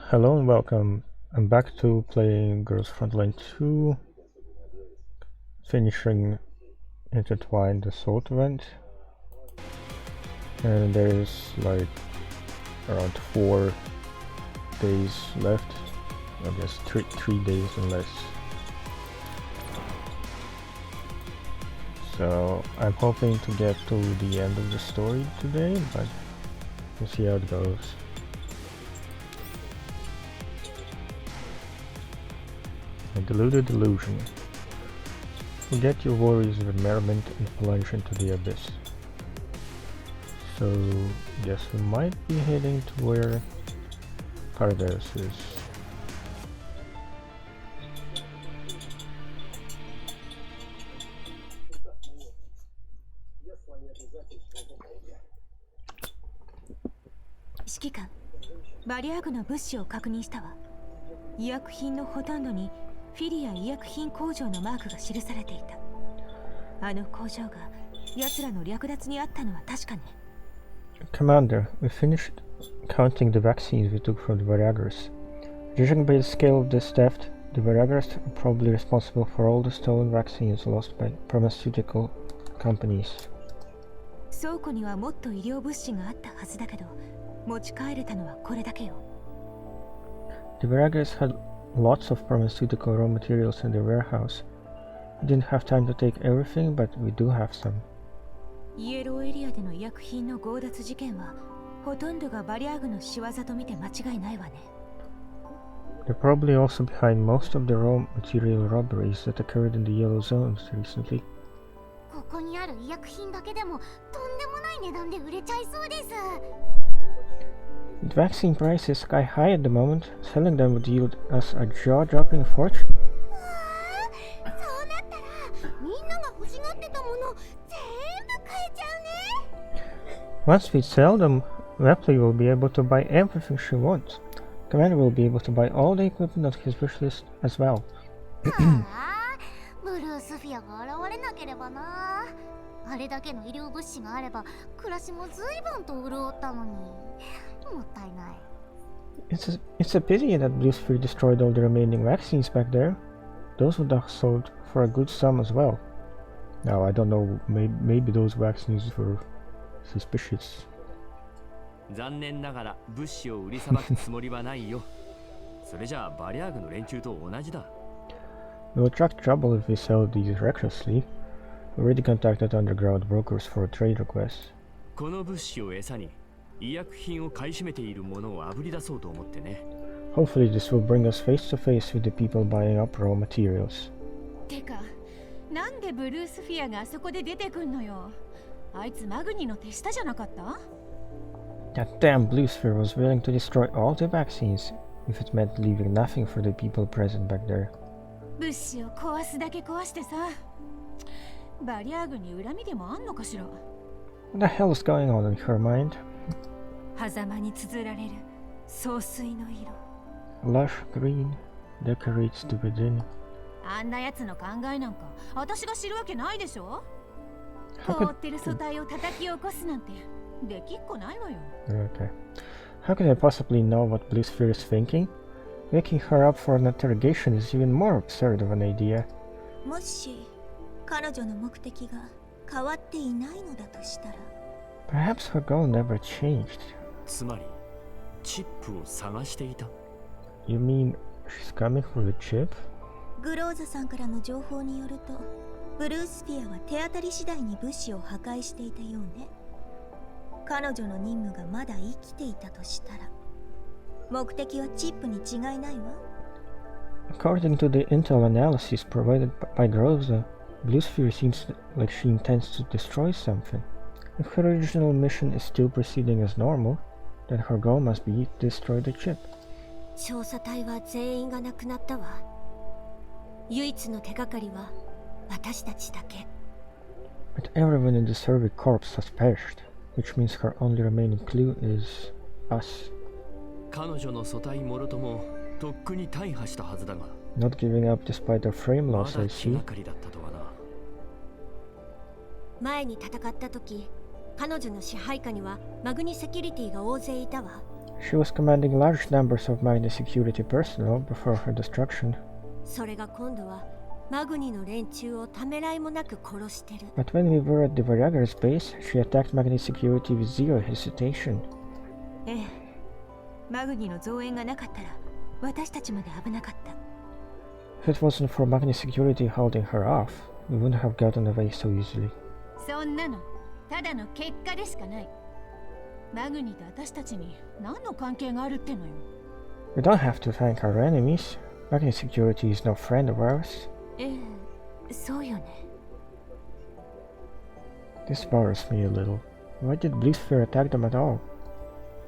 Hello and welcome. I'm back to playing Girls Frontline 2, finishing Intertwined Assault event. And there's like around 4 days left. I guess three days and less. So I'm hoping to get to the end of the story today, but we'll see how it goes. A deluded illusion. Forget your worries with merriment and plunge into the abyss. So, guess we might be heading to where Paradise is. Shikikan, バリアグの物資を確認したわ。医薬品のほとんどにフィリア医薬品工場のマークが記されていた。あの工場が奴らの略奪にあったのは確かね。Commander, we finished counting the vaccines we took from the Variagers. Judging by the scale of this theft, the Variagers are probably responsible for all the stolen vaccines lost by pharmaceutical companies. 倉庫にはもっと医療物資があったはずだけど、持ち帰れたのはこれだけよ。The Variagers had lots of pharmaceutical raw materials in their warehouse. We didn't have time to take everything, but we do have some. イエローエリアでの医薬品の強奪事件はほとんどがバリアグの仕業と見て間違いないわね。They're probably also behind most of the raw material robberies that occurred in the yellow zones recently. ここにある医薬品だけでもとんでもない値段で売れちゃいそうです。With vaccine prices sky high at the moment, selling them would yield us a jaw-dropping fortune. そうなったらみんなが欲しがってたもの全部買えちゃうね。 Once we sell them, Ripley will be able to buy everything she wants. Commander will be able to buy all the equipment on his wish list as well. ブルースフィアが現れなければな。あれだけの医療物資があれば暮らしも随分と潤ったのに。もったいない。It's a pity that Blue Sphere destroyed all the remaining vaccines back there. Those would have sold for a good sum as well. Now, I don't know, maybe those vaccines were suspicious. 残念ながら物資を売りさばくつもりはないよ。それじゃあバリアーグの連中と同じだ。We'll attract trouble if we sell these recklessly. We already contacted underground brokers for a trade request. この物資を餌に医薬品を買い占めているものをあぶり出そうと思ってね。Hopefully this will bring us face to face with the people buying up raw materials. てか、なんでブルースフィアがあそこで出てくんのよ。あいつマグニの手下じゃなかった？ That damn Blue Sphere was willing to destroy all the vaccines if it meant leaving nothing for the people present back there. 物資を壊すだけ壊してさ。バリアーグに恨みでもあんのかしら。 What the hell is going on in her mind? 狭間に綴られる総帥の色。Lush green decorates the within. あんなやつの考えなんか私が知るわけないでしょ。 How 凍 could ってる素体を叩き起こすなんてできっこないわよ。 Okay. How could I possibly know what Blue Sphere is thinking? Waking her up for an interrogation is even more absurd of an idea. もし彼女の目的が変わっていないのだとしたら Perhaps her goal never changed. つまりチップを探していた。You mean she's coming for the chip? グローザさんからの情報によるとブルースフィアは手当たり次第に物資を破壊していたようね。彼女の任務がまだ生きていたとしたら目的はチップに違いないわ。 According to the intel analysis provided by Groza, Blue Sphere seems like she intends to destroy something. If her original mission is still proceeding as normal, then her goal must be to destroy the chip. 調査隊は全員が亡くなったわ。唯一の手がかりは私たちだけ。 But everyone in the survey corps has perished, which means her only remaining clue is us. 彼女の素体もろともとっくに大破したはずだが。Not giving up despite her frame ま loss, I だ気 see. がかりだったとはな。前に戦った時、彼女の支配下にはマグニセキュリティが大勢いたわ。She was commanding large numbers of Magni security personnel before her destruction. それが今度はマグニの連中をためらいもなく殺してる。 But when we were at the Varyagar's base, she attacked Magni security with zero hesitation. ええ、マグニの増援がなかったら私たちまで危なかった。 If it wasn't for Magni security holding her off, we wouldn't have gotten away so easily. そんなのただの結果でしかない。マグニと私たちに何の関係があるってのよ。 We don't have to thank our enemies. Magni security is no friend of ours. ええ、そうよね。 This bothers me a little. Why did Blitzsphere attack them at all?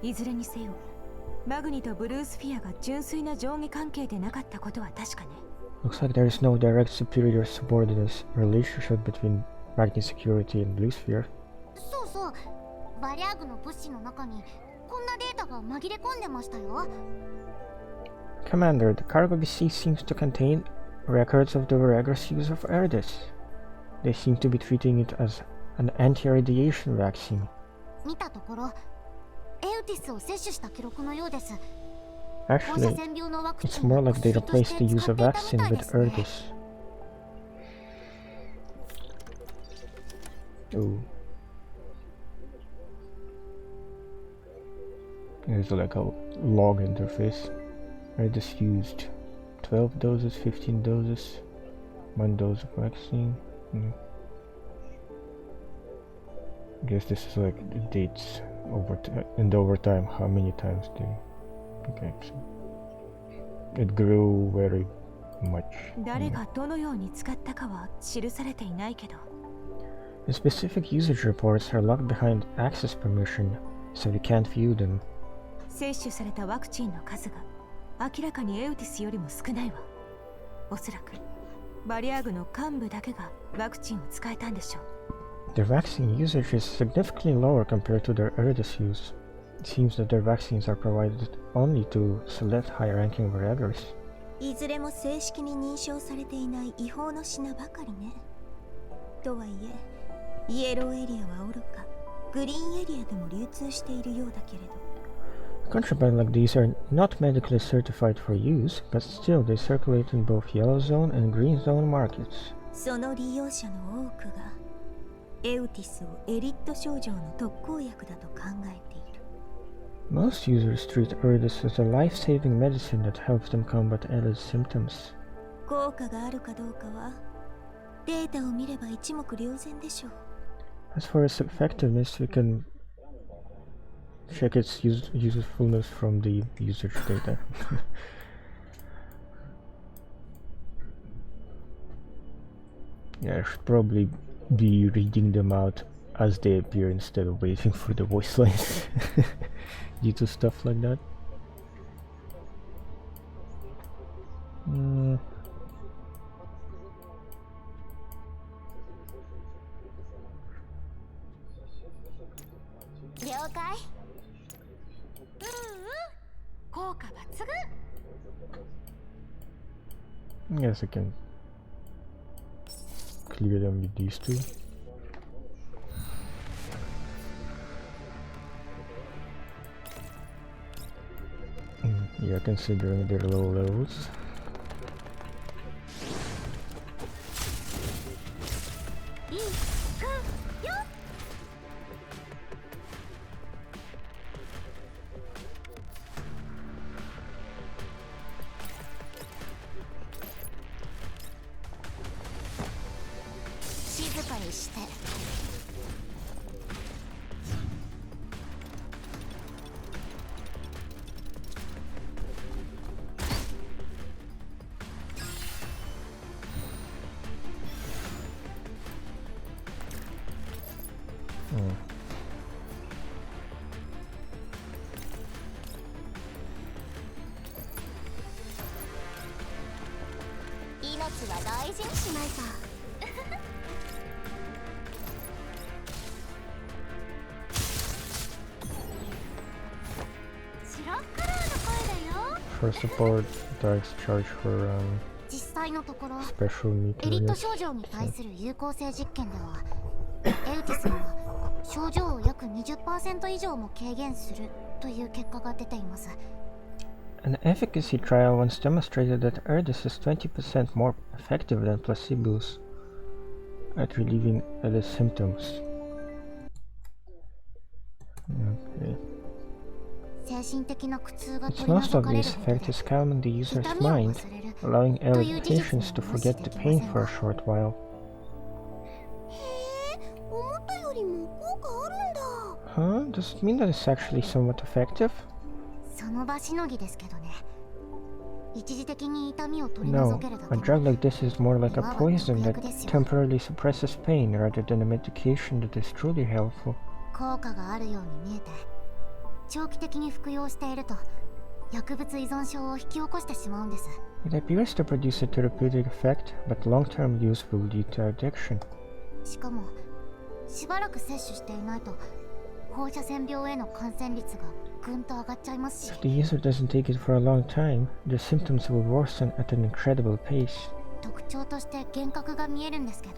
いずれにせよ、マグニとブルースフィアが純粋な上下関係でなかったことは確かね。 Looks like there is no direct superior subordinate relationship between Magni security and Blitzsphere. そうそう、バリャーグの物資の中にこんなデータが紛れ込んでましたよ。 Commander, the cargo we see seems to contain records of the Varyagar's use of Erdis. They seem to be treating it as an anti-radiation vaccine. 見たところ、エウティスを摂取した記録のようです。 Actually, it's more like they replaced the use of vaccine with Erdis. Ooh. There's like a log interface. Erdis used 12 doses, 15 doses, 1 dose of vaccine. I guess this is like the dates over time, how many times they... Okay, so it grew very much. 誰がどのように使ったかは記されていないけど。 The specific usage reports are locked behind access permission, so we can't view them. 接種されたワクチンの数が明らかにエウティスよりも少ないわ。おそらくバリアーグの幹部だけがワクチンを使えたんでしょう。 Their vaccine usage is significantly lower compared to their Erdis use. It seems that their vaccines are provided only to select high-ranking Varyagars. いずれも正式に認証されていない違法の品ばかりね。とはいえ、イエローエリアはおろか、グリーンエリアでも流通しているようだけれど。 Contraband like these are not medically certified for use, but still they circulate in both yellow zone and green zone markets. その利用者の多くがエウティスをエリット症状の特効薬だと考えている。 Most users treat Erdis as a life-saving medicine that helps them combat Ella's symptoms. 効果があるかどうかはデータを見れば一目瞭然でしょう。 As for its effectiveness, we can check its usefulness from the usage data. Yeah, I should probably be reading them out as they appear instead of waiting for the voice lines due to stuff like that. Mm. 了解。効果抜群。 I guess I can clear them with these two. Yeah, considering their low levels. First support, dice charge for 実際のところ special エリット meter 症状に対する有効性実験ではエウティスには症状を約 20% 以上も軽減するという結果が出ています。 An efficacy trial once demonstrated that Erdis is 20% more effective than placebos at relieving Ellis symptoms. Okay. 精神的な苦痛が Its 取り most 除かれる obvious こと effect で is calming the user's 痛みを mind, 忘れる allowing という Ellis 事実 patients to も無視 forget で the きま pain せん for a が。 short while. へえ、思ったよりも効果あるんだ。 Huh? Does it mean that it's actually somewhat effective? その場しのぎですけどね。一時的に痛みを取り No, 除けるだ a け drug の like this is more like a まあ poison that 毒薬ですよ。 temporarily suppresses pain rather than a medication that is truly helpful. 効果があるように見えて、長期的に服用していると薬物依存症を引き起こしてしまうんです。 It appears to produce a therapeutic effect, but long-term use will lead to addiction. しかもしばらく摂取していないと放射線病への感染率がぐんと上がっちゃいますし、 If the user doesn't take it for a long time, the symptoms will worsen at an incredible pace. 特徴として幻覚が見えるんですけど、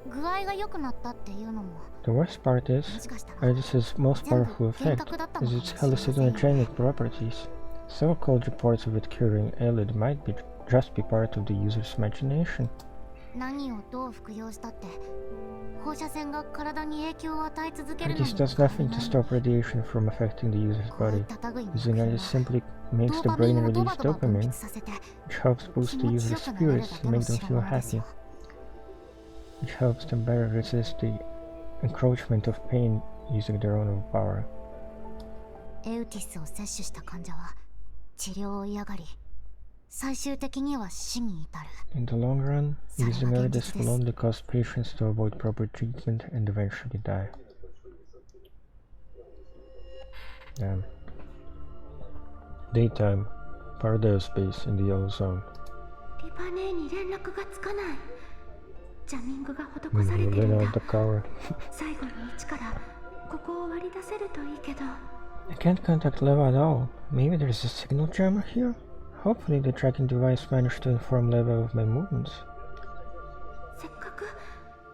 具合が良くなったっていうのも The worst part も is, しかしたら Erdis's most 全部 powerful 幻 effect 覚だったの is か its もしれませんよ。 hallucinogenic properties. So-called reports of it curing Elid might just be part of the user's imagination. 何をどう服用したって放射線が体に影響を与え続けるのに Erdis does nothing to stop radiation from affecting the user's こうい body. った類の Using 薬 Erdis は simply ド makes ー the パミ brain ンをド release バドバ分 dopamine, 泌させて which helps 気 boost the 持ち user's よくなれるだ spirits け and の make them 代 feel 物です happy, よ。 which helps them better resist the encroachment of pain using their own power. エウティスを摂取した患者は治療を嫌がり、最終的には死に至る。 In the long run, それ using が現 Erdis 実で will す。 only cause patients to avoid proper treatment and eventually die. Damn. Daytime. Paradise base in the yellow zone. リパネーに連絡がつかない。ジャミングが施され We'll てる let ん out だ。 the cover. 最後の1からここを割り出せるといいけど。 I can't contact Leva at all. Maybe there's a signal jammer here? Hopefully the tracking device managed to inform Leva of my movements. せっかく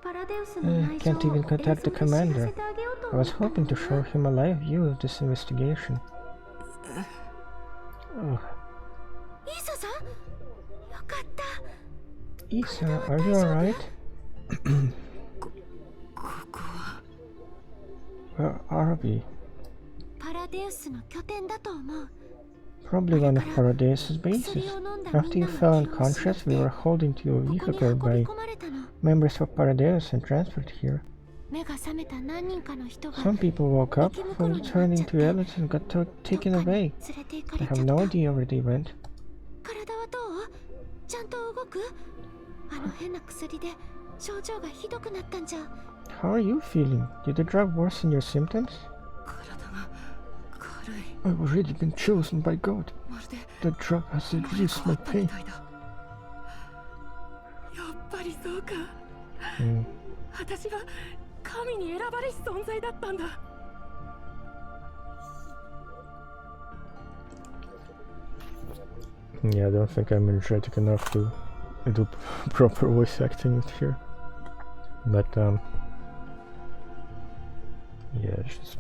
パラデウスの内情 Can't even を映像 contact で the 知ら commander. せてあげようと I 思っ was たの hoping に to show な。 him a live view of this investigation. Ugh. イーサさん、よかった。 Isa, are you alright? Where are we? パラデウスの拠点だと思う。 Probably one of Paradise's bases. After you fell unconscious, we were hauled into a ここに vehicle 運び by 込まれたの。 members of Paradise and transferred here. 目が覚めた何人かの人が Some people woke up from returning to Ellis and got taken どっか away. に連れて行か I れちゃ have った。 no idea where they went. 体はどう？ちゃんと動く？あの変な薬で症状がひどくなったんじゃ。 How are you feeling? Did the drug worsen your symptoms? 体が軽い。 I've already been chosen by God. まるで The drug has 生まれ reduced 変わ my ったみ pain. たいだ。やっぱりそうか。 Mm. 私は神に選ばれし存在だったんだ。 Yeah, I don't think I'm energetic enough to do proper voice acting here. But yeah, it's just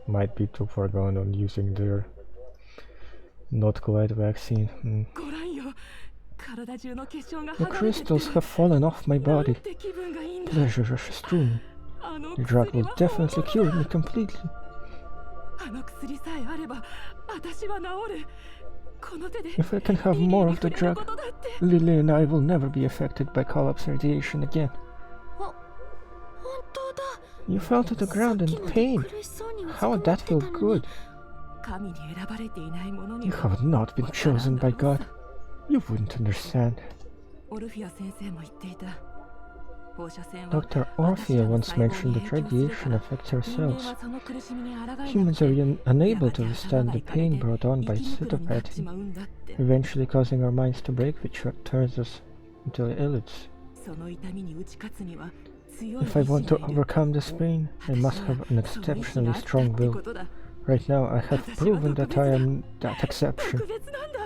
might be too far gone on using their not quite vaccine. ご覧よ。体中の結晶が The 剥がれてって crystals have fallen off my なん body. て気分がいいんだ。 Pleasure rushes through me. あの The drug 薬 will は definitely 本 cure 物 me だ。 completely. あの薬さえあれば私は治る。この手で If I can have リリー more に of the 触れ drug, ることだって。 Lily and I will never be affected by collapse radiation again. 本当だ。 You fell to the ground in さっきまで pain. 苦しそうにうず How く would まっ that てた feel のに good? 神に選ばれていないものに You は have not been わからん chosen だろ by う God. さ。 You wouldn't understand. オルフィア先生も言っていた。放射線は Dr. 私ら Orphea の once 細胞 mentioned に that 影響する radiation から affects our 人間 cells. はその苦しみに抗えなくて Humans are unable to やがて withstand 頭が the いかれ pain て brought on by 生きにくくなってし pseudopathy, まうんだって。 eventually causing our minds to break, which turns us into illits. その痛みに打ち勝つには強い If I 意志 want to がいる。 overcome this pain, I 私 must に have は an その意志 exceptionally があったって strong こ will. とだ。 Right now, I have 私は proven 特 that 別 I だ。 am that exception. 特別なんだ。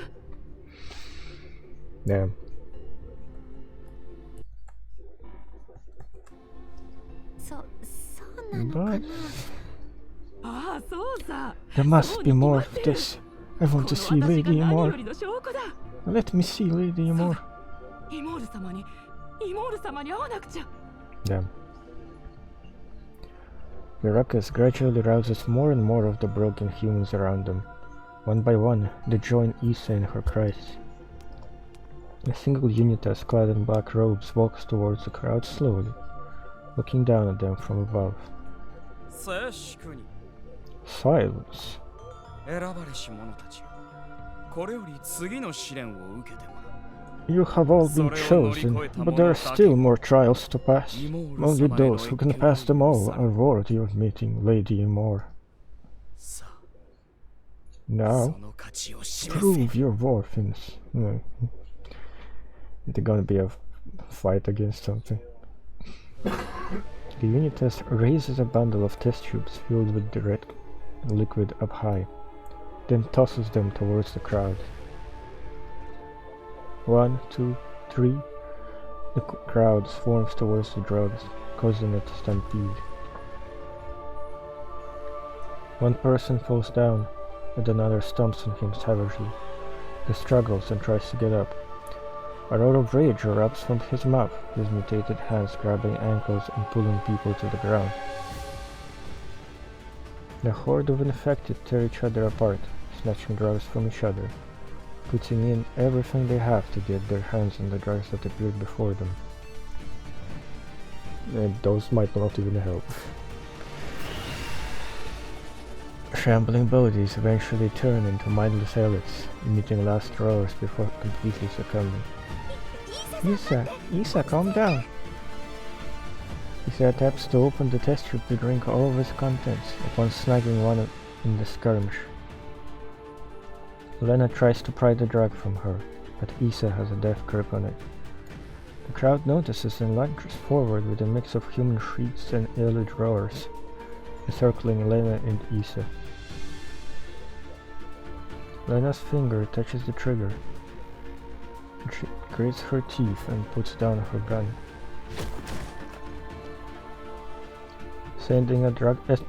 Damn. そうなのかな。 But There must be more of this. I want to see Lady Amor. Let me see Lady Amor. Damn. The ruckus gradually rouses more and more of the broken humans around them. One by one, they join Issa in her cries. A single Unitas clad in black robes walks towards the crowd slowly, looking down at them from above. Silence. You have all been chosen, but there are still more trials to pass. Only those who can pass them all are worthy of meeting Lady Amor. Now, prove your worthiness. No. It's gonna be a fight against something. The Unitas raises a bundle of test tubes filled with the red liquid up high, then tosses them towards the crowd. 1, 2, 3. The crowd swarms towards the drugs, causing a stampede. One person falls down, and another stomps on him savagely. He struggles and tries to get up. A roar of rage erupts from his mouth, his mutated hands grabbing ankles and pulling people to the ground. The horde of infected tear each other apart, snatching drugs from each other, putting in everything they have to get their hands on the drugs that appeared before them. And those might not even help. Shambling bodies eventually turn into mindless elites, emitting last roars before completely succumbing. Issa, calm down! Issa attempts to open the test tube to drink all of its contents, upon snagging one in the skirmish. Lenna tries to pry the drug from her, but Issa has a death grip on it. The crowd notices and lunges forward with a mix of human shrieks and elite roars, encircling Lenna and Issa. Lenna's finger touches the trigger. She grits her teeth and puts down her gun, sending a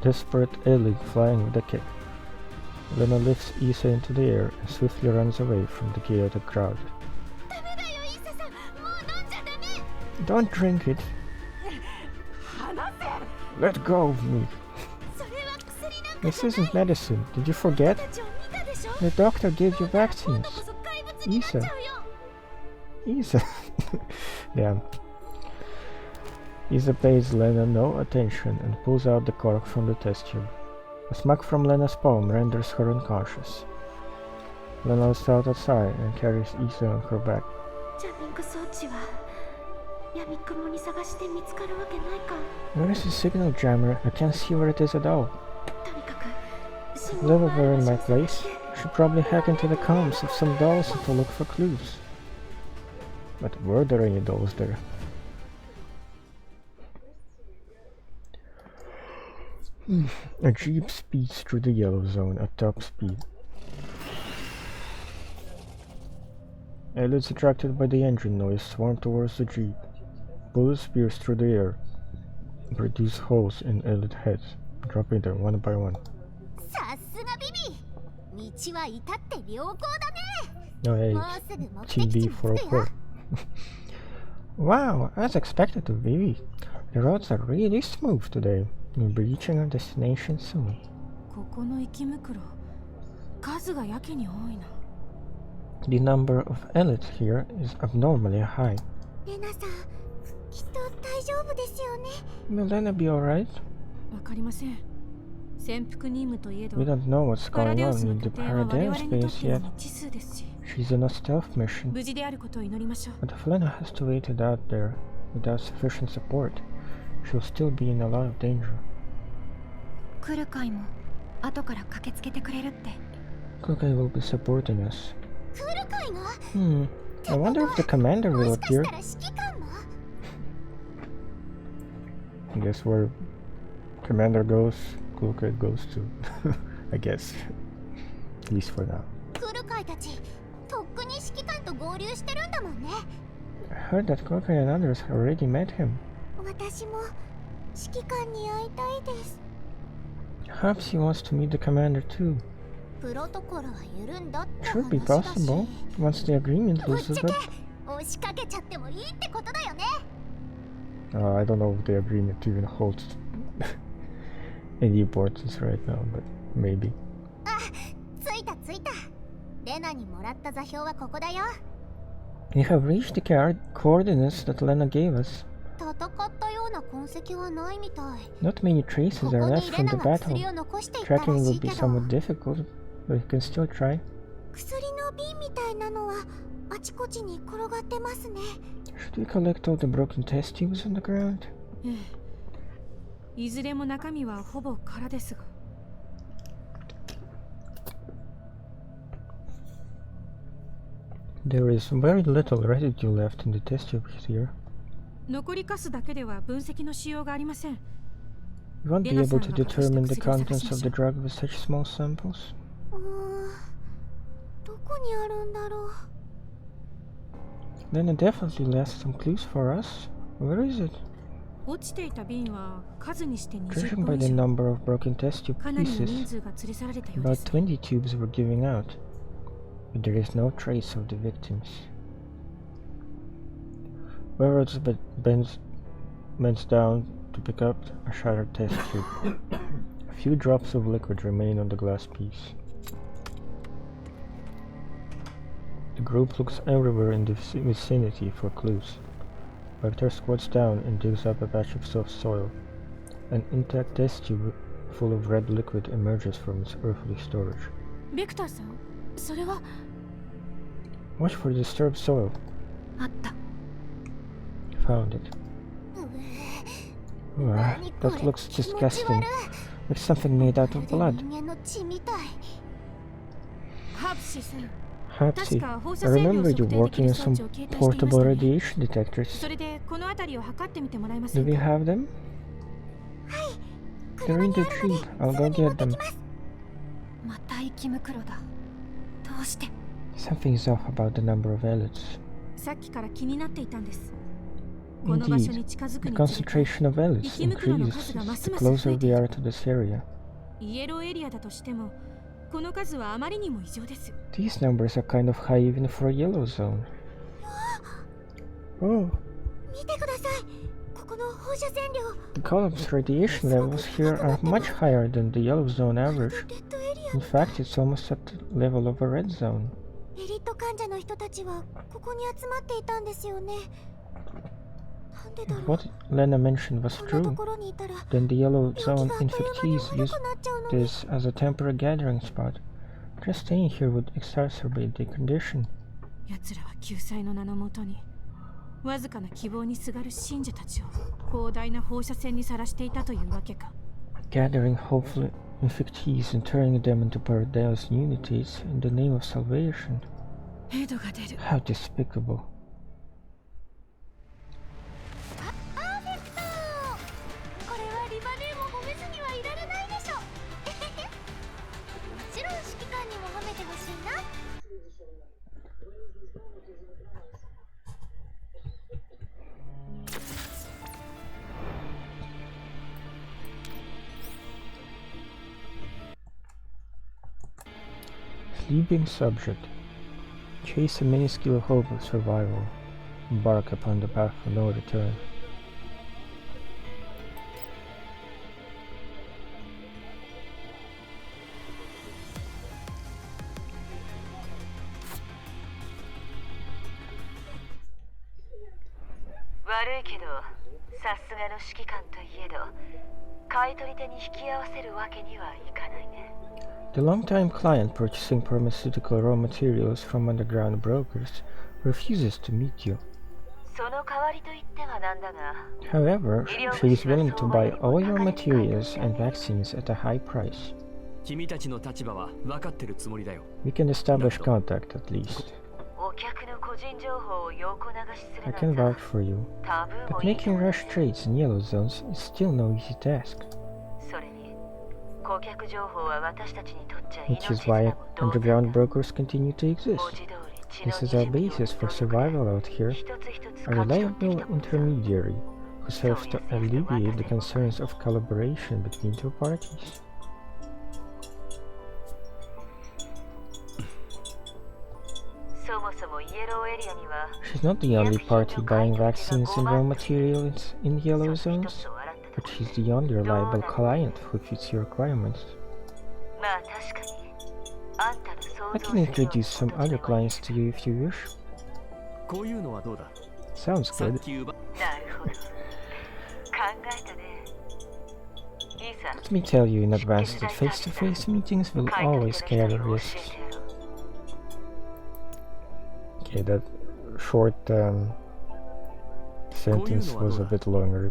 desperate elite flying with a kick. Lenna lifts Issa into the air and swiftly runs away from the chaotic crowd. Don't drink it! Let go of me! This isn't medicine, did you forget? The doctor gave you vaccines. Issa. Damn. Issa pays Lenna no attention and pulls out the cork from the test tube. A smack from Lenna's palm renders her unconscious. Lenna lets out a sigh and carries Issa on her back. Where is the signal jammer? I can't see where it is at all. If Leva were in my place, she'd probably hack into the comms of some dolls to look for clues. But were there any dolls there? A jeep speeds through the yellow zone at top speed. Aliens attracted by the engine noise swarm towards the jeep. Bullets pierce through the air and produce holes in alien heads, dropping them one by one. Oh hey, Team B 404. Wow, as expected of Vivi. The roads are really smooth today. We'll be reaching our destination soon. The number of elites here is abnormally high. Will Lenna be alright? We don't know what's going on in the Paradigm space yet. She's on a stealth mission. But if Lenna has to wait it out there without sufficient support, she'll still be in a lot of danger. Kurukai will be supporting us. I wonder if the commander will appear. I guess where commander goes, Kurukai goes too. I guess. At least for now. I heard that Kurukai and others already met him. Perhaps he wants to meet the commander too. プロトコルは緩んだって Should be 話だし possible once the agreement ぶっ loses ちゃけ up. 押しかけちゃってもいいってことだよね I don't know if the agreement even holds any importance right now, but maybe. あ、着いた着いたレナにもらった座標はここだよ We have reached the coordinates that Lenna gave us. 戦ったような痕跡はないみたい Not many traces こ are こに left レ from ナ the が battle. 薬を残していったら Tracking し will い be けど somewhat difficult, but we can still try. 薬の瓶みたいなのはあちこちに転がってますね Should we collect all the broken test tubes on the ground? ええ、いずれも中身はほぼ空ですが。There is very little residue left in the test tubes here. 残りカスだけでは分析のしようがありません。 You won't be able to determine the contents of the drug with such small samples. どこにあるんだろう Lenna definitely left some clues for us. Where is it? 落ちていた瓶は数にして20 Judging by 本 the 以上。 number of broken test tube かなりの人 pieces, 数が連れ去られたようで about す。 20 tubes were giving out, but there is no trace of the victims. Wearos bends down to pick up a shattered test tube. A few drops of liquid remain on the glass piece. The group looks everywhere in the vicinity for clues. Victor squats down and digs up a patch of soft soil. An intact test tube full of red liquid emerges from its earthly storage. ビクターさん、それは Watch for disturbed soil. あった。 Found it. That looks disgusting. Like something made out of blood. 人間の血みたい ハープシーさん、 Hapsi, I remember you working on some portable radiation detectors. それでこの辺りを測ってみてもらえま Do せん we か。 have them? They're in the tree. I'll go get them. また生き袋だ。どうして。 Something's off about the number of elites. さっきから気になっていたんです。この場所 Indeed, に近づく the につれて concentration of elites increases the closer we are to this area. イエローエリアだとしても、この数はあまりにも異常です。 These numbers are kind of high even for a yellow zone. Oh, 見てくださいここの放射線量 the column's radiation levels here are much higher than the yellow zone average. レッドエリ In fact, it's almost at the level of a red zone. アエリート患者の人たちはここに集まっていたんですよねなんでだろう What Lenna mentioned was こんなと true. ころにいたら Then the yellow 病 zone 気があっという間に infectees ひど used くなっちゃうのに this as a temporary gathering spot. Just staying here would exacerbate the condition. 奴らは救済の名のもとに、わずかな希望にすがる信者たちを広大な放射線にさらしていたというわけか。 Gathering hopeful infectees and turning them into paradise unities in the name of salvation. ヘドが出る。 How despicable. パーフェクトこれはリバネーも褒めずにはいられないでしょもちろん指揮官にも褒めてほしいな Sleeping subject. Chase a minuscule hope of survival. Embark upon the path of no return. The long-time client purchasing pharmaceutical raw materials from underground brokers refuses to meet you. However, she is willing to buy all your materials and vaccines at a high price. 君たちの立場は分かってるつもりだよ。 We can establish contact at least. I can vouch for you, but making rush trades in yellow zones is still no easy task. Which is why underground brokers continue to exist. This is our basis for survival out here, a reliable intermediary who serves to alleviate the concerns of collaboration between two parties. She's not the only party buying vaccines and raw materials in yellow zones, but she's the only reliable client who fits your requirements. I can introduce some other clients to you if you wish. Sounds good. Let me tell you in advance that face-to-face meetings will always carry risks. Okay, that short sentence was a bit longer.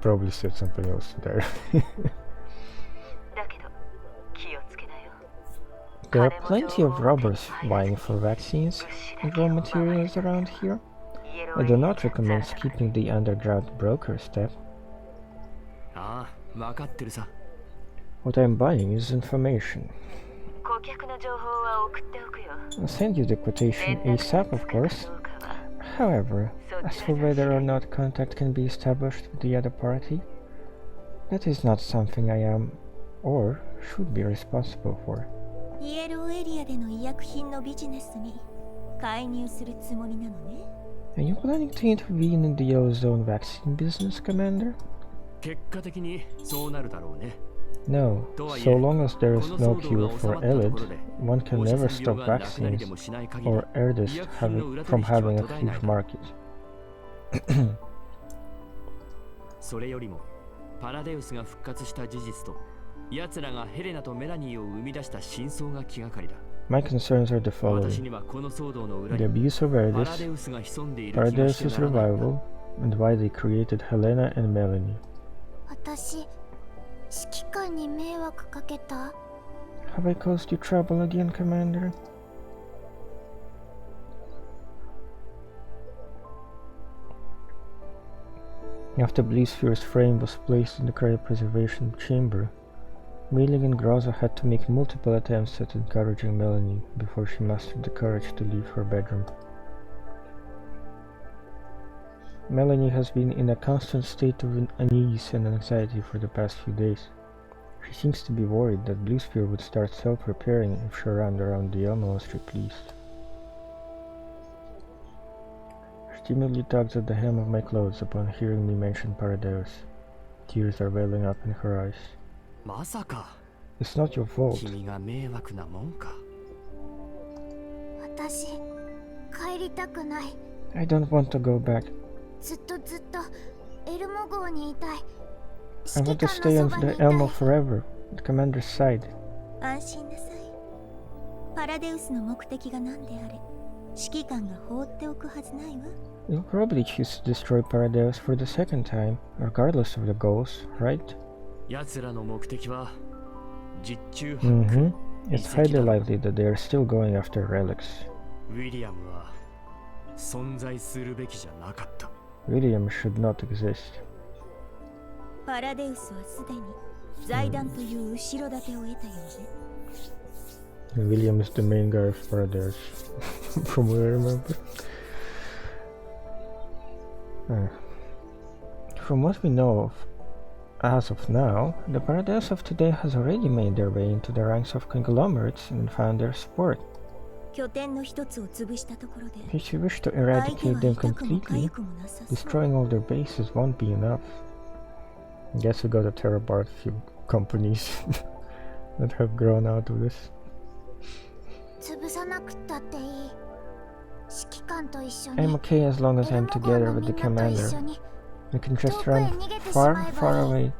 Probably said something else there. There are plenty of robbers vying for vaccines and raw materials around here. I do not recommend skipping the underground broker step. What I'm buying is information. I'll send you the quotation ASAP, of course. However, as for whether or not contact can be established with the other party, that is not something I am or should be responsible for. イエローエリアでの医薬品のビジネスに介入するつもりなのね。Are you planning to intervene in the Yellow Zone vaccine business, Commander? No. So long as there is no cure for ELID, one can never stop vaccines or Erdest from having a huge market. それよりもパラデウスが復活した事実と奴らがヘレナとメラニーを生み出した真相が気がかりだ。 My concerns are the following: the abuse of Erdest, Paradeus' revival, and why they created Helena and Melanie. 私、指揮官に迷惑かけた? Have I caused you trouble again, Commander? After Bleesphere's frame was placed in the cryopreservation chamber, Wheeling and Groza had to make multiple attempts at encouraging Melanie before she mustered the courage to leave her bedroom. Melanie has been in a constant state of unease and anxiety for the past few days. She seems to be worried that Bleesphere would start self-repairing if she ran around the Elmo was repleased. She timidly tugs at the hem of my clothes upon hearing me mention Paradeus. Tears are welling up in her eyes. It's not your fault. 私、帰りたくない。 I don't want to go back. ずっとエルモ号にいたい。 I want to stay on the Elmo forever, at Commander's side. 安心なさい。パラデウスの目的が何であれ、指揮官が放っておくはずないわ。 You'll probably choose to destroy Paradeus for the second time, regardless of the goals, right? Mm-hmm. It's highly likely that they are still going after relics. William should not exist. パラデウスはすでに財団という後ろ盾を得たようで。William is the main guy of Paradeus, from what I remember. From what we know of, as of now, the Paradeus of today has already made their way into the ranks of conglomerates and found their support. 拠点の一つを潰したところで、 If you wish to eradicate them completely, destroying all their bases won't be enough. I guess we gotta tear apart a few companies that have grown out of this. 潰さなくったっていい。指揮官と一緒に。 I'm okay as long as I'm together with the commander. I can just run far, far away.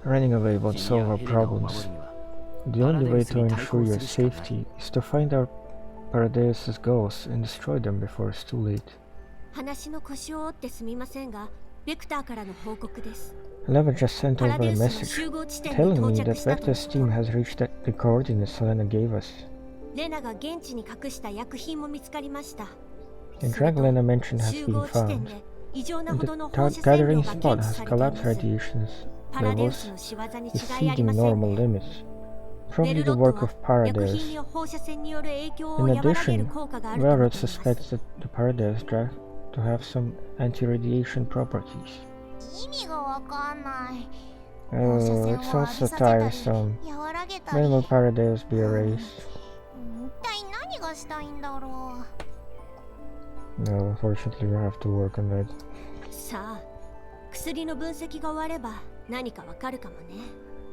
Running away won't solve our problems. The only way to ensure your safety is to find out Paradeus' goals and destroy them before it's too late. 話の腰を折ってすみませんが、ベクターからの報告です。 Leva just sent over a message telling me that Vector's team has reached the coordinates Lenna gave us. レナが現地に隠した薬品も見つかりました。 The drug Lenna mentioned has been found, and the gathering spot has collapsed radiations levels exceeding normal limits, probably the work of Paradeus. In addition, Railroad suspects that the Paradeus to have some anti-radiation properties. 意味がわかんない。 Oh, it's also tiresome. When will Paradeus be erased? 一体何がしたいんだろう。 No, unfortunately we have to work on that. さあ、薬の分析が終われば何かわかるかもね。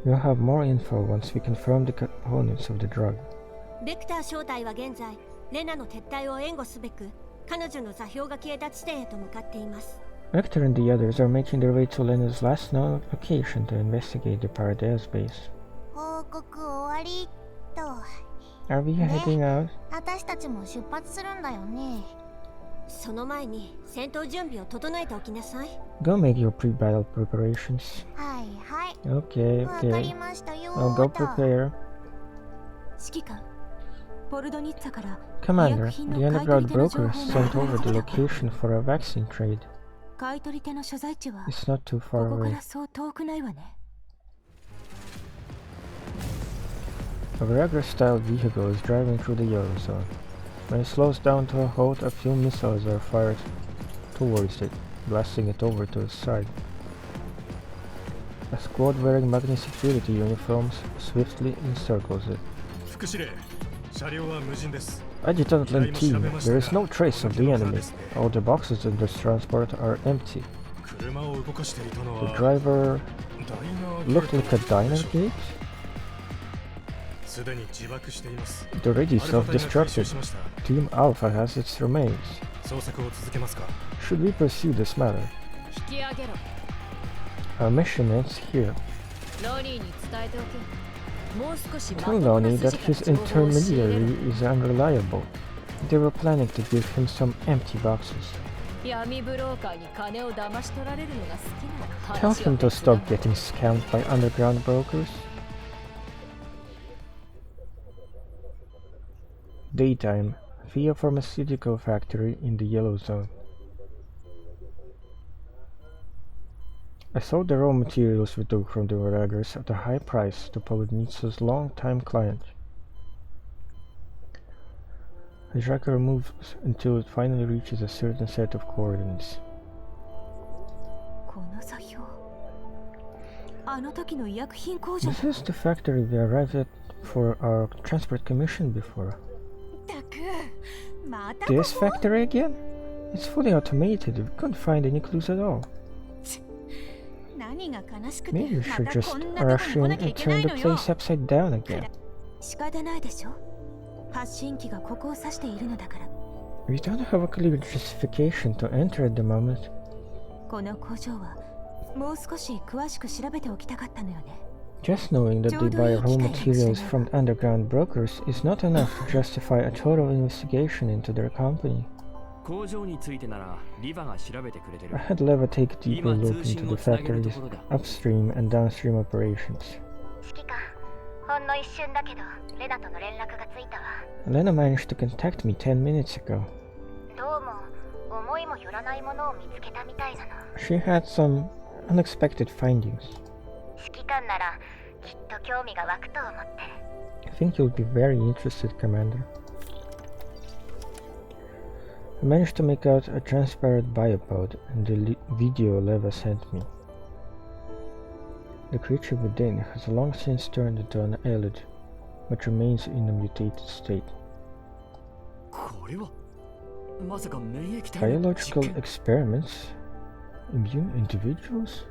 We'll have more info once we confirm the components of the drug. ベクター正体は現在、レナの撤退を援護すべく、彼女の座標が消えた地点へと向かっています。 Vector and the others are making their way to Lenna's last known location to investigate the Paradeus base. 報告終わりと。 Are we heading out? 私たちも出発するんだよね。その前に戦闘準備を整えておきなさい。 Go make your pre-battle preparations. はいはい。 Okay, わか okay. りましたよ。 I'll go prepare. 指揮官、ポルドニッツァから Commander, 医薬品 the の買い取 underground り手の情 broker 報 has が sent over the location for a vaccine trade. 買い取り手の所在地は It's not too こ far こか away. らそう遠くないわね。 A Viagra-style vehicle is driving through the yellow zone. When it slows down to a halt, a few missiles are fired towards it, blasting it over to its side. A squad wearing Magni security uniforms swiftly encircles it. Adjutant Len team, there is no trace of the enemy. All the boxes in this transport are empty. The driver looked like a diner gate? It already self-destructed. Team Alpha has its remains. Should we pursue this matter? Our mission ends here. Tell Lonnie that his intermediary is unreliable. They were planning to give him some empty boxes. Tell him to stop getting scammed by underground brokers. Daytime, via pharmaceutical factory in the yellow zone. I sold the raw materials we took from the Varaggers at a high price to Polonitsa's long-time client. The tracker moves until it finally reaches a certain set of coordinates. この座標、あの時の医薬品工場。 This is the factory we arrived at for our transport commission before. This factory again? It's fully automated. We couldn't find any clues at all. Maybe we should just rush in and turn the place upside down again. 仕方ないでしょ。発信機がここを指しているのだから。 We don't have a clear justification to enter at the moment. この工場はもう少し詳しく調べておきたかったのよね。 Just knowing that they buy raw materials from underground brokers is not enough to justify a total investigation into their company. I had Leva take a deeper look into the factory's upstream and downstream operations. 指揮官、ほんの一瞬だけど、レナとの連絡がついたわ。 Lenna managed to contact me 10 minutes ago. どうも思いもよらないものを見つけたみたいなの。 She had some unexpected findings. 指揮官ならきっと興味が湧くと思って。 I think you'll be very interested, Commander. I managed to make out a transparent biopod in the video Leva sent me. The creature within has long since turned into an eyelid, but remains in a mutated state. Biological experiments? Immune individuals?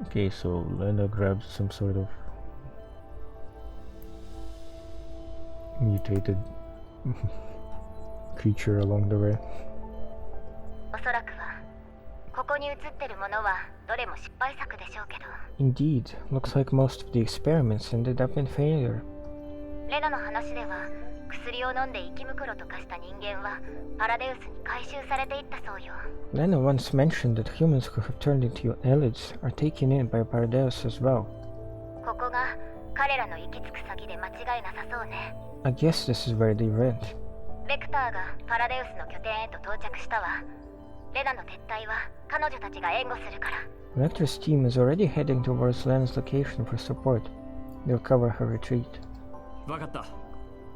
Okay, so Lenna grabbed some sort of mutated creature along the way. おそらくはここに映ってるものはどれも失敗作でしょうけど。 Indeed, looks like most of the experiments ended up in failure. レナの話では薬を飲んで生き袋と化した人間はパラデウスに回収されていったそうよ。 Lenna once mentioned that humans who have turned into elids are taken in by Paradeus as well. ここが彼らの行き着く先で間違いなさそうね。 I guess this is where they went. ベクターがパラデウスの拠点へと到着したわ。レナの撤退は彼女たちが援護するから。 Vector's team is already heading towards Lenna's location for support. They'll cover her retreat. わかった。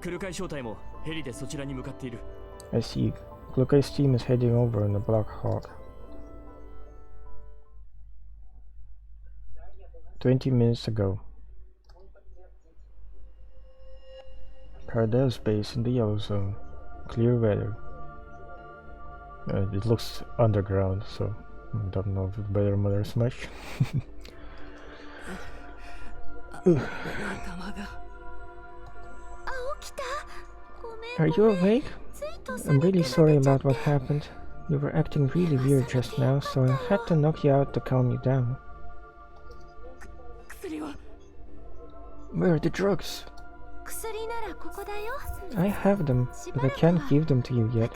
クルカイ小隊もヘリでそちらに向かっている。 I see. Glukai's team is heading over in a Black Hawk. 20 minutes ago. Parallel space in the yellow zone. Clear weather. It looks underground, so I don't know if it better matters much. Are you awake? I'm really sorry about what happened. You were acting really weird just now, so I had to knock you out to calm you down. Where are the drugs? I have them, but I can't give them to you yet.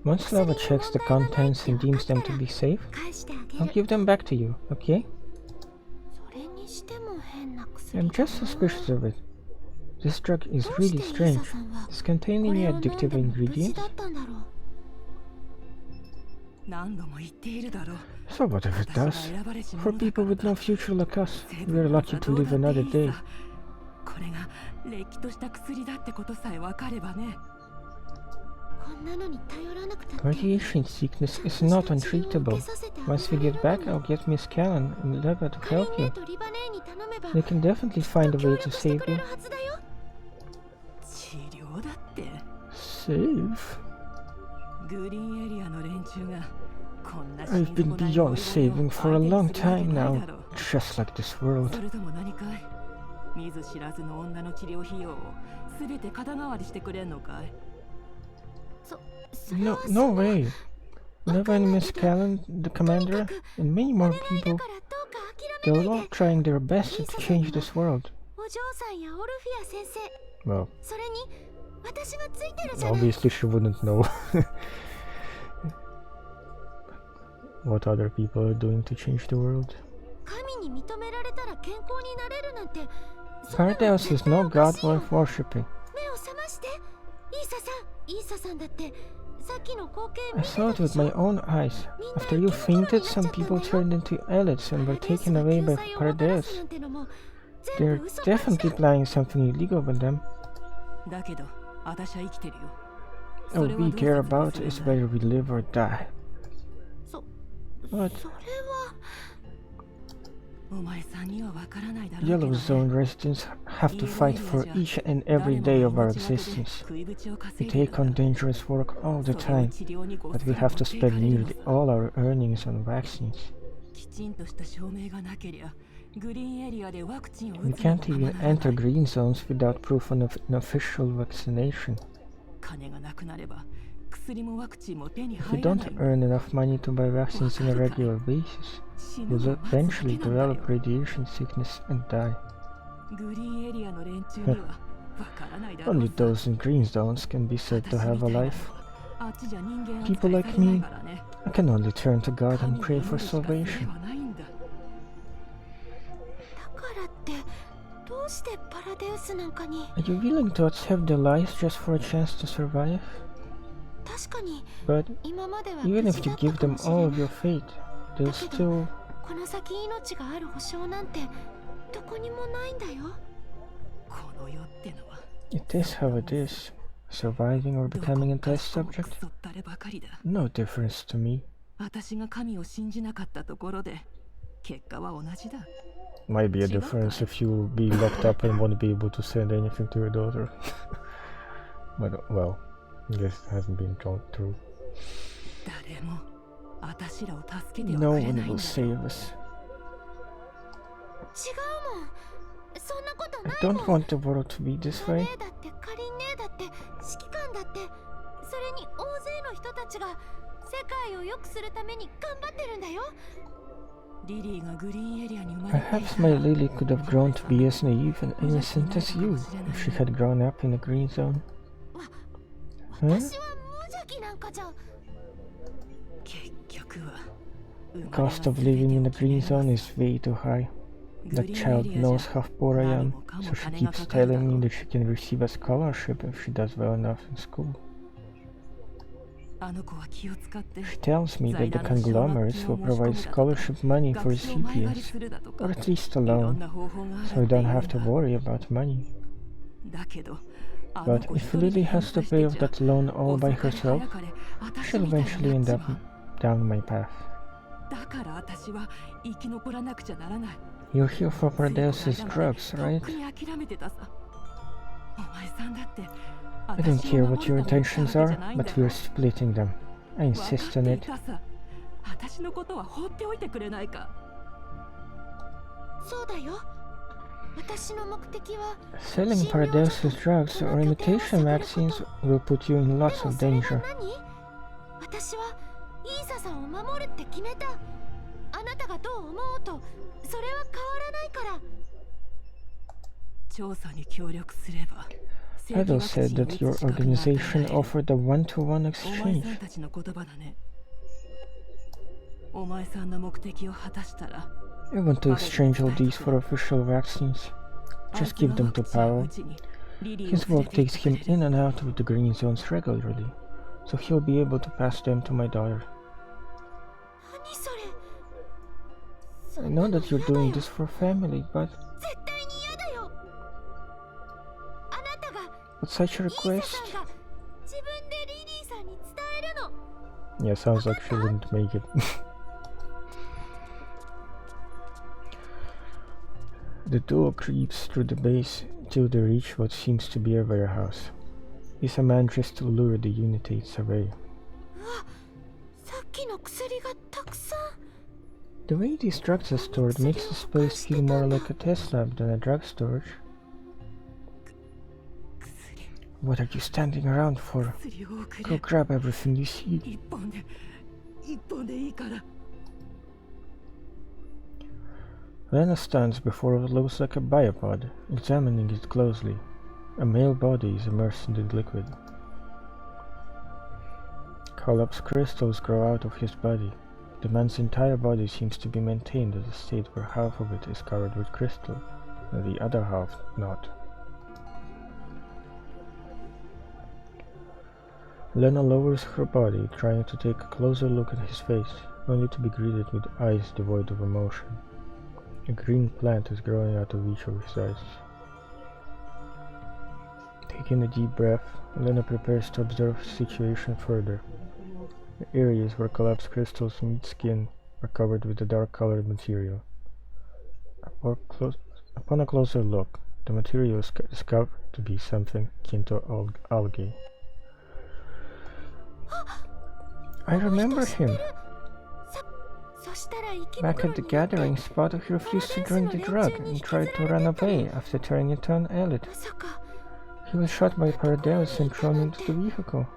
Once Lava checks the contents and deems them to be safe, I'll give them back to you, okay? I'm just suspicious of it. This drug is really strange. Does it contain any addictive ingredients? So what if it does? For people with no future like us, we are lucky to live another day. Radiation sickness is not untreatable. Once we get back, I'll get Miss Callan and Leva to help you. They can definitely find a way to save you. Save? I've been beyond saving for a long time now, just like this world. No way. Leva and Miss Callan, the commander, and many more people, they're all trying their best to change this world. Well, obviously she wouldn't know what other people are doing to change the world. Paradise is no god worth worshipping. I saw it with my own eyes. After you fainted, some people turned into elites and were taken away by Paradise. They're definitely planning something illegal with them. All we care about is whether we live or die. What? Yellow Zone residents have to fight for each and every day of our existence. We take on dangerous work all the time, but we have to spend nearly all our earnings on vaccines. We can't even enter green zones without proof of an official vaccination. If you don't earn enough money to buy vaccines on a regular basis, you'll eventually develop radiation sickness and die. Only those in green zones can be said to have a life. People like me, I can only turn to God and pray for salvation. Are you willing to accept their lives just for a chance to survive? But even if you give them all of your fate, they'll still... It is how it is. Surviving or becoming a test subject? No difference to me. Might be a difference if you will be locked up and won't be able to send anything to your daughter. But, well, I guess it hasn't been gone through. No one will save us. I don't want the world to be this way. Perhaps my Lily could have grown to be as naive and innocent as you if she had grown up in a green zone. Huh? The cost of living in a green zone is way too high. That child knows how poor I am, so she keeps telling me that she can receive a scholarship if she does well enough in school. She tells me that the conglomerates will provide scholarship money for recipients, or at least a loan, so I don't have to worry about money. But if Lily has to pay off that loan all by herself, she'll eventually end up down my path. You're here for Pardeus's drugs, right? I don't care what your intentions are, but we're splitting them. I insist on it. Selling Pardeus's drugs or imitation vaccines will put you in lots of danger. Ado said that your organization offered a one-to-one exchange. I want to exchange all these for official vaccines. Just give them to Powell. His work takes him in and out of the green zones regularly, so he'll be able to pass them to my daughter. I know that you're doing this for family, but such a request? Yeah, sounds like she wouldn't make it. The duo creeps through the base till they reach what seems to be a warehouse. Is a man dressed to lure the unitates away. The way these drugs are stored makes this place feel more like a test lab than a drug storage. What are you standing around for? Go grab everything you see. Lenna stands before what looks like a biopod, examining it closely. A male body is immersed in the liquid. Collapsed crystals grow out of his body. The man's entire body seems to be maintained at a state where half of it is covered with crystal, and the other half not. Lenna lowers her body, trying to take a closer look at his face, only to be greeted with eyes devoid of emotion. A green plant is growing out of each of his eyes. Taking a deep breath, Lenna prepares to observe the situation further. The areas where collapsed crystals meet skin are covered with a dark-colored material. Upon a closer look, the material is discovered to be something akin to algae. I remember him. Back at the gathering spot, he refused to drink the drug and tried to run away after turning into an elite. He was shot by Paradeus and thrown into the vehicle.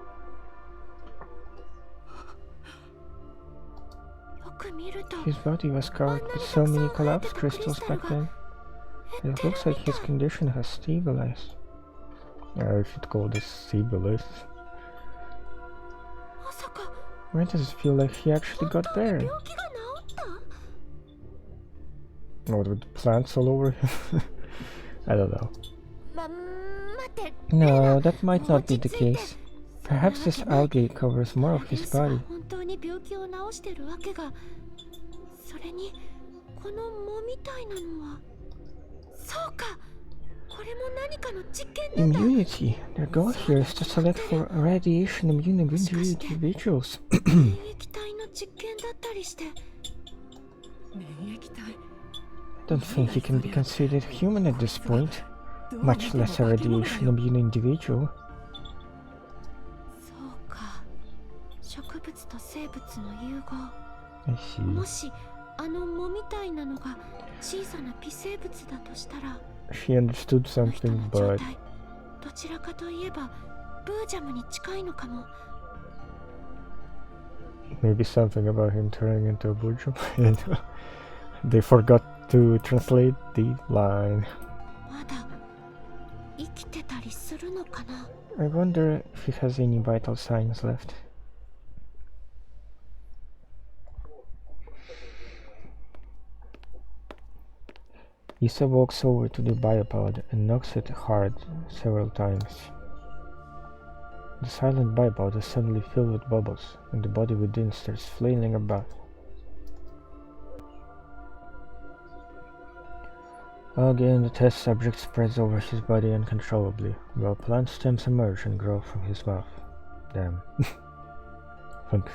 His body was covered with so many collapsed crystals back then. It looks like his condition has stabilized. I should call this stabilized. Why does it feel like he actually got better? What, with plants all over him? I don't know. No, that might not be the case. Perhaps this algae covers more of his body. Immunity. Their goal here is to select for radiation immune individuals. Don't think he can be considered human at this point, much less a radiation immune individual. I see. She understood something, but maybe something about him turning into a Boojum. They forgot to translate the line. I wonder if he has any vital signs left. Issa walks over to the biopod and knocks it hard several times. The silent bipod is suddenly filled with bubbles, and the body within starts flailing about. Again, the test subject spreads over his body uncontrollably, while plant stems emerge and grow from his mouth. Damn. Funk.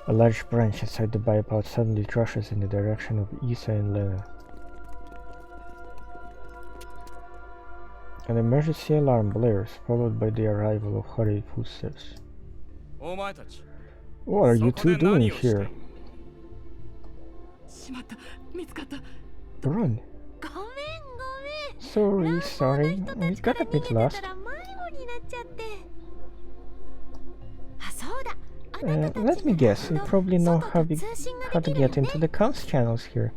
A large branch inside the bipod suddenly crushes in the direction of Isa and Lenna. An emergency alarm blares, followed by the arrival of hurried footsteps. What are you two doing here? Run! Sorry, we got a bit lost. Let me guess, you probably know how to get into the comms channels here.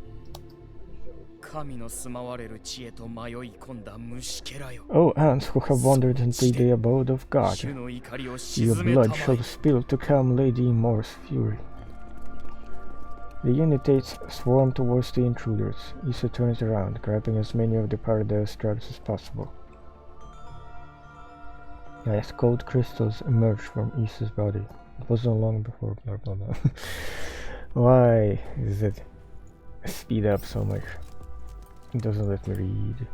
Oh, ants who have wandered into the abode of God. Your blood shall spill to calm Lady Moore's fury. The unities swarm towards the intruders. Issa turns around, grabbing as many of the Paradise drugs as possible. As cold crystals emerge from Issa's body. It wasn't long before blah blah blah. Why is it speed up so much? It doesn't let me read.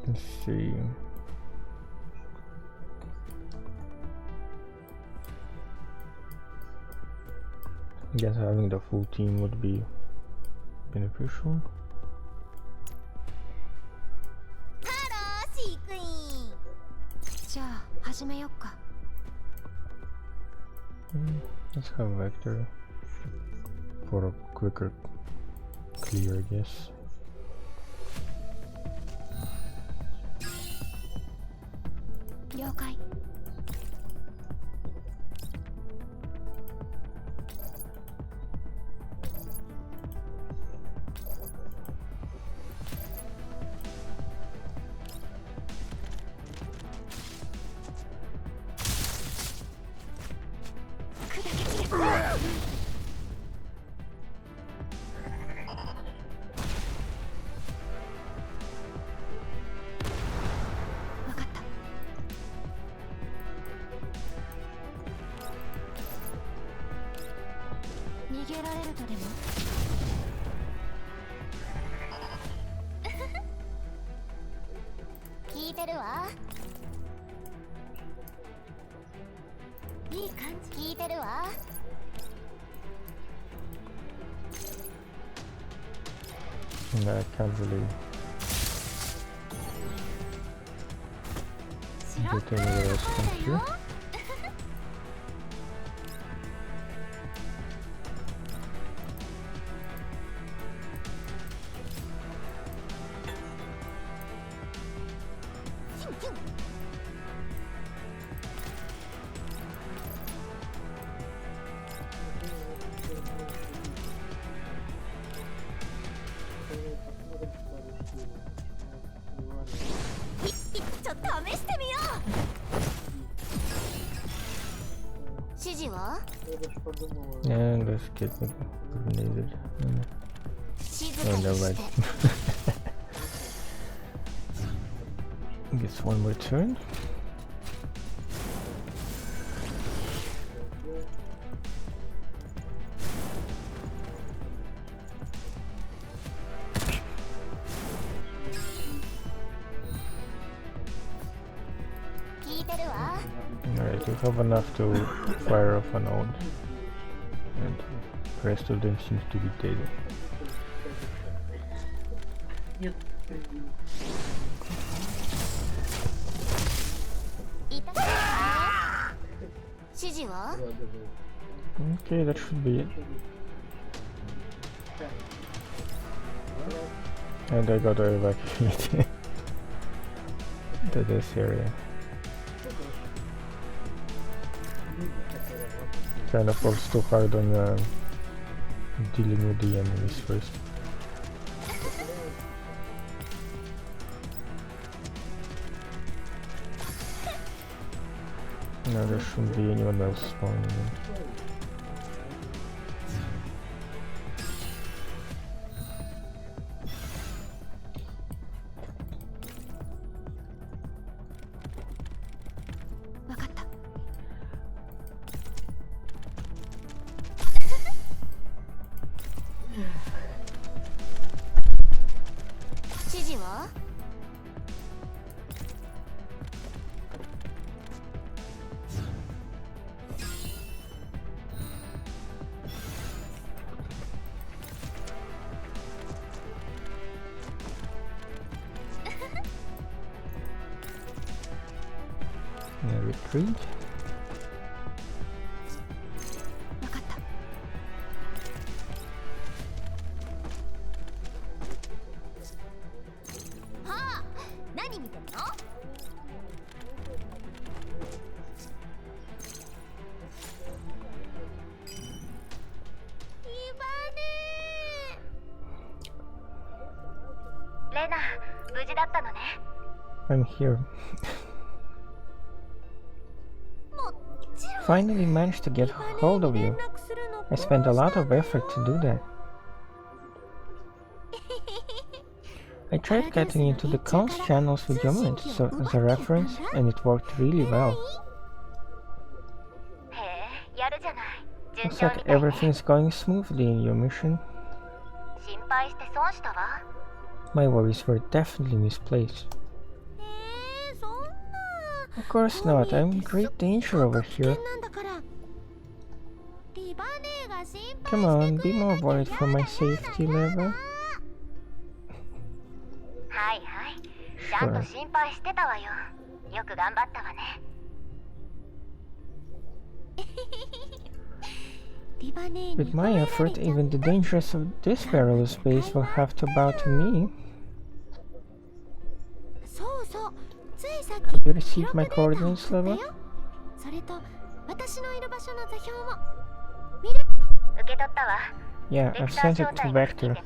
Let's see. I guess having the full team would be beneficial. Let's have Vector for a quicker clear, I guess. And I can't really get anywhere else from here. And let's get grenaded. Oh, never mind. Gets one more turn. Alright, we have enough to fire off an old, and the rest of them seems to be dead. Okay, that should be it. And I gotta evacuate to this area. Kinda forced too hard on dealing with the enemies first. No, there shouldn't be anyone else spawning in. Retreat. I'm here. Finally managed to get hold of you. I spent a lot of effort to do that. I tried getting into the comms channels with Yomunet as a reference, and it worked really well. Looks like everything's going smoothly in your mission. My worries were definitely misplaced. Of course not, I'm in great danger over here. Come on, be more worried for my safety level. Sure. With my effort, even the dangers of this perilous base will have to bow to me. Have you received my coordinates level? Yeah, I've sent it to Vector.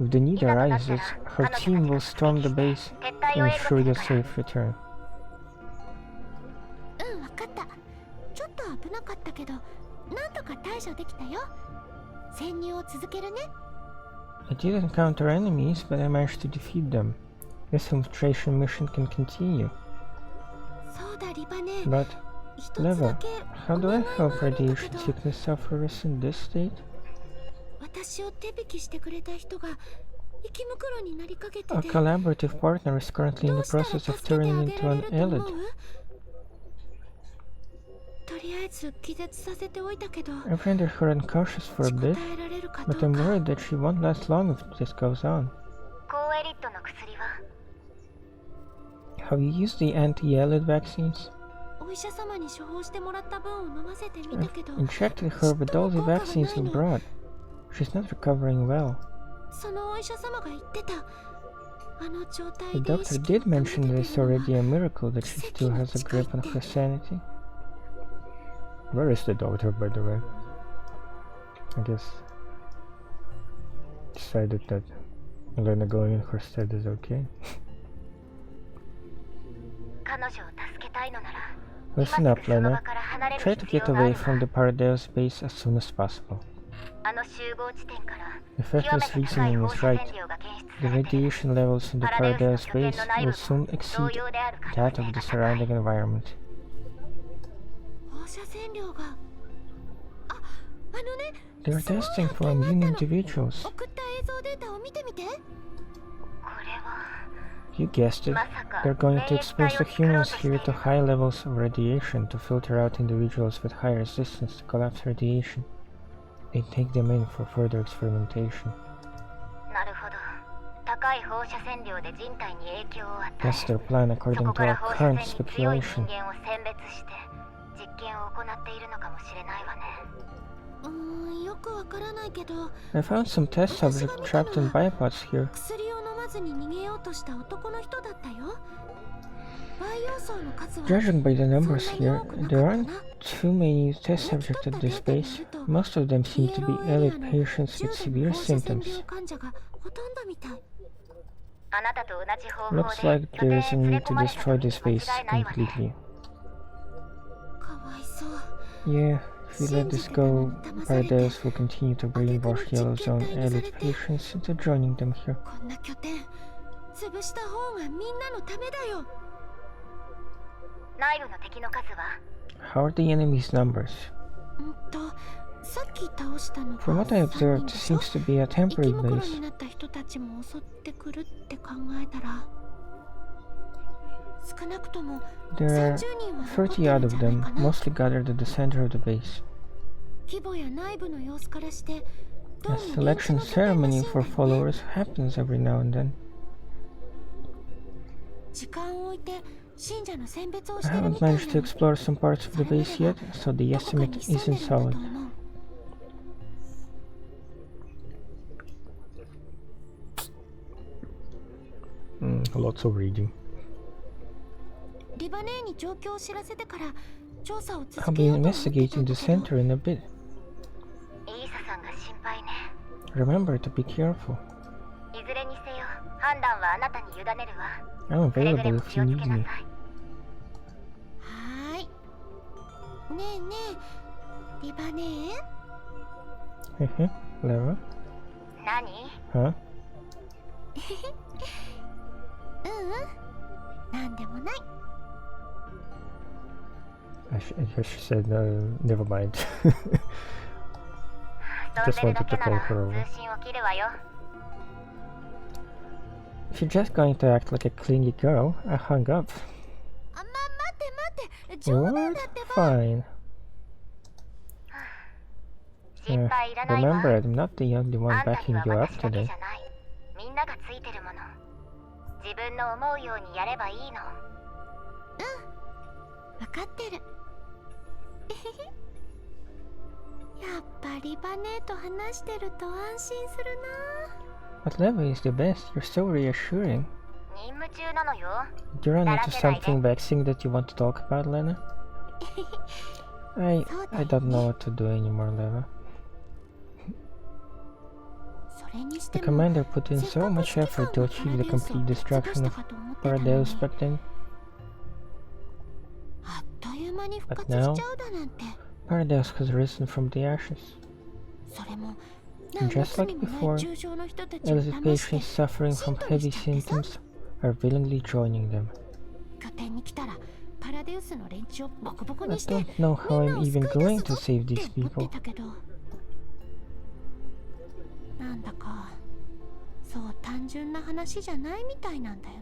If the need arises, her team will storm the base and ensure your safe return. I did encounter enemies, but I managed to defeat them. This infiltration mission can continue. But, Leva, how do I help radiation sickness sufferers in this state? Our collaborative partner is currently in the process of turning into an elite. I've rendered her unconscious for a bit, but I'm worried that she won't last long if this goes on. Have you used the anti-elite vaccines? I've injected her with all the vaccines we brought. She's not recovering well. The doctor did mention that it's already a miracle that she still has a grip on her sanity. Where is the doctor, by the way? I guess decided that Lenna going in her stead is okay. Listen up, Lenna. Try to get away from the Paradeus base as soon as possible. If Vector's reasoning is right, the radiation levels in the Paradeus base will soon exceed that of the surrounding environment. They are testing for immune individuals. You guessed it. They're going to expose the humans here to high levels of radiation to filter out individuals with high resistance to collapse radiation. They take them in for further experimentation. That's their plan according to our current speculation. I found some test subjects trapped in bipods here. Judging by the numbers here, there aren't too many test subjects at this base. Most of them seem to be elite patients with severe symptoms. Looks like there is a need to destroy this base completely. Yeah, if we let this go, Paradise will continue to brainwash Yellowzone elite patients into joining them here. こんな拠点潰した方がみんなのためだよ。内部の敵の数は How are the enemy's numbers? さっき倒したのが From what I 3 observed, 人でしょ seems to be a 生き temporary 残 base. になった人たちも襲ってくるって考えたら少なくとも There are 30人は残って 30 る odd ん of じゃない them, かな。 mostly gathered at the center of the base. 規模や内部の様子からしてどう A も現地 selection の拠点ら ceremony しいん for だよね。 followers happens every now and then. 時間を置いて信者の選別を I してる haven't みたいな managed to の。 explore some parts of the base yet, so the どこかに estimate 潜ん isn't でるんだと solid. 思う。Lots of reading. リバネーに状況を知らせてから調査を I'll 続 be けようと思ってた investigating ん the だけど center in a bit. イーサさんが心配ね。 Remember to be careful. いずれにせよ判断はあなたに委ねるわ。 I'm くれぐれ available も if 気 you をつ need けな me. さい。はーい。ねえねえ、リバネー Hehe, Lara? 何？ Huh? なんでもない。 I guess she said never mind. 遊んでるだけな wanted to call ら her over. 通信を切るわよ。 If you're just going to act like a clingy girl, I hung up. あ、待って。冗談 What? だってば。 Fine. 心配いらないわ。 Remember, I'm not the only one あんたに backing は you up 私だけ today. じゃない。みんながついてるもの。自分の思うようにやればいいの。わかってる。やっぱリバネーと話してると安心するな。 What level is the best? You're so reassuring. 任務中なのよ。 Did you run into something vexing that you want to talk about, Lenna? I don't know what to do anymore, Leva. それにし The ても commander put in so much effort to achieve the complete destruction of Paradeus, but then あっという間に復 But 活 now- しちゃうだなんて。 Paradeus has risen from the ashes. それも And 何の just 罪 like もない before, 重症の人たちを elderly 騙して patients suffering from heavy symptoms are willingly joining them. 拠点に来たらパラデウスの連中をボコボコ I にして don't know how みん I'm なを even 救い going 出 to すぞ save って these 思って people. たけど、なんだかそう単純な話じゃないみたいなんだよね。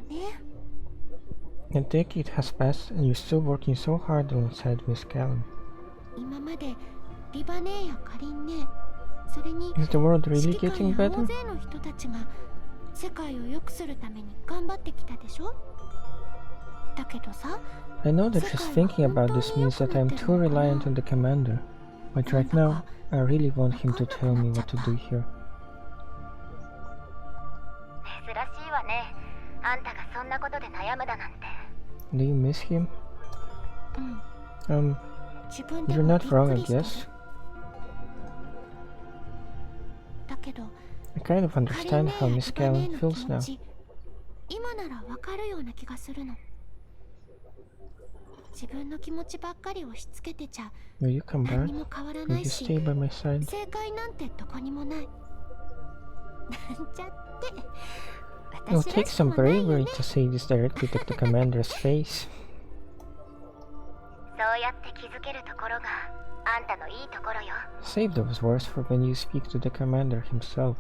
A decade has passed and you're still working so hard alongside Miss Callum. 今までリバネーやカリンネ、それに Is the world really 指揮 getting 官や大 better? 勢の人たちが世界を良くするために頑張ってきたでしょ。だけどさ、 I know that just thinking about this means that I'm too reliant on the commander. But right now, I really want him to tell me what to do here. 珍しいわね。あんたがそんなことで悩むだなんて。 Do you miss him? 自分で You're も not びっ wrong, く I りしてる。 guess. だけど I kind of カリ understand ネ how や Miss リバネ Callum ーの feels 気 now. 持ち、今ならわかるような気がするの。自分の気持ちばっかり押し付けてちゃ Will you come 何 back? にも変わら Will ない you し、 stay by my side? 正解なんてどこにもない。なんちゃって。 It'll 私ら take しく some もないよ bravery ね。 to say this directly to the commander's face. そうやって気づけるところがあんたのいいところよ。 Save those words for when you speak to the commander himself.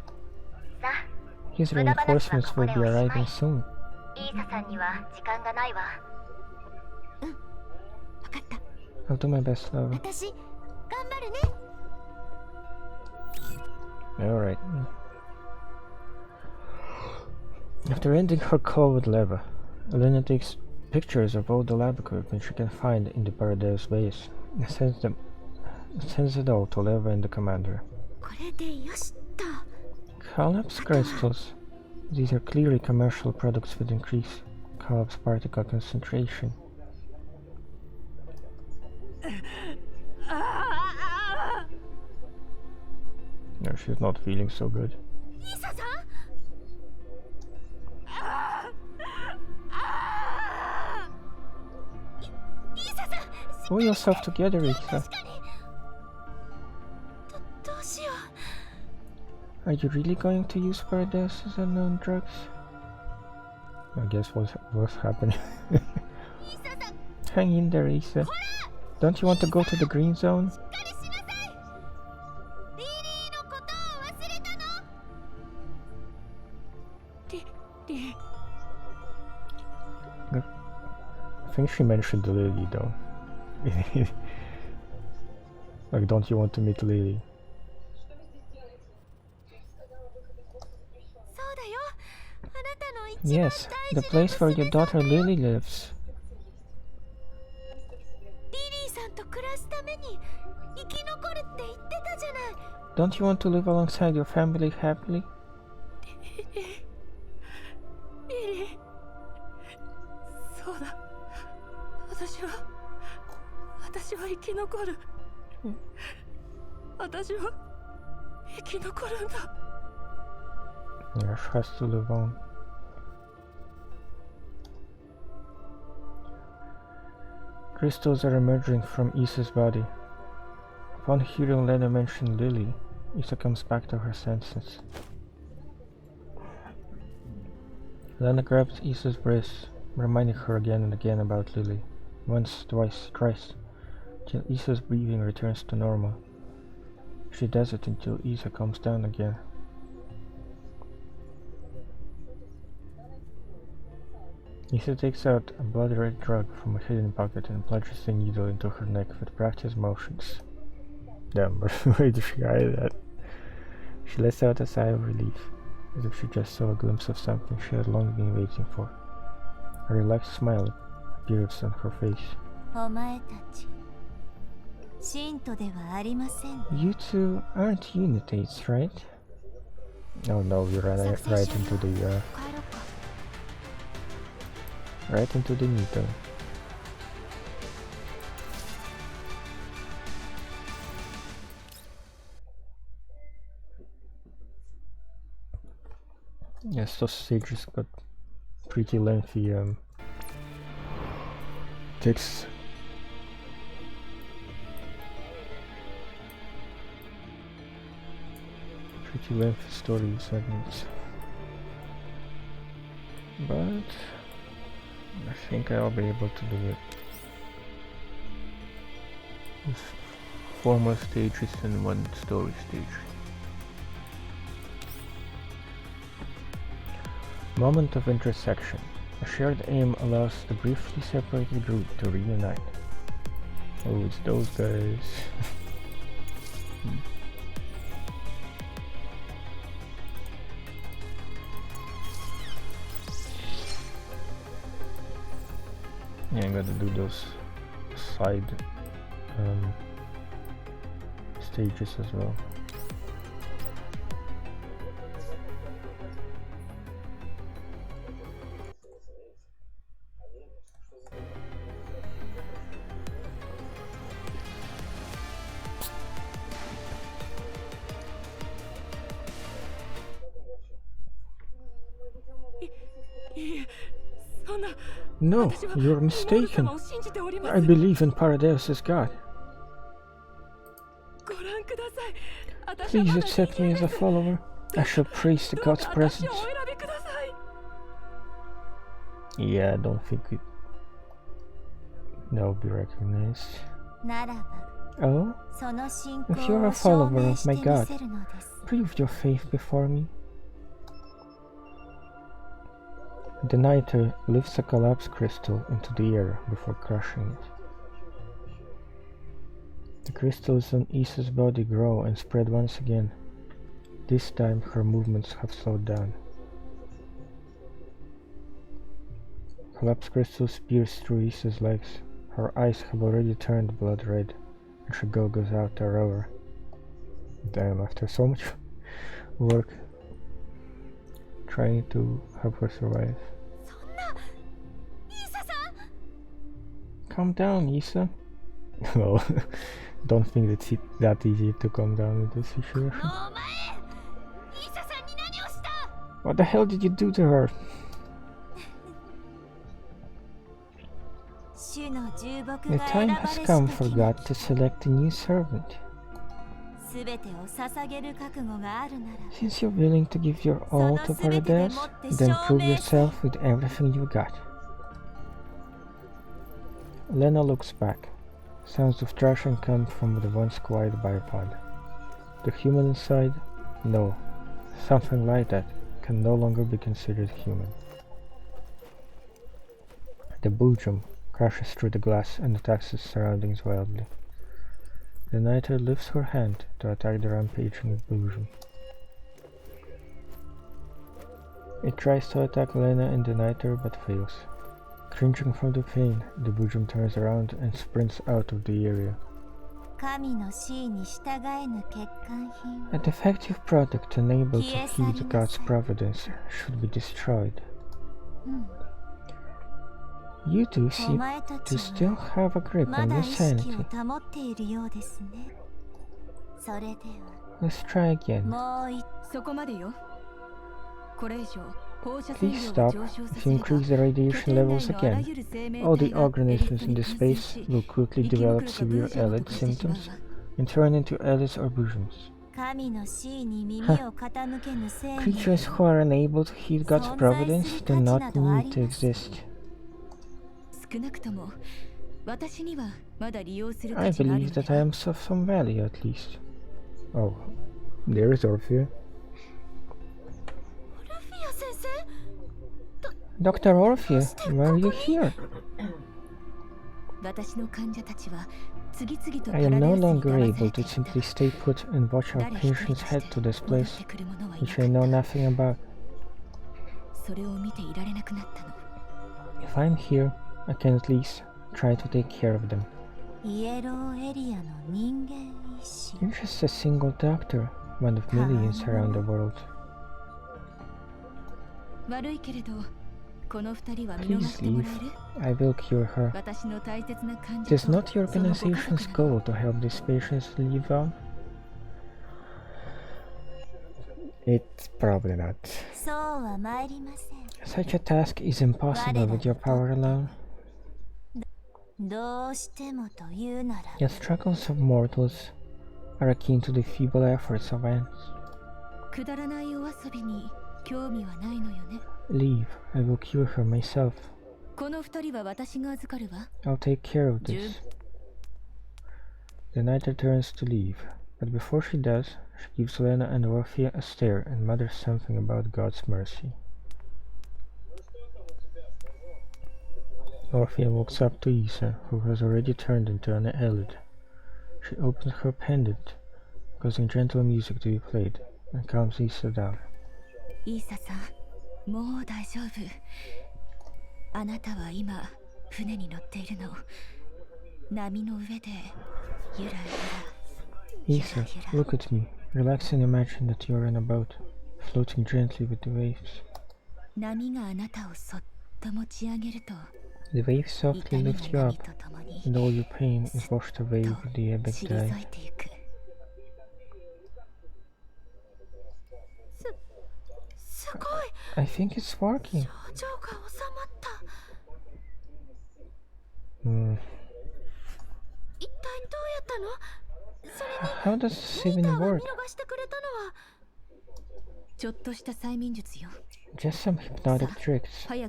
さ His 無駄話は reinforcements ここ will で be おしまい。 arriving soon. イーサさんには時間がないわ。わかった。 I'll do my best, Lava. 私頑張るね。 Alright. After ending her call with Leva, Lenna takes pictures of all the lab equipment she can find in the Paradise base and sends it all to Leva and the commander. これでよしっと。 Collapse crystals. These are clearly commercial products with increased collapse particle concentration. No, she's not feeling so good. イーサさん。 イーサさん。 Pull yourself together, Isa. 確かに Are you really going to use Paradise's unknown drugs? I guess what's happening. Hang in there, Issa. Don't you want to go to the green zone? I think she mentioned Lily though. Like, don't you want to meet Lily? Yes, the place where your daughter Lily lives. Don't you want to live alongside your family happily? Yeah, she has to live on. Crystals are emerging from Issa's body. Upon hearing Lenna mention Lily, Issa comes back to her senses. Lenna grabs Issa's wrist, reminding her again and again about Lily. Once, twice, thrice, till Issa's breathing returns to normal. She does it until Issa calms down again. Issa takes out a blood-red drug from a hidden pocket and plunges the needle into her neck with practiced motions. Damn, where did she hide that? She lets out a sigh of relief, as if she just saw a glimpse of something she had long been waiting for. A relaxed smile appears on her face. You two aren't unitates, right? Oh no, we ran right into the needle. Yes, those stages got pretty lengthy takes pretty lengthy story segments, but I think I'll be able to do it with 4 more stages and 1 story stage. Moment of intersection. A shared aim allows the briefly separated group to reunite. Oh, it's those guys. Yeah, I'm gonna do those side stages as well. No, you're mistaken. I believe in Paradise's God. Please accept me as a follower. I shall praise the God's presence. Yeah, I don't think that will be recognized. Oh? If you're a follower of my God, prove your faith before me. The Niter lifts a collapsed crystal into the air before crushing it. The crystals on Issa's body grow and spread once again. This time her movements have slowed down. Collapsed crystals pierce through Issa's legs. Her eyes have already turned blood red, and she goes out to roar. Damn, after so much work trying to help her survive. Calm down, Issa. Well, don't think it's that easy to calm down in this situation. What the hell did you do to her? The time has come for God to select a new servant. Since you're willing to give your all to Paradise, then prove yourself with everything you got. Lenna looks back. Sounds of thrashing come from the once quiet bipod. The human inside? No. Something like that can no longer be considered human. The Boojum crashes through the glass and attacks its surroundings wildly. The Niter lifts her hand to attack the rampaging Boojum. It tries to attack Lenna and the Niter but fails. Cringing from the pain, the Boojum turns around and sprints out of the area. A defective product unable to heed God's providence should be destroyed. You two seem to still have a grip on your sanity. Let's try again. Please stop. If you increase the radiation levels again, all the organisms in the space will quickly develop severe Elid symptoms and turn into Elids or Boojums. Creatures who are unable to heed God's providence do not need to exist. I believe that I am of some value at least. Oh, there is Orphea. Dr. Orphea, why are you here? I am no longer able to simply stay put and watch our patients head to this place, which I know nothing about. If I'm here, I can at least try to take care of them. You're just a single doctor, one of millions around the world. Please leave. I will cure her. It is not the organization's goal to help these patients live on. It's probably not. Such a task is impossible with your power alone. The struggles of mortals are akin to the feeble efforts of ants. Leave. I will cure her myself. I'll take care of this. The Niter turns to leave, but before she does, she gives Lenna and Orphea a stare and mutters something about God's mercy. Orphea walks up to Issa, who has already turned into an Elid. She opens her pendant, causing gentle music to be played, and calms Issa down. Issa, look at me. Relax and imagine that you are in a boat, floating gently with the waves. The waves softly lift you up, and all your pain is washed away with the epic dive. I think it's working. How does this even work? Just some hypnotic tricks. You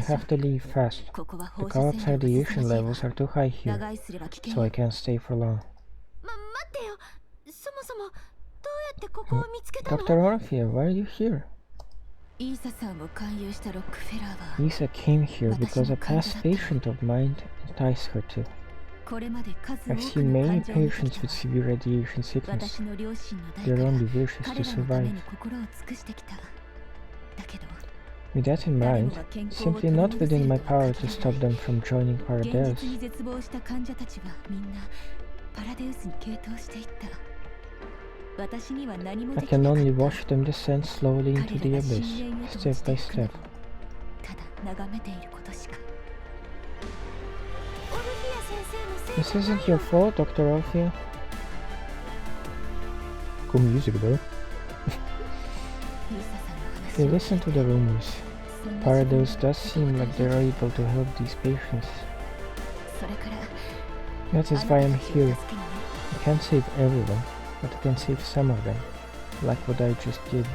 have to leave fast. The collapse radiation levels are too high here, so I can't stay for long. Dr. Orphea, why are you here? Issa came here because a past patient of mine enticed her to. I've seen many patients with severe radiation sickness. Their only wish is to survive. With that in mind, it's simply not within my power to stop them from joining Paradise. I can only watch them descend slowly into the abyss, step by step. This isn't your fault, Dr. Orphea. Cool music though. If you listen to the rumors, Paradise does seem like they're able to help these patients. That is why I'm here. I can't save everyone, but I can save some of them, like what I just did.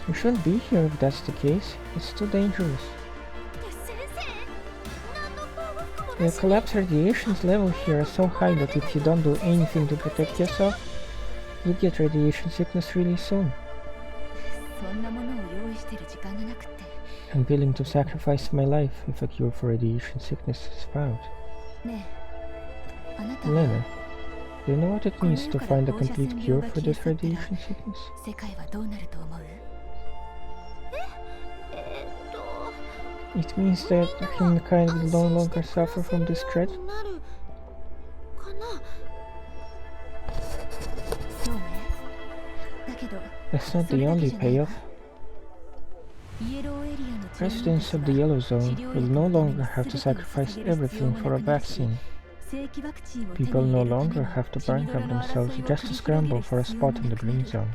You shouldn't be here if that's the case. It's too dangerous. The collapse radiation's level here are so high that if you don't do anything to protect yourself, you'll get radiation sickness really soon. I'm willing to sacrifice my life if a cure for radiation sickness is found. Lenna, do you know what it means to find a complete cure for this radiation sickness? It means that humankind will no longer suffer from this threat. That's not the only payoff. Residents of the Yellow Zone will no longer have to sacrifice everything for a vaccine. People no longer have to bankrupt themselves just to scramble for a spot in the Green Zone.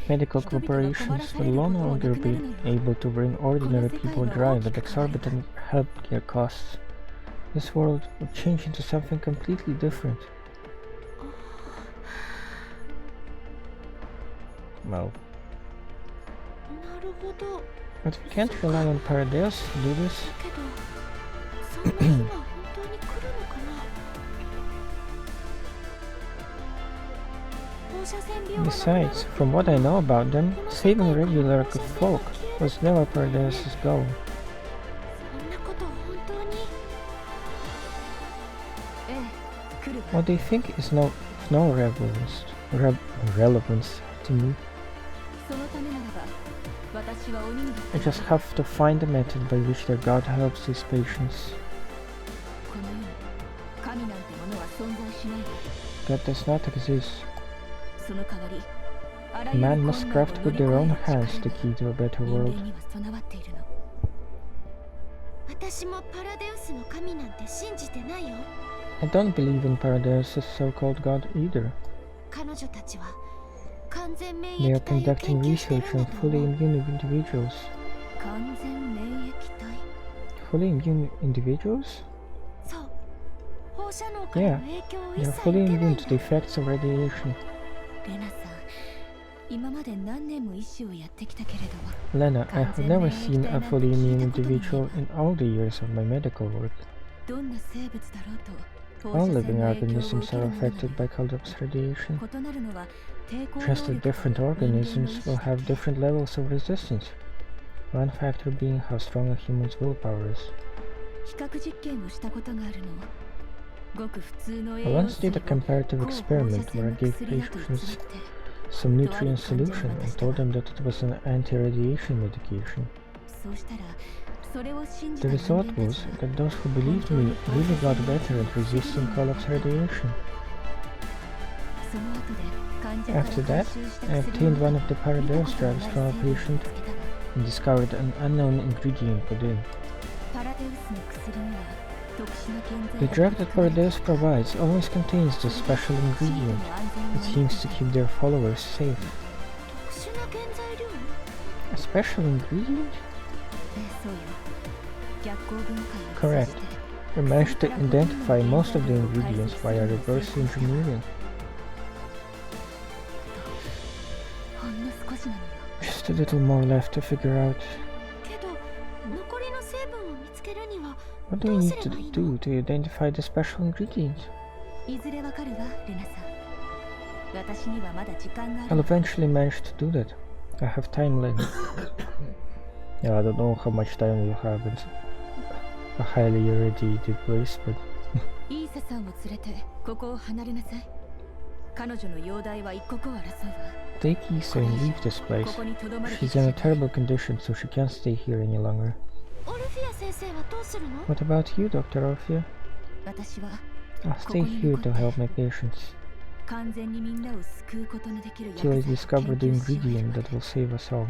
Medical corporations will no longer be able to bring ordinary people dry with exorbitant healthcare costs. This world will change into something completely different. Well, but we can't rely on Paradeus to do this. Besides, from what I know about them, saving regular folk was never Paradeus' goal. What they think is of no relevance to me. I just have to find a method by which their god helps his patients. God does not exist. Man must craft with their own hands the key to a better world. I don't believe in Paradeus' so-called god either. They are conducting research on fully immune individuals. Fully immune individuals? Yeah, they are fully immune to the effects of radiation. Lenna, I have never seen a fully immune individual in all the years of my medical work. All living organisms are affected by collapse radiation. Just that different organisms will have different levels of resistance, one factor being how strong a human's willpower is. I once did a comparative experiment where I gave patients some nutrient solution and told them that it was an anti-radiation medication. The result was that those who believed me really got better at resisting collapse radiation. After that, I obtained one of the Paradeus drugs from a patient and discovered an unknown ingredient within. The drug that Paradeus provides always contains this special ingredient. It seems to keep their followers safe. A special ingredient? Correct. We managed to identify most of the ingredients via reverse engineering. Just a little more left to figure out. What do we need to do to identify the special ingredient? I'll eventually manage to do that. I have time left. Yeah, I don't know how much time you have in a highly irradiated place, but... Take Issa and leave this place. She's in a terrible condition, so she can't stay here any longer. What about you, Dr. Orphea? I'll stay here to help my patients. Till I discover the ingredient that will save us all.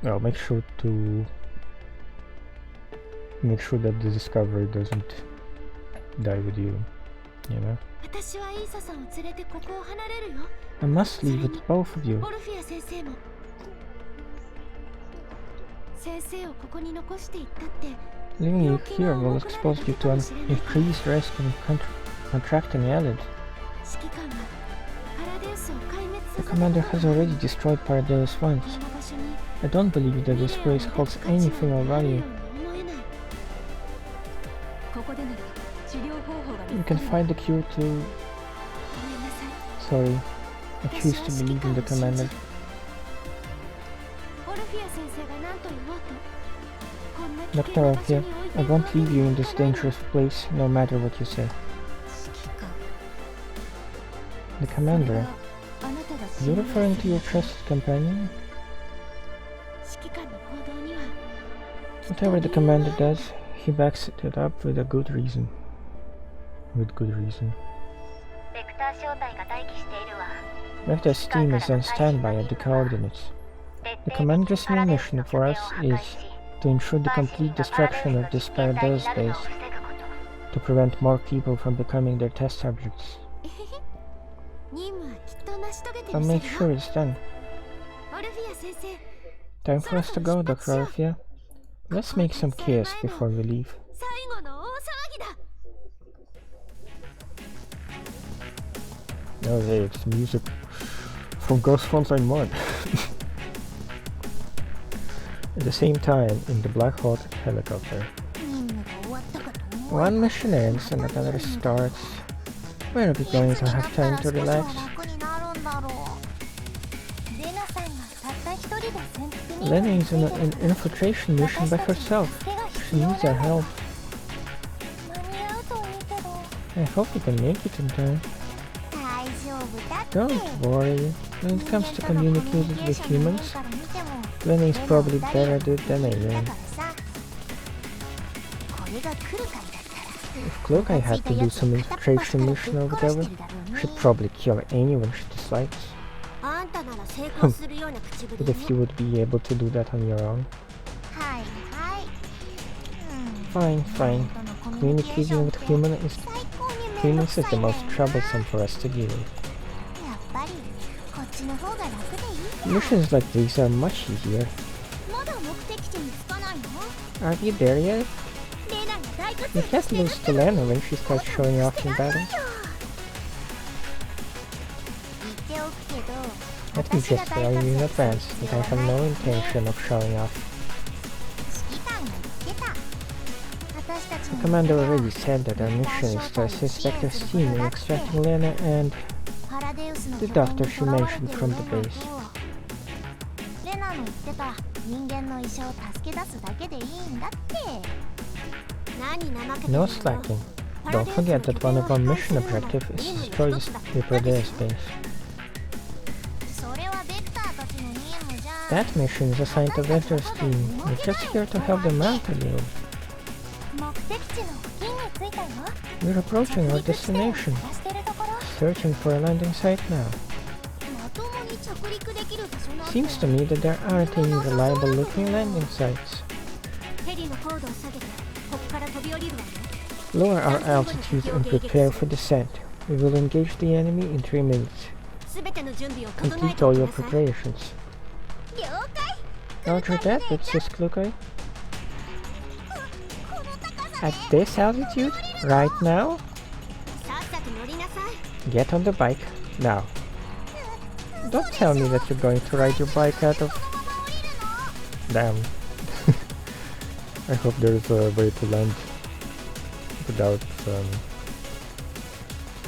Well, make sure that the discovery doesn't die with you, you know? I must leave with both of you. 先生をここに残していったって Leaving you here will expose you to an increased risk of contracting AIDS. 指揮官はパラデウスを壊滅 The させた commander has already destroyed Paradeus once. この場所に I don't believe that this place holds anything of value. 思えない ここでなら治療方法が You 見つ can かる find the cure to... ごめんなさい Sorry. I choose to believe in the commander. オルフィア先生が何と言おうとこんな危 Dr. 険な場所 Alfia, に置いて I いくわ won't け leave に you は in い this かない dangerous place, no matter what you say. 指揮官 The それ commander? はあなたが Are you referring to your trusted companion? 指揮官の行動には Whatever the commander does, he backs it up with a good reason. With good reason. ベクター小隊が待機しているわ Vector's team is on standby at the coordinates. The commander's main mission for us is to ensure the complete destruction of this Paradeus base, to prevent more people from becoming their test subjects. 任務はきっと成し遂げて I'll み make せる sure よ it's done. オルフィア先生 Time for us to go, Dr. Alfia. Let's make some chaos before we leave. 最後の大騒ぎだ Oh hey, it's music from Ghost Frontline 1. At the same time, in the Black Hawk helicopter. 任務が終わったかと思う One mission ends and another starts. When are we going to have time to relax? 楽になるんだろうレナさんがたった一人で潜伏に Lenna is in an infiltration mission by herself. She needs our help. 間に合うといいけど I hope we can make it in time. 大丈夫だって Don't worry. When it comes to 人間との communicating with コミュニケーションの面 humans, から見ても Lenna is probably better at it than I だ am. からさこれが来る回だったら If Cloakai had to do some infiltration mission or whatever, she'd probably kill anyone she dislikes. あんたなら成功するような口ぶり But ね if you would be able to do that on your own, はいはい fine, fine. Communicating with humans is 最高に面 humans 倒 is くさ the いんだよ most ね troublesome for us to deal with. やっぱりこっちの方が楽でいいや Missions like these are much easier. まだ目的地に着かないの Aren't you there yet? レナが大活 You 躍 can't してる lose to Lenna when she starts showing off in battle. 言っておくけど Let me 私が just 大 tell 活 you in 躍する advance 必 that 要 I は have ない no ね intention of showing off. 指揮官が言ってた私たち The の commander 目的は already said that our mission is to assist Vector's team in extracting Lenna and パラデウスの the 拠点 doctor に she 囚われて mentioned る from レ the ナと base. レナの言ってた人間の医者を助け出すだけでいいんだって何怠けてる No の slacking. Don't forget that one of our mission objectives is to destroy the Paradeus base. それはベクターたちの任務じゃん That mission is assigned to Vector's team. We're just here to help them out a little. 目的地の付近に着いたよ We're approaching our 着陸地点を destination. 探してるところ Searching for a landing site now. まともに着陸できる場所なんて Seems to me that there aren't any reliable looking landing sites. ヘリの高度を下げてここから飛び降りるわよ Lower our altitude and prepare for descent. We will engage the enemy in 3 minutes. すべての準備を整え Complete て all おき your なさい preparations. 了解 Roger that, but says Klukai. At this altitude? Right now? さっさと乗りなさい Get on the bike. Now. Don't tell me that you're going to ride your bike out of... Damn. I hope there's a way to land without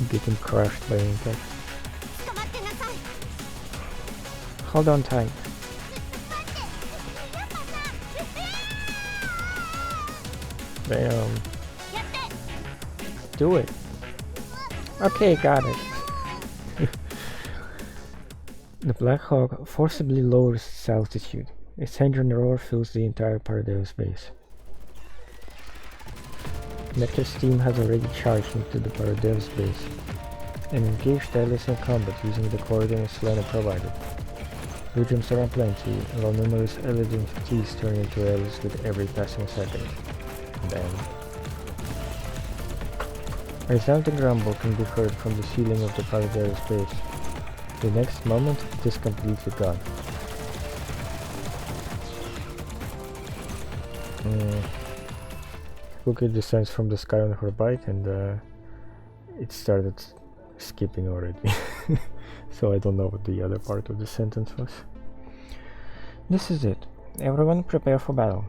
getting crushed by impact. 捕まってなさい Hold on tight. Damn. Do it. Okay, got it. The Black Hawk forcibly lowers its altitude. Its engine roar fills the entire Paradeus base. Nectar's team has already charged into the Paradeus base and engaged Alice in combat using the coordinates Lenna provided. Legions are plenty, while numerous Exilium fatigues turn into Alice with every passing second. Damn. A resounding grumble can be heard from the ceiling of the Paradeus base. The next moment, it is completely gone. Cookie descends from the sky on her bike, and it started skipping already. So I don't know what the other part of the sentence was. This is it. Everyone prepare for battle.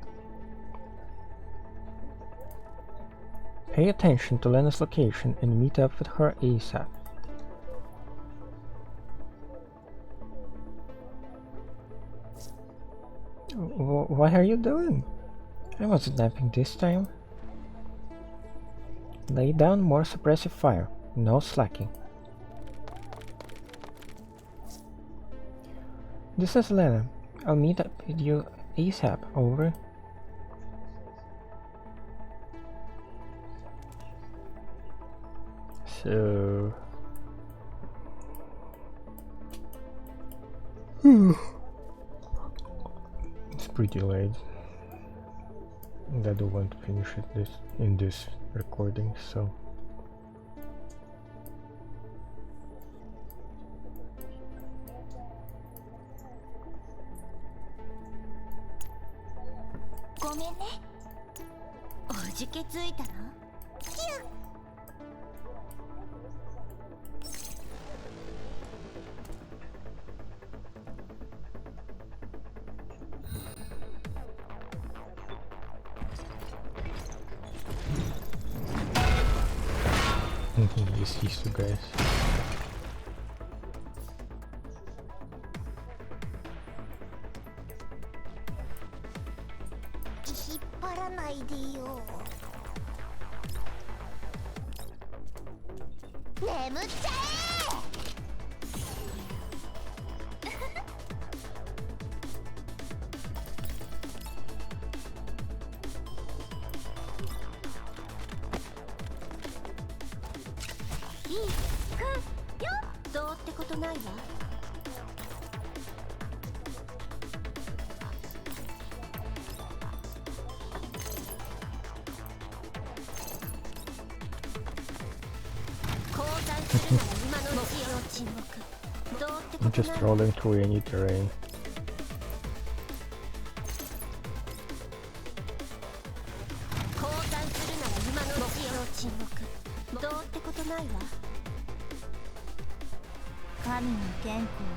Pay attention to Lenna's location and meet up with her ASAP. What are you doing? I wasn't napping this time. Lay down more suppressive fire. No slacking. This is Lenna. I'll meet up with you ASAP. Over. So... it's pretty late. And I don't want to finish it in this recording, so... these two guys. I'm just rolling through any terrain.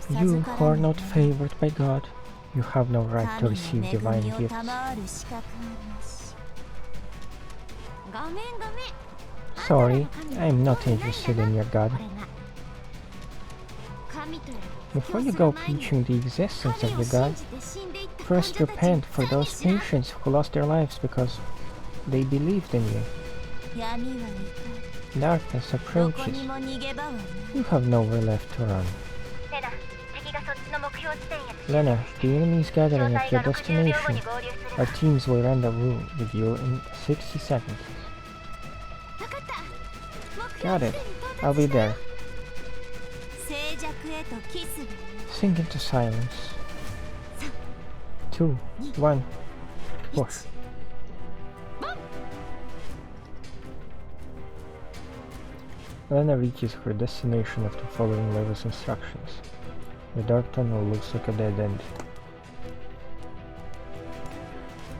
You who are not favored by God, you have no right to receive divine gifts. Sorry, I am not interested in your God. Before you go preaching the existence of your God, first repent for those patients who lost their lives because they believed in you. Darkness approaches. You have nowhere left to run. Lenna, the enemy is gathering at your destination. Our teams will rendezvous with you in 60 seconds. Got it. I'll be there. Sink into silence. 2, 1, push. Lenna reaches her destination after following Leva's instructions. The dark tunnel looks like a dead end.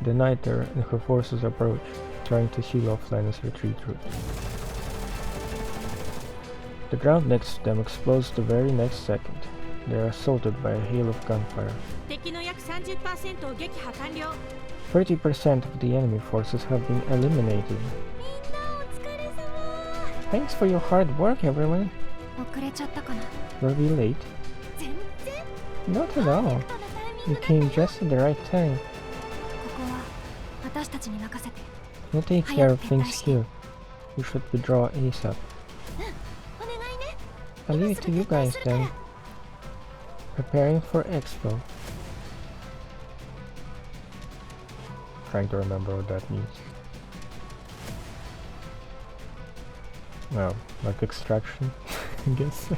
The Niter and her forces approach, trying to seal off Lenna's retreat route. The ground next to them explodes the very next second. They are assaulted by a hail of gunfire. 30% of the enemy forces have been eliminated. Thanks for your hard work, everyone. Were we late? Not at all. You came just at the right time. We'll take care of things here. We should withdraw ASAP. I'll leave it to you guys then. Preparing for Expo. Trying to remember what that means. Well, like extraction, I guess.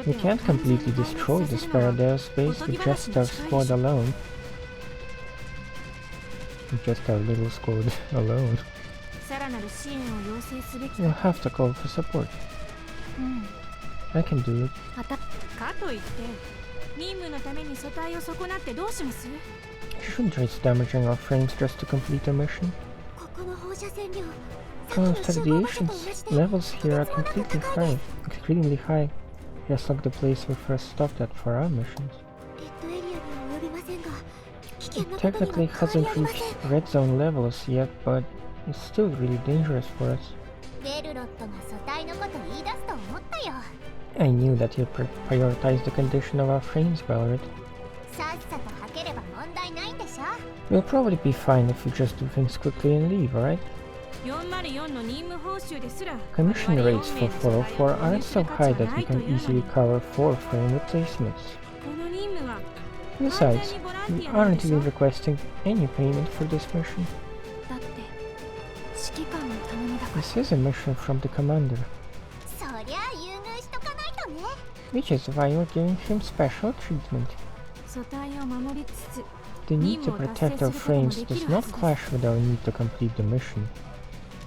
We can't completely destroy this Paradise space with just our squad alone. With just our little squad alone. You'll have to call for support. I can do it. 任務のために素体を損なってどうします？ Shouldn't risk damaging our frames just to complete a mission. ここの放射線量 Constant radiations levels here are completely high, extremely high. Just like the place we first stopped at for our missions. レッドエリアには及びませんが危険 It なことに technically は変 hasn't わりありませ reached ん red zone levels yet, but it's still really dangerous for us. ベルロットが素体のこと言い出すと思ったよ。 I knew that you'd prioritize the condition of our frames, Valerie. さっさと吐ければ問題ないんでしょ。 We'll probably be fine if we just do things quickly and leave, alright? 404の任務報酬ですら Commission rates for 404 aren't so high that we can easily cover 4 frame replacements. この任務は Besides, we aren't even requesting any payment for this mission. だって指揮官の頼みだから This is a mission from the commander, そりゃあ優遇しとかないとね。 which is why you're giving him special treatment. 素体を守りつつ The need to protect our frames does not clash with our need to complete the mission.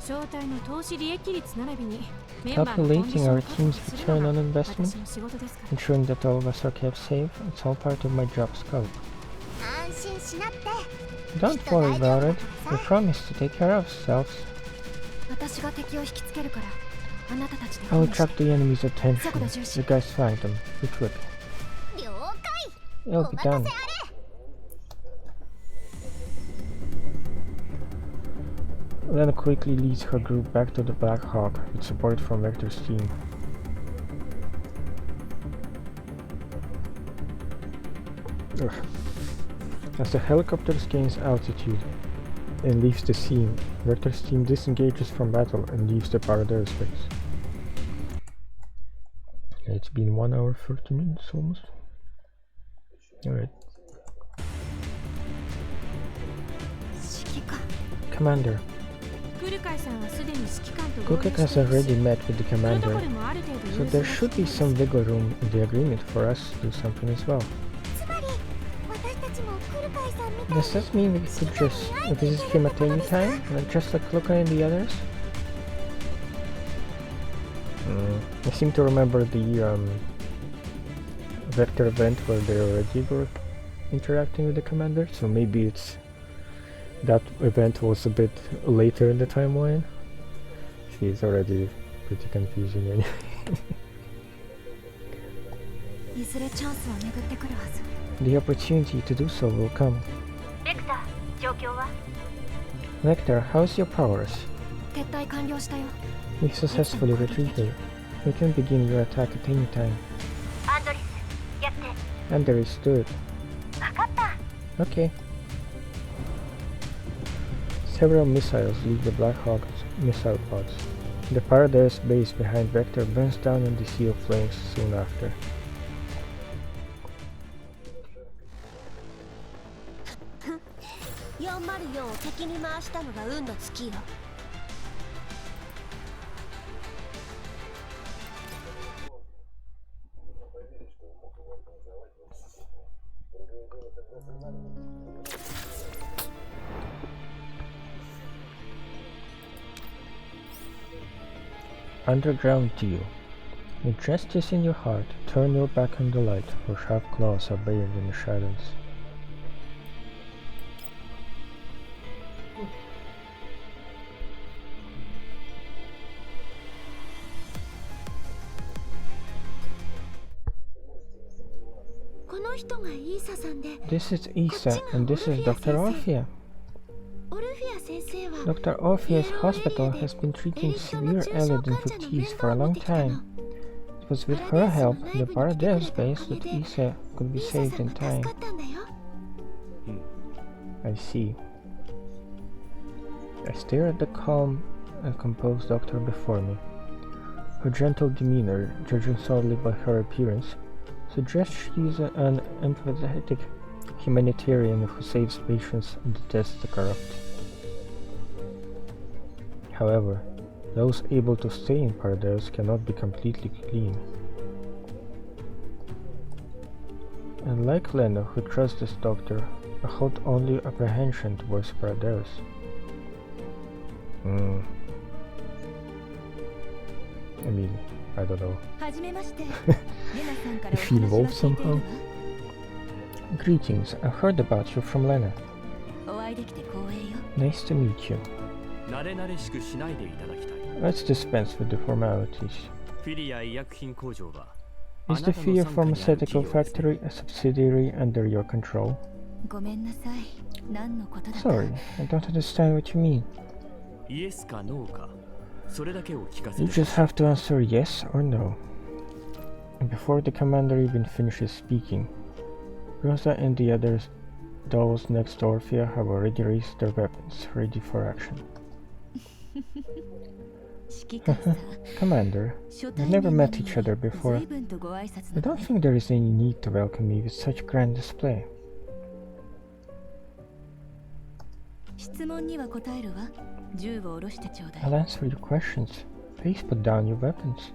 招待の投資利益率並びにメンバーのコンディシ Calculating ョンを our 確保 team's するの return が on investment, 私の仕事ですから。 ensuring that all of us are kept safe, it's all part of my job scope. 安心しなって。 Don't worry about it. We promise to take care of ourselves. 私が敵を引きつけるからあなたたちで I will 管理して attract the enemy's attention. そこで重視 You guys find them. Retreat. 了解。 It'll お be 任せあ done. れ。 Lenna quickly leads her group back to the Black Hawk with support from Vector's team. Ugh. As the helicopter gains altitude and leaves the scene, Vector's team disengages from battle and leaves the Paradise base. It's been 1 hour 30 minutes almost. Alright. 指揮官 Commander. フルカイさんはすでに指揮官と合 Gokek 意 has している already し met with the プロト commander, コルもある程度 so 融 there 通 should が be 利き some wiggle room in the agreement for us to do something as well. つまり私たちもクルカイさんみたい Does that mean we could just visit him at any time, like just like Luca and the others? I seem to remember the Vector event where they already were interacting with the commander, so maybe it's that event was a bit later in the timeline. She's already pretty confusing anyway. いずれチャンスは巡ってくるはず The opportunity to do so will come. ベクター、状況は？ Vector, how's your powers? 撤退完了したよ We successfully retreated. We can begin your attack at any time. アンドリス、やって。 Understood. わかった。 Okay. Several missiles leave the Black Hawk's missile pods. The Paradise base behind Vector burns down in the sea of flames soon after. 404を敵に回したのが運の尽きよ Underground deal. With justice in your heart, turn your back on the light, for sharp claws are buried in the shadows. This is Isa, and this is Dr. Orphea. オルフィア先生は Dr. Orphea's hospital has been treating severe alien infectees for a long time. It was with her help and the Paradise base that Isa could be saved in time. I see. I stare at the calm and composed doctor before me. Her gentle demeanor, judging solely by her appearance, suggests she is an empathetic humanitarian who saves patients and detests the corrupt. However, those able to stay in Paradise cannot be completely clean. And like Lenna, who trusts this doctor, I hold only apprehension towards Paradise. I mean, I don't know. はじめまして。レナさんから Is she お話は involved 聞いているわ somehow? Greetings, I heard about you from Lenna. お会いできて光栄よ。 Nice to meet you. 慣れ慣れしくしないでいただきたい。 Let's dispense with the formalities. フィリア医薬品工場は Is the Fear Pharmaceutical Factory a subsidiary under your control? ごめんなさい。何のことだか。 Sorry, I don't understand what you mean. イエスかノーかそれだけを聞かせ You て just have to answer yes or no. And before the commander even finishes speaking, Rosa and the other dolls next to Orphea have already raised their weapons, ready for action. 指揮官さん Commander, 初 we've 対 never 面な met のに each other before. 随分とご挨拶 I な don't think there is any need to welcome me with such grand display. 質問には答えるわ。銃を下ろしてちょうだ I'll い。 answer your questions. Please put down your weapons.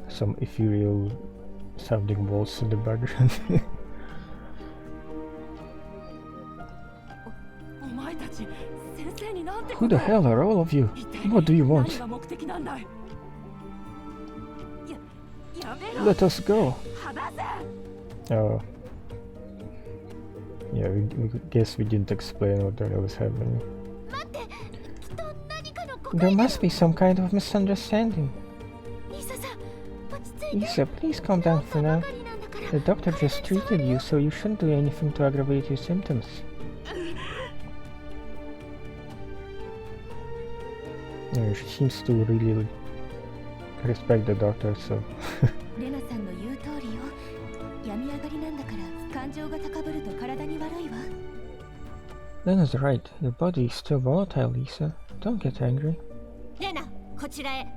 Some ethereal sounding walls in the background. お前たち、先生になんて Who the hell are all of you? What do you 何 want? が目的なんだい。やめろ。 Let us go. 離せ。 Oh. Yeah, we guess we didn't explain what the hell is happening. 待って、きっと何かの誤 There 解だ。 must be some kind of misunderstanding. イサさん、落ち着いて。 Lisa, please calm down for now. ばかりなんだから The doctor just treated you, so you shouldn't do anything to aggravate your symptoms. Yeah, she seems to really respect the doctor, so... レナさんの言う通りよ。病み上がりなんだから感情が高ぶると体に悪いわ。 Lenna's right. Your body is still volatile, Lisa. Don't get angry. レナ、こちらへ。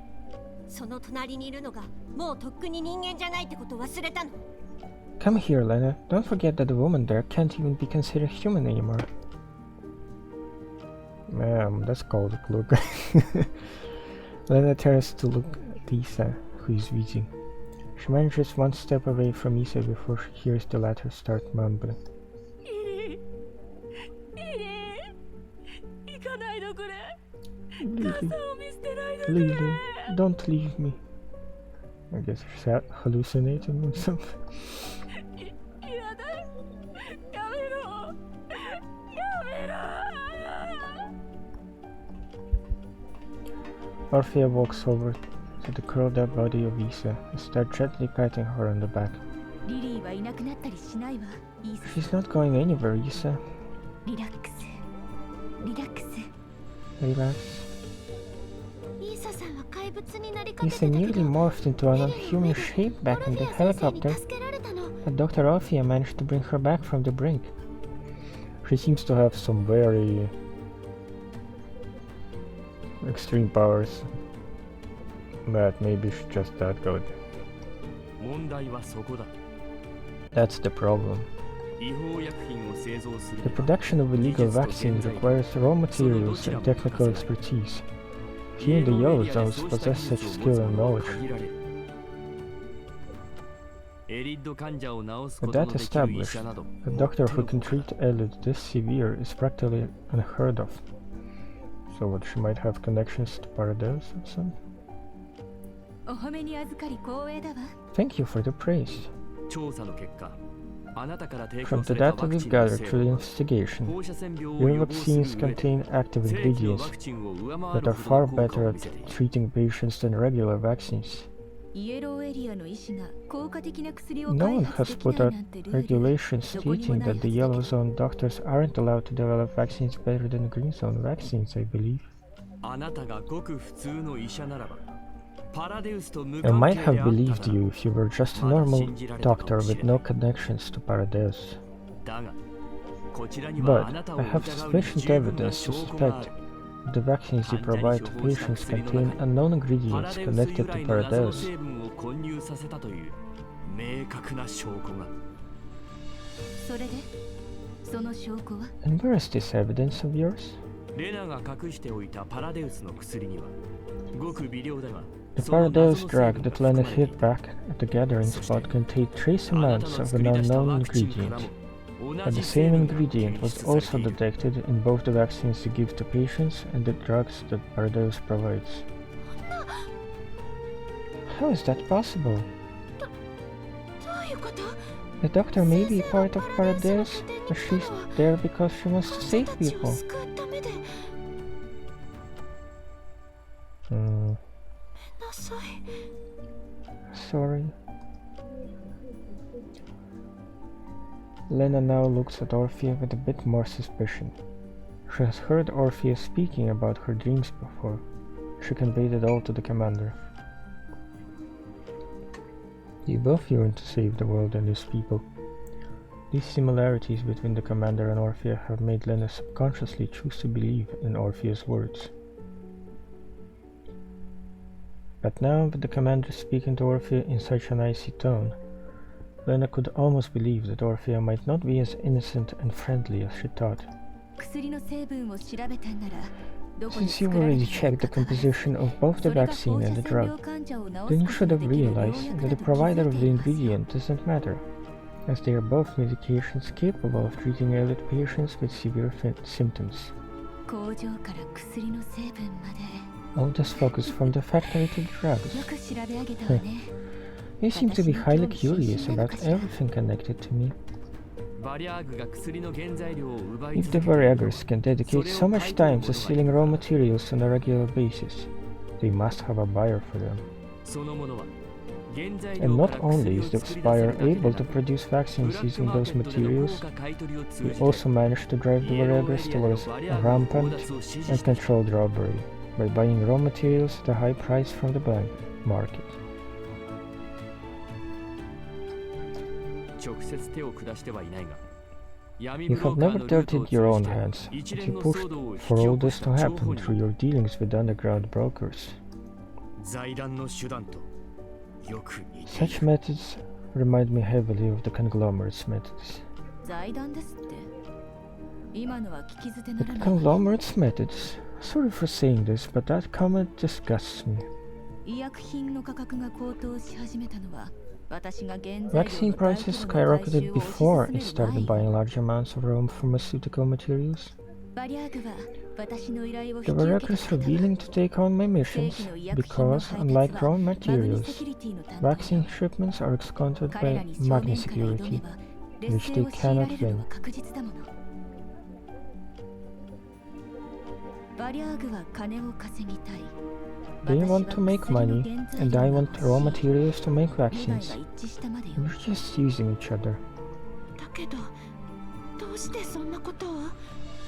その隣にいるのがもうとっくに人間じゃないってこと忘れたの。 Come here, Lenna. Don't forget that the woman there can't even be considered human anymore. That's called a look. Lenna turns to look at Lisa, who is weeping. She manages one step away from Lisa before she hears the latter start mumbling. 行かないでくれ。 Lily, を見捨てないでくれ。 Lily, don't leave me. I guess she's hallucinating or something. やだ。やめろ。やめろ。 Orphea walks over to the curled up body of Lisa and starts gently patting her on the back. リリーはいなくなったりしないわ。イーサ。 She's not going anywhere, Lisa. リラックス。リラックス。 Relax. イサさんは怪物になりかけ Lisa てたけ nearly ど、 morphed into an unhuman shape back in the オルフェア先生 helicopter, に助けられたの。 but Dr. Orphea managed to bring her back from the brink. She seems to have some very extreme powers, but maybe she's just that good. 問題はそこだ。 That's the problem. 違法薬品を製造する The production of illegal vaccines requires raw materials and technical expertise. Few in the Yellow Zones possess such skill and knowledge. エリッド患者を治す With ことの that できる医 established, 者など a doctor who can treat Elliot this severe is practically unheard of. So what, she might have connections to Parados or something? お褒めに預かり光栄だわ。 Thank you for the praise. 調査の結果、あなたから提 From 供 the された data ワク we've チンの gathered 成 through the 分は investigation, 放射線病を your 予防する vaccines 上で contain active 正規の ingredients ワクチンを上回 that る are ほど far の効果 better を at 見せている。 treating patients than regular vaccines. イエローエリアの医師が効果的な薬を No 開 one 発 has でき put ない out なんてルール regulations どこにも stating ないは that ず the だ Yellow けど Zone doctors aren't allowed to develop vaccines better than Green Zone vaccines, I believe. あなたがごく普通の医者ならば、パラデウスと無 I 関 might 係 have であった believed な you ら if you were just a normal doctor with no connections to Paradeus. だが、こちらにはあ But なたを I 疑 have うに sufficient 十分な evidence 証 to 拠があ suspect る。 that the vaccines you provide to patients contain unknown パ ingredients ラデウス connected 由 to 来の謎の Paradeus. 成分を混入させたという明確な証拠が。それでその証拠は And where is this evidence of yours? レナが隠しておいたパラデウスの薬には、ごく微量だが、 The その謎 Paradeus の成 drug 分 that が含 Lenna まれてい hid た。 back at the gathering spot contained trace あなた amounts の of 作 an り出した unknown ワクチンからも ingredient, 同 but じ the 成 same 分が ingredient 検 was 出され also ている。 detected in both the vaccines you give to patients and the drugs that Paradeus provides. How is that possible? どういう The doctor may be part of Paradise, but she's there because she wants to save people. Sorry. Lenna now looks at Orphea with a bit more suspicion. She has heard Orphea speaking about her dreams before. She conveyed it all to the commander. You both yearn to save the world and its people. These similarities between the commander and Orphea have made Lenna subconsciously choose to believe in Orphea's words. But now, with the commander speaking to Orphea in such an icy tone, Lenna could almost believe that Orphea might not be as innocent and friendly as she thought. Since you've already checked the composition of both the vaccine and the drug, then you should have realized that the provider of the ingredient doesn't matter, as they are both medications capable of treating elite patients with severe symptoms. All this focus from the factory to the drugs. You seem to be highly curious about everything connected to me. If the Vareggers can dedicate so much time to stealing raw materials on a regular basis, they must have a buyer for them. And not only is the Spire able to produce vaccines using those materials, they also manage to drive the Vareggers towards a rampant and controlled robbery by buying raw materials at a high price from the black market. You have never dirtied your own hands, but you pushed for all this to happen through your dealings with underground brokers. Such methods remind me heavily of the conglomerate's methods. The conglomerate's methods? Sorry for saying this, but that comment disgusts me. Vaccine prices skyrocketed before it started buying large amounts of raw pharmaceutical materials. The Vareggers are willing to take on my missions because, unlike raw materials, vaccine shipments are escorted by Magni security, which they cannot win. They want to make money, and I want raw materials to make vaccines. We're just using each other.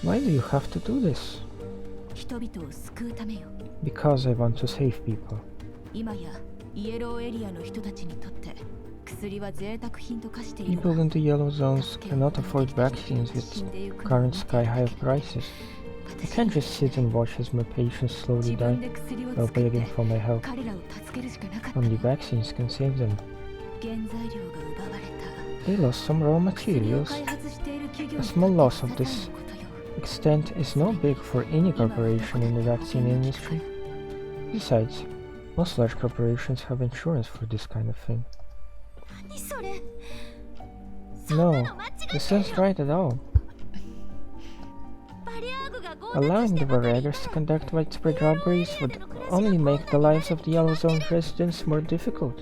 Why do you have to do this? Because I want to save people. People in the yellow zones cannot afford vaccines with current sky-high prices. I can't just sit and watch as my patients slowly die while begging for my help. Only vaccines can save them. They lost some raw materials. A small loss of this extent is no big for any corporation in the vaccine industry. Besides, most large corporations have insurance for this kind of thing. No, this isn't right at all. Allowing the Vareggers to conduct widespread robberies would only make the lives of the Yellow Zone residents more difficult.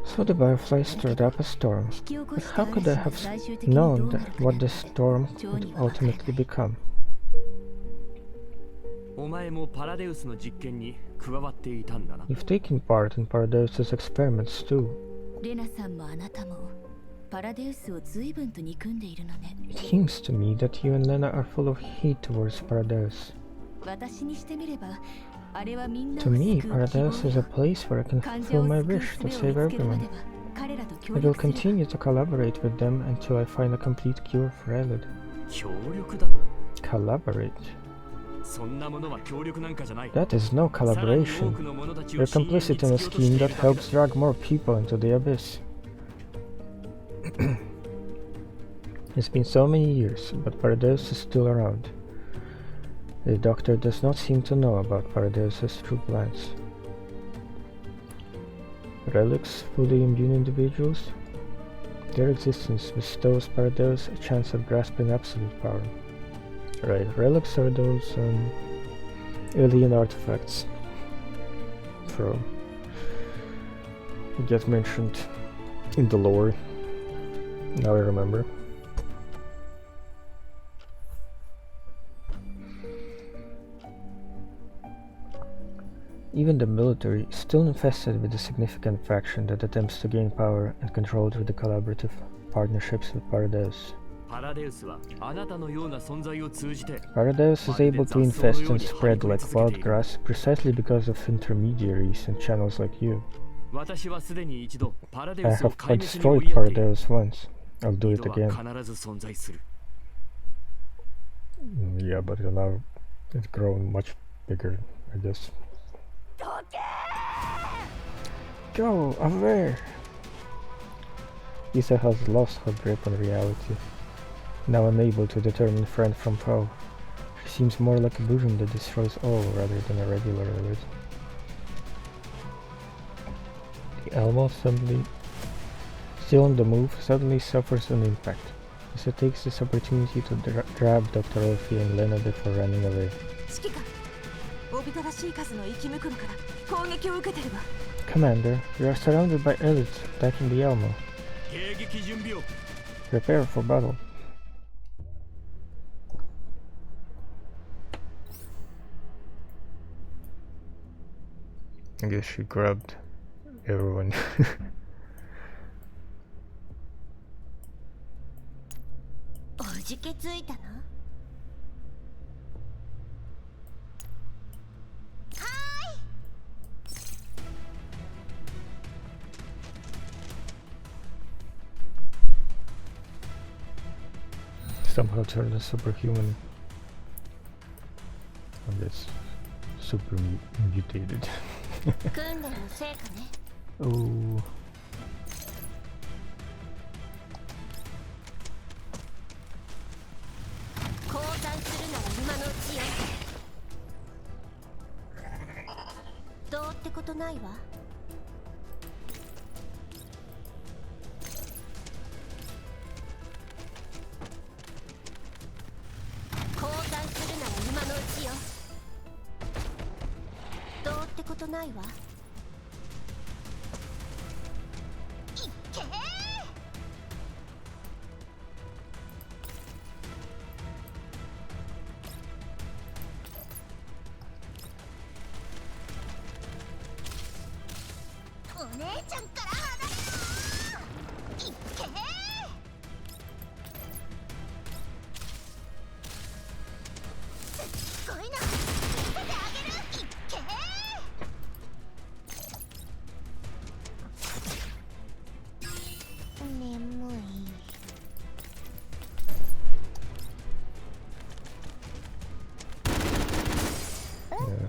So the butterfly stirred up a storm, but how could I have known what the storm would ultimately become? You've taken part in Paradeus's experiments too. It seems to me that you and Lenna are full of hate towards Paradeus. To me, Paradeus is a place where I can fulfill my wish to save everyone. I will continue to collaborate with them until I find a complete cure for Elid. Collaborate? That is no collaboration. You're complicit in a scheme that helps drag more people into the abyss. It's been so many years, but Paradeus is still around. The Doctor does not seem to know about Paradeus's true plans. Relics, fully immune individuals? Their existence bestows Paradeus a chance of grasping absolute power. Right, relics are those alien artifacts. True. gets mentioned in the lore. Now I remember. Even the military is still infested with a significant faction that attempts to gain power and control through the collaborative partnerships with Paradeus. Paradeus is able to infest and spread like wild grass precisely because of intermediaries and channels like you. I have destroyed Paradeus once. I'll do it again. Yeah, but now it's grown much bigger, I guess. Go away! Isa has lost her grip on reality, now unable to determine friend from foe. She seems more like a bosom that destroys all rather than a regular alert. The Elmo, suddenly still on the move, suddenly suffers an impact. Isa takes this opportunity to grab Dr. Elfie and Lenna before running away. Commander, we are surrounded by elites attacking the Elmo. Prepare for battle. I guess she grabbed everyone. Somehow turned a superhuman. I guess super mutated. Oh.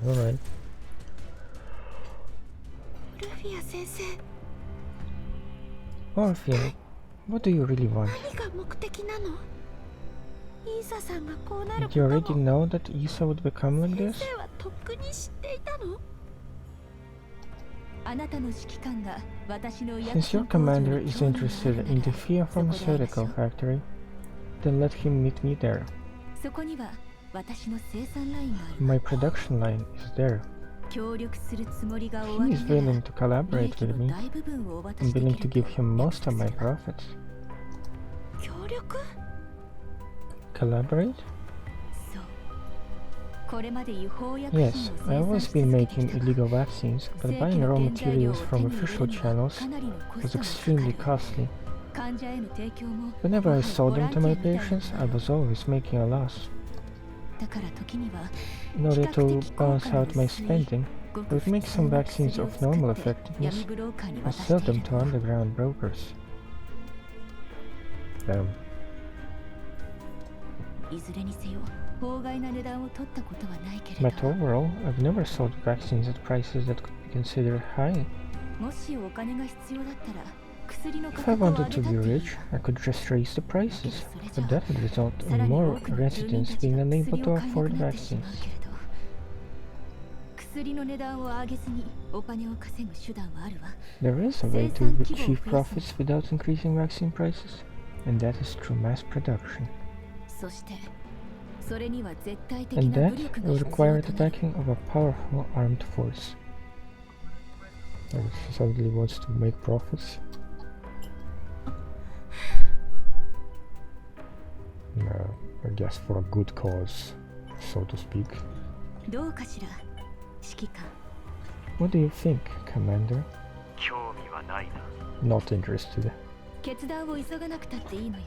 Alright. Orpheus, what do you really want? Did you already know that Isa would become like this? Since your commander is interested in the Fia pharmaceutical factory, then let him meet me there. My production line is there. He is willing to collaborate with me. I'm willing to give him most of my profits. Collaborate? Yes, I've always been making illegal vaccines, but buying raw materials from official channels was extremely costly. Whenever I sold them to my patients, I was always making a loss. In order to balance out my spending, I would make some vaccines of normal effectiveness and sell them to underground brokers. Damn. But overall, I've never sold vaccines at prices that could be considered high. If I wanted to be rich, I could just raise the prices, but that would result in more residents being unable to afford vaccines. There is a way to achieve profits without increasing vaccine prices, and that is through mass production. And that will require the backing of a powerful armed force. Like she suddenly wants to make profits. No, I guess for a good cause, so to speak. どうかしら、指揮官。 What do you think, Commander? 興味はないな。 Not interested. 決断を急がなくたっていいのよ。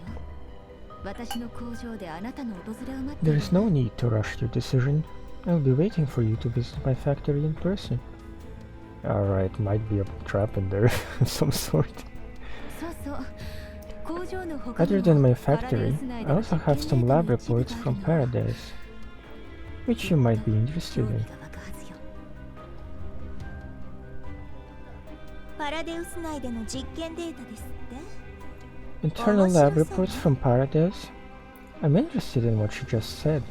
私の工場であなたの訪れを待って There is no need to rush your decision. I'll be waiting for you to visit my factory in person. Alright, might be a trap in there of some sort. そうそう。工場の他に Other も than my パラデ factory, ウス内 I での also 実 have 験 some データ lab の一部 reports があ from るの。 Paradise, which you might be interested 興味 in. が湧くはずよ。パラデウス内での実験データですって？ Internal lab reports from Paradise? I'm interested in what she just said.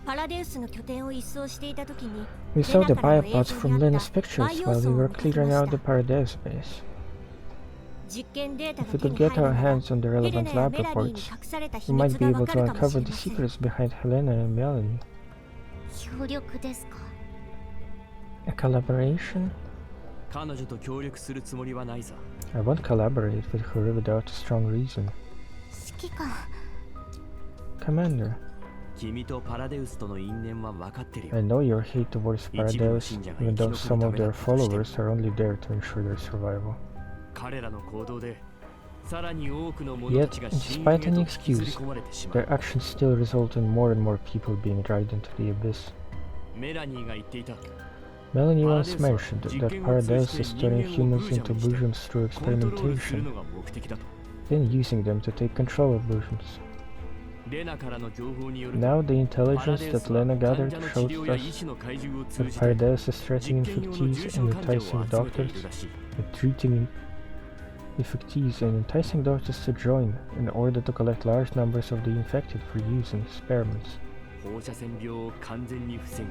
パラデウスの拠点を一掃していた時に We saw the レナからの映 biopods 像に from あっ Lenna's た pictures 培養 while we 層を were 見かけ clearing ま out し the た。 Paradise base. 実験データ If が we 手 could に get 入る our なら hands on the ヘレ relevant ナや lab メラニーに reports, 隠された we 秘 might 密 be が able わか to るかもし uncover れ the ません。 secrets behind Helena and Melanie. 協力ですか。 A collaboration? 彼女と協力するつもりはないさ。 I won't collaborate with her without a strong reason. 指揮官、 Commander, 君とパラデウスとの因縁は分かってるよ。 I know your hate towards Paradise, even though some of their followers are only there to ensure their survival. 彼らの行動でさらに多くの者た Yet, ちが in 深淵 spite へ any と引きずり excuse, 込まれてしまう。 their actions still result in more and more people being dragged into the abyss. メラニーが言っていた。 Melanie once mentioned that Paradise is turning humans into Bujums through コントロールする experimentation, のが目的だと。 then using them to take control of Bujums. レナからの情報によると、 Now the パラ intelligence デウ that スは Lenna 患 gathered 者の治 shows 療や医 us 師の怪獣を通 that じて Paradise is threatening 実験用の重 infectees 症 and 患者を enticing 集めて doctors いるらしい。 and treating infectees and enticing doctors to join in order to collect large numbers of the infected for use in experiments. 放射線病を完全に防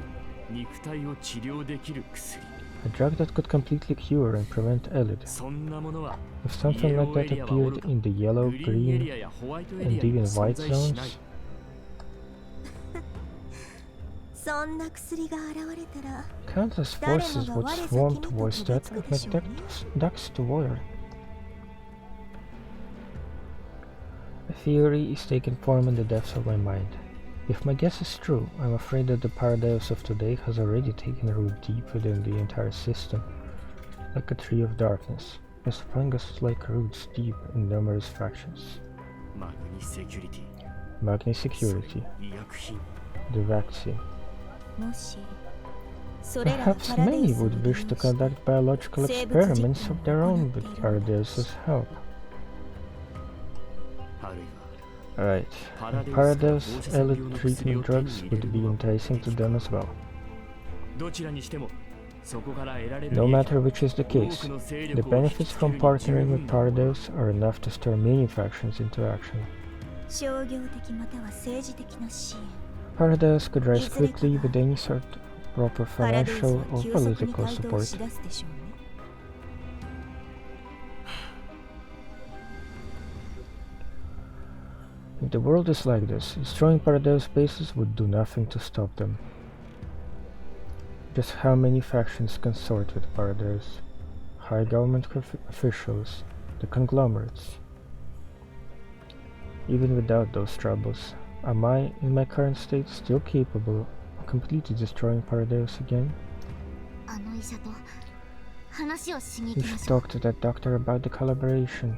ぎ、肉体を治療できる薬。 A drug that could completely cure and prevent ELID. そんなものは If something like that appeared in the yellow, グリーンエリ green, アやホワイトエ and リアに even は存 white 在しない。 zones, そんな薬が現れたら countless forces would swarm towards that and ducks to war. A theory is taking form in the depths of my mind. If my guess is true, I'm afraid that the Paradise of today has already taken root deep within the entire system, like a tree of darkness, with fungus-like roots deep in numerous factions. マグニセキュリティ、 Magni Security, 医薬品、 the vaccine. もしそれらが Perhaps パラデウ many スを would 利用 wish し to て conduct biological 生物実 experiments 験 of their を own 行って with いるの Paradise's help. あるいは Right, Paradise elite treatment drugs would be enticing to them as well. どちらにしてもそこから得られる No 利益 matter which is the 多 case, くの勢 the 力を引き benefits つけ from るに十 partnering 分 with なもの Paradise are enough to stir many factions into action. 商業的または政治的な支援 Paradise could rise quickly with any sort of proper パラデウス financial は or 急速に political 台頭 support. しだすでしょうね If the world is like this, destroying Paradise bases would do nothing to stop them. Just how many factions consort with Paradise? High government officials, the conglomerates. Even without those troubles, am I, in my current state, still capable of completely destroying Paradise again? あの医者と話をしに We 行きま should しょう。 talk to that doctor about the collaboration.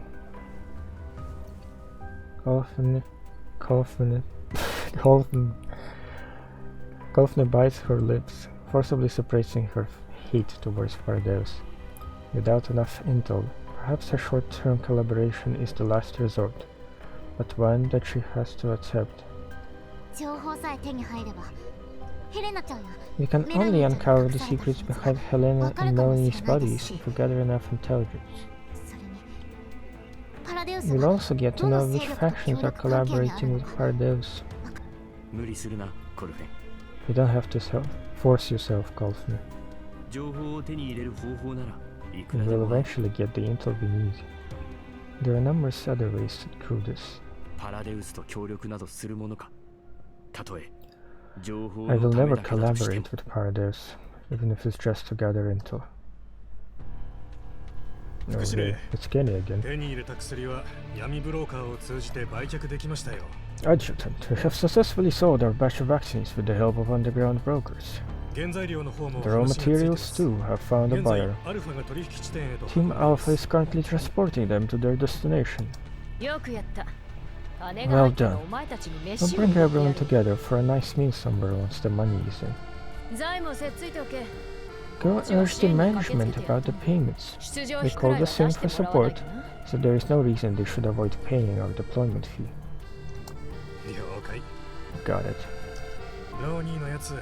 Kaufman bites her lips, forcibly suppressing her hate towards Paradise. Without enough intel, perhaps a short-term collaboration is the last resort, but one that she has to accept. 情報さえ手に入れば、ヘレナちゃんや We can only uncover the secrets behind Helena and Melanie's bodies if we gather enough intelligence. それにパラデウス We'll は also get to know which factions are collaborating with Paradise. 無理するなコルフェン。 You don't have to force yourself, Kaufman. 情報を手に入れる方法ならいく We らで will もある。 eventually get the intel we need. There are numerous other ways to do this. パラデウスと協力などするものか。たとえ情報 I の will ため never だけだとして collaborate も with Paradise, even if it's just to gather intel. あるいは Paradise Oh, hey, it's Kenny again. 手に入れた薬は闇ブローカーを通じて売却できましたよ。 Adjutant, we have successfully sold our batch of vaccines with the help of underground brokers. 原材料の方も The raw 話がついてま materials す。 too have found a 現在 buyer. アルファが取引地点へと Team Alpha is currently transporting them to their destination. よくやった。金 Well が入ったら done. お前たちに We'll 飯を bring 持って everyone やる。 together for a nice meal somewhere once the money is in. 財務をせっついておけ。 Go urge the management about the payments. 出場 They 費くら called いは us in 出し for てもらわない support, とな。 so there is no reason they should avoid paying our deployment fee. 了解。 Got it. ローニーのやつ、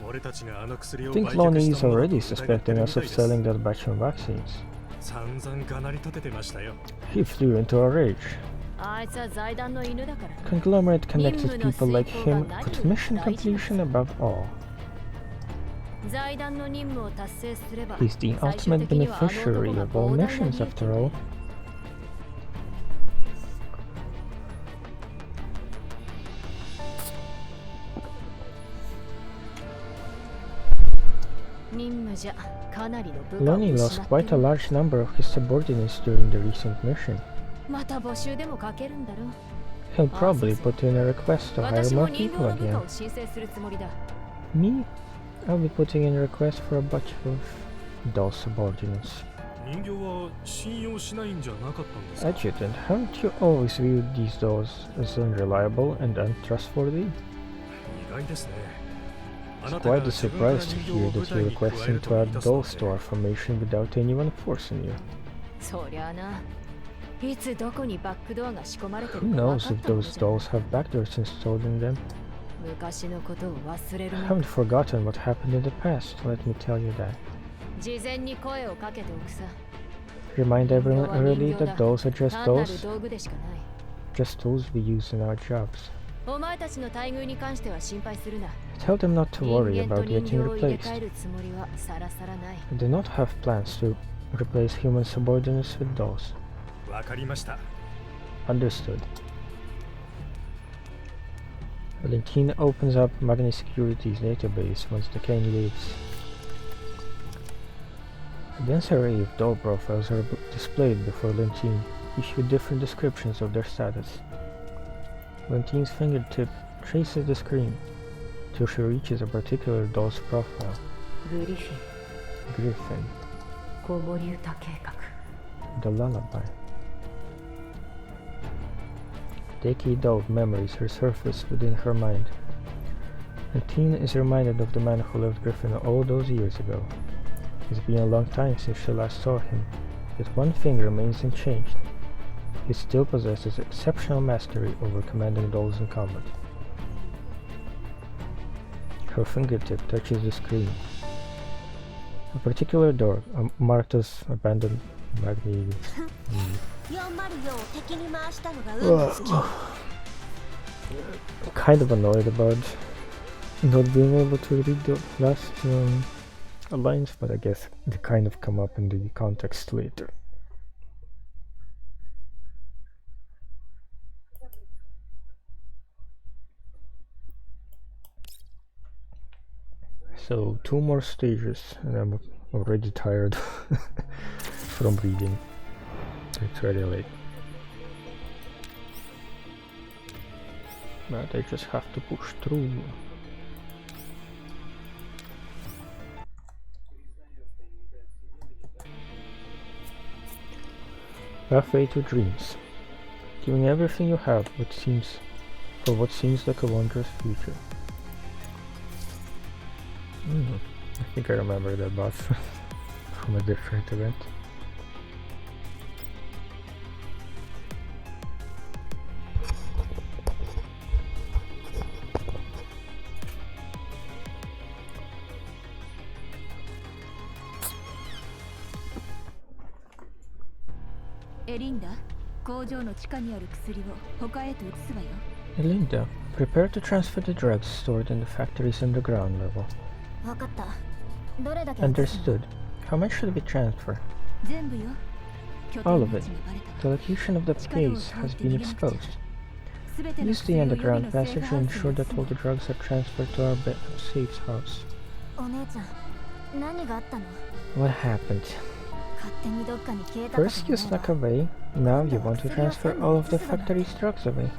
俺たちがあの薬 I を think 売 Lonnie 却 is したもの already と疑ってる suspecting み us た of いです。 selling that batch of vaccines. 散々がなり立ててましたよ。 He flew into a rage. あいつは財団の犬だから。 Conglomerate connected people like him put mission completion above all. 財団の任務を達成すれば、 He's the 最終 ultimate 的にはあの beneficiary 男が of all 膨大な利 missions 益を after all. 任務じゃかなりの部下を Lonnie 失 lost って quite a る。 large number of his subordinates during the recent mission. また募集でもかけるんだろう。 He'll probably put in a request to hire 私も more 人 people 形の部下 again. を申請するつもりだ。 Me? I'll be putting in a request for a bunch of dull subordinates. 人形は信用しないんじゃなかったんですか？ Adjutant, haven't you always viewed these dolls as unreliable and untrustworthy? 意外ですね。あ It's なたが quite a 自分から surprise to 人形 hear を部 that 隊 you're に加え requesting る to と言い add 出すの dolls to で our formation without anyone forcing you. そりゃあな。いつどこにバックドアが仕込まれて Who るか分 knows かっ if たもの those じゃない dolls have backdoors installed in them? 昔のことを忘れる I な。 haven't forgotten what happened in the past, let me tell you that. 事前に声をかけておくさ。 Remind 人形 everyone は人 early 形だ。 that dolls are just 単なる dolls, 道具でしかない。 just tools we use in our jobs. お前たちの待遇に関しては心配するな。 Tell them not to 人 worry 間と about 人 getting 形を入れ replaced. 替えるつもりはさらさらない。 I do not have plans to replace human subordinates with dolls. わかりました。 Understood. Valentina opens up Magni Security's database once the cane leaves. A dense array of doll profiles are displayed before Lentine, each with different descriptions of their status. Lentine's fingertip traces the screen till she reaches a particular doll's profile. グリフィン、 Griffin, 子守歌計画。 the lullaby. Decade of memories resurface within her mind. Lentine is reminded of the man who left Griffin all those years ago. It's been a long time since she last saw him, yet one thing remains unchanged. He still possesses exceptional mastery over commanding dolls in combat. Her fingertip touches the screen. A particular door, marked as abandoned Magni. 404を敵に回したのが運が好き。 Kind of annoyed about not being able to read the last lines, but I guess they kind of come up in the context later. So 2 more stages and I'm already tired from reading. It's very late. But I just have to push through. Halfway to dreams. Giving everything you have for what seems like a wondrous future. I think I remember that boss from a different event. Elinda, 工場の地下にある薬を他へと移すわよ。 Elinda, prepare to transfer the drugs stored in the factory's underground level. わかった。どれだけ移すの？ Understood. How much should we transfer? 全部よ。拠 All 点 of の位 it. 置がバレた The わ。 location of the place has been exposed. すべての Use the 薬を予備 underground のセーフ passage ハ to ウス ensure に that 移す all の。 the drugs are transferred to our safe house. お姉ちゃん、何があったの？ What happened? First you snuck away, now you want to transfer all of the factory's drugs away.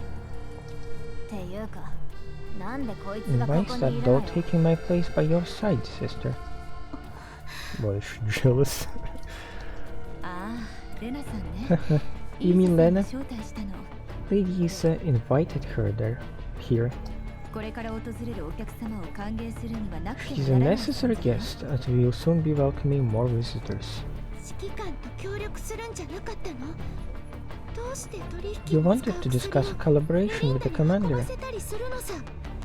And why is that doll taking my place by your side, sister? What, is she jealous? You mean Lenna? Lady Issa invited her here. She's a necessary guest, as we will soon be welcoming more visitors. You wanted to discuss a collaboration with the commander.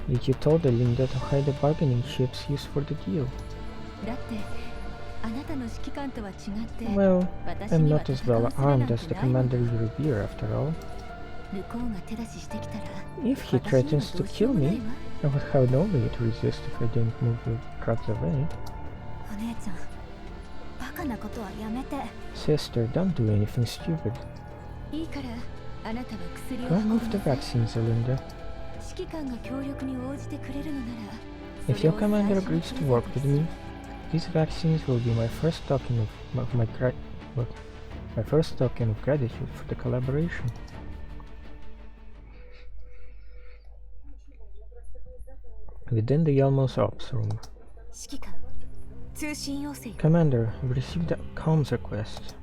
Yet you told Linda to hide the bargaining chips used for the deal. Well, I'm not as well armed as the commander you revere after all. If he threatens to kill me, I would have no way to resist if I didn't move the drugs away. Sister, don't do anything stupid. Go move the vaccines, Linda. If your commander agrees to work with me, these vaccines will be my first token of my first token of gratitude for the collaboration. Within the Yelmo's ops room. Commander, we received a comms request.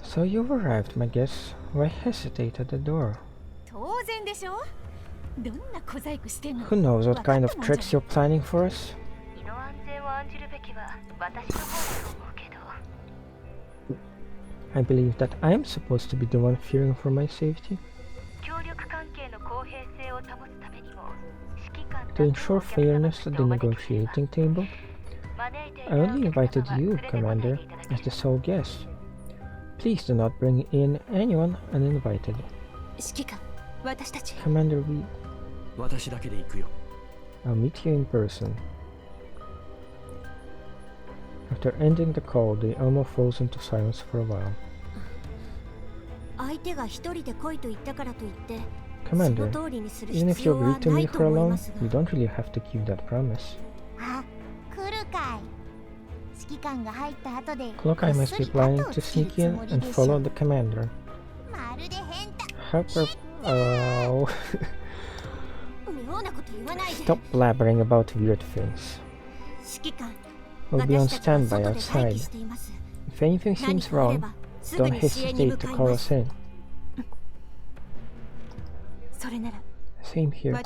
So you've arrived, my guess. Why hesitate at the door? Who knows what kind of tricks you're planning for us? I believe that I am supposed to be the one fearing for my safety. To ensure fairness at the negotiating table, I only invited you, Commander, as the sole guest. Please do not bring in anyone uninvited. Commander, I'll meet you in person. After ending the call, the Elmo falls into silence for a while. Commander, even if you agree to meet her alone, you don't really have to keep that promise. Look, I must be planning to sneak in and follow the commander. Oh. Stop blabbering about weird things. We'll be on standby outside. If anything seems wrong, don't hesitate to call us in. Same here.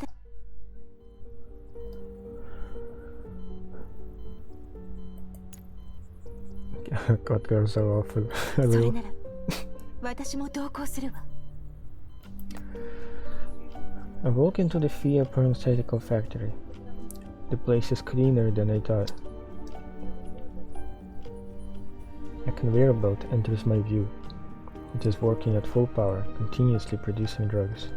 God, girls so awful. I walk into the Fia pharmaceutical factory. The place is cleaner than I thought. A conveyor belt enters my view. It is working at full power, continuously producing drugs.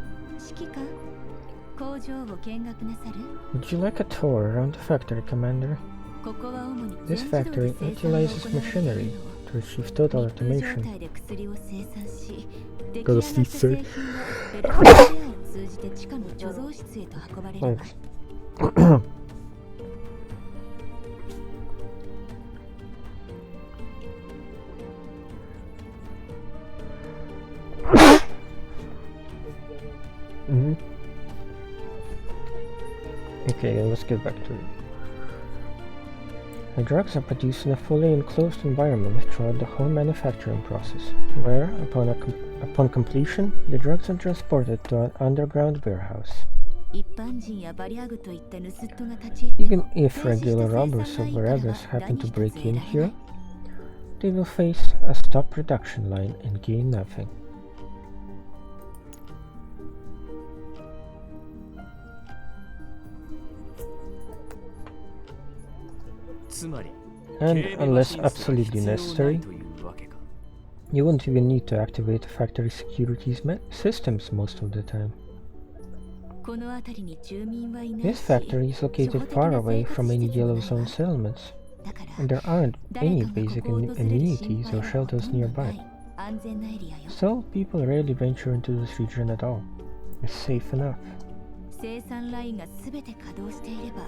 Would you like a tour around the factory, Commander? This factory utilizes machinery to achieve total automation. Got a seat, sir? Thanks. Okay, let's get back to it. The drugs are produced in a fully enclosed environment throughout the whole manufacturing process, where, upon completion, the drugs are transported to an underground warehouse. Even if regular robbers or wherever's happen to break in here, they will face a stop production line and gain nothing. And unless absolutely necessary, you won't even need to activate the factory security's systems most of the time. This factory is located far away from any Yellow Zone settlements, and there aren't any basic amenities or shelters nearby. So people rarely venture into this region at all. It's safe enough. 生産ラインが全て稼働していれば、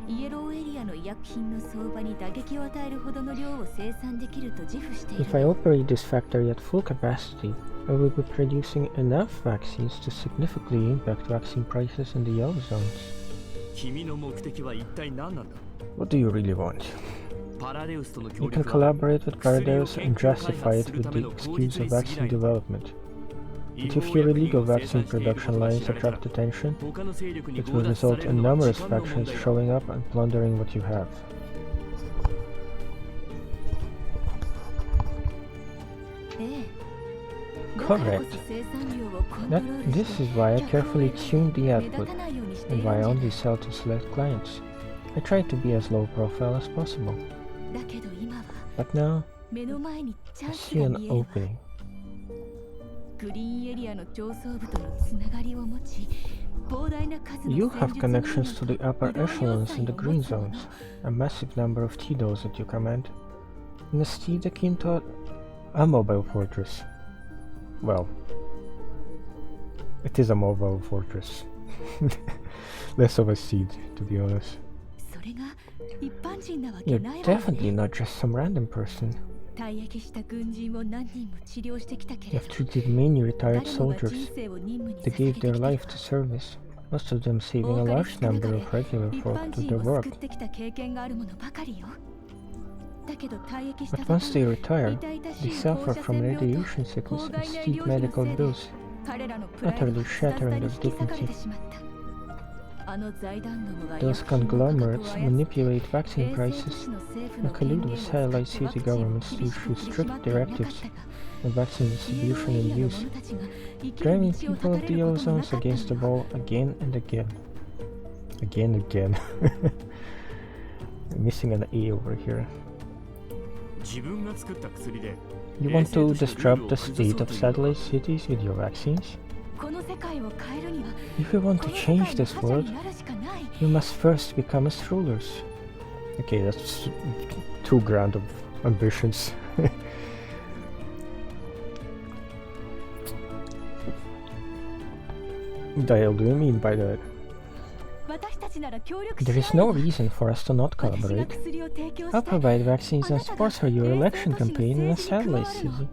イエローエリアの医薬品の相場に打撃を与えるほどの量を生産できると自負している。If I operate this factory at full capacity, I will be producing enough vaccines to significantly impact vaccine prices in the yellow zones. 君の目的は一体何なんだ？ What do you really want? パラデウスとの You 協 can 力は collaborate with Paradeus and justify it with the excuse of vaccine development. But if your illegal vaccine production lines attract attention, 他の勢力に it 強 will 奪さ result れる in のは numerous 時間の問 factions 題だ。 showing up and plundering what you have. Correct. This is why I carefully tuned the output, and why I only sell to select clients. I try to be as low profile as possible. But now, I see an opening. You have connections to the upper echelons in the green zones, a massive number of T-Dos at your command, and a steed akin to a mobile fortress. Well, it is a mobile fortress. Less of a steed, to be honest. You're definitely not just some random person. You've treated many retired soldiers. They gave their life to service, most of them saving a large number of regular folk to their work. But once they retire, they suffer from radiation sickness and steep medical bills, utterly shattering their dignity. Those conglomerates manipulate vaccine prices and collude with satellite city governments to issue strict directives on vaccine distribution and use, driving people of the yellow zones against the wall again and again. Again. Missing an A over here. You want to disrupt the state of satellite cities with your vaccines? If you want to change this world, you must first become its rulers. Okay, that's too grand of ambitions. What the hell do you mean by that? There is no reason for us to not collaborate. I'll provide vaccines and sponsor your election campaign in a satellite city.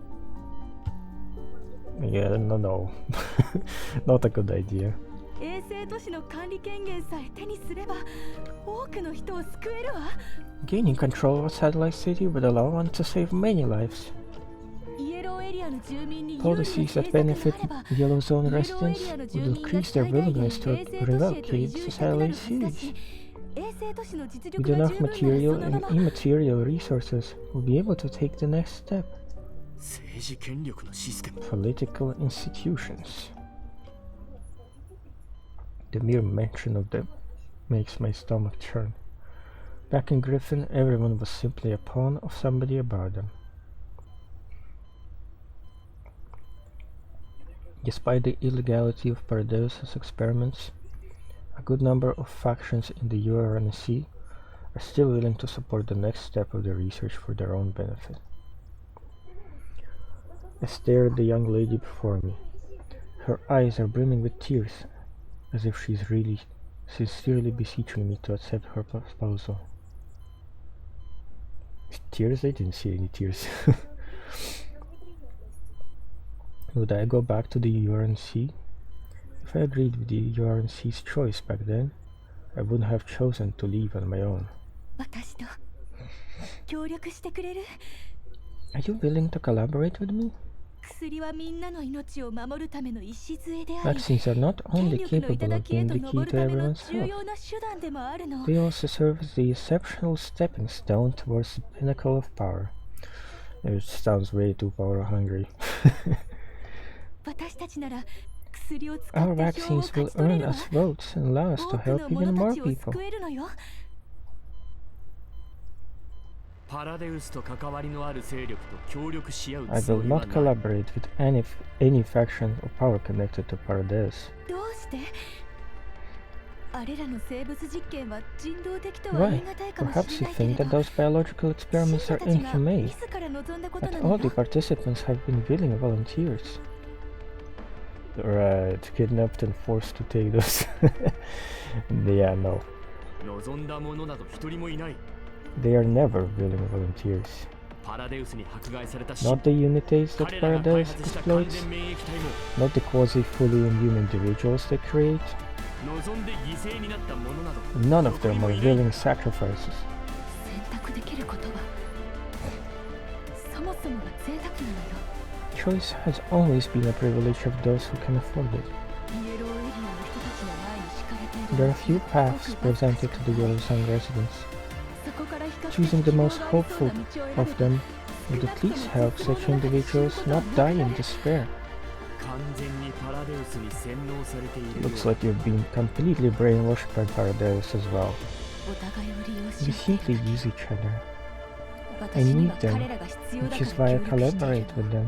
Yeah, no. Not a good idea. Gaining control of a satellite city would allow one to save many lives. Policies that benefit Yellow Zone residents would increase their willingness to relocate to satellite cities. With enough material and immaterial resources, we'll be able to take the next step. Political institutions. The mere mention of them makes my stomach churn. Back in Griffin, everyone was simply a pawn of somebody about them. Despite the illegality of Paradeus' experiments, a good number of factions in the URNC are still willing to support the next step of the research for their own benefit. I stare at the young lady before me. Her eyes are brimming with tears, as if she's really sincerely beseeching me to accept her proposal. Tears? I didn't see any tears. Would I go back to the URNC? If I agreed with the URNC's choice back then, I wouldn't have chosen to leave on my own. Are you willing to collaborate with me? Vaccines are not only capable of being the key to everyone's health, they also serve as the exceptional stepping stone towards the pinnacle of power. It sounds way too power hungry. Our vaccines will earn us votes and allow us to help even more people. I will not collaborate with any faction or power connected to Paradeus. Why? Perhaps you think that those biological experiments are inhumane, but all the participants have been willing volunteers. Right, kidnapped and forced to take those Yeah, no. 望んだ者など一人もいない。 They are never willing volunteers. パラデウスに迫害された Not the unities that 彼らが開 Paradise 発した完 exploits. 全免疫体も Not the quasi-fully inhuman individuals they create. 望んで犠牲になった者など None of them are willing sacrifices. 選択できることはそもそもが贅沢なのよ。 Choice has always been a privilege of those who can afford it. イエローエリアの人たちの前に敷かれている There are few paths presented to the Yellow Sun residents. そこから比較的 Choosing the most 希望がありそう hopeful な道を選 of べ them would at least help such individuals not die in despair. 完全にパラデウスに洗脳されている Looks like you've been completely brainwashed by Paradise as well. お互いを利用 We し合って simply いる use each other. I 私に need は them, 彼らが必要だ which か is ら why I 協力してい collaborate る with them.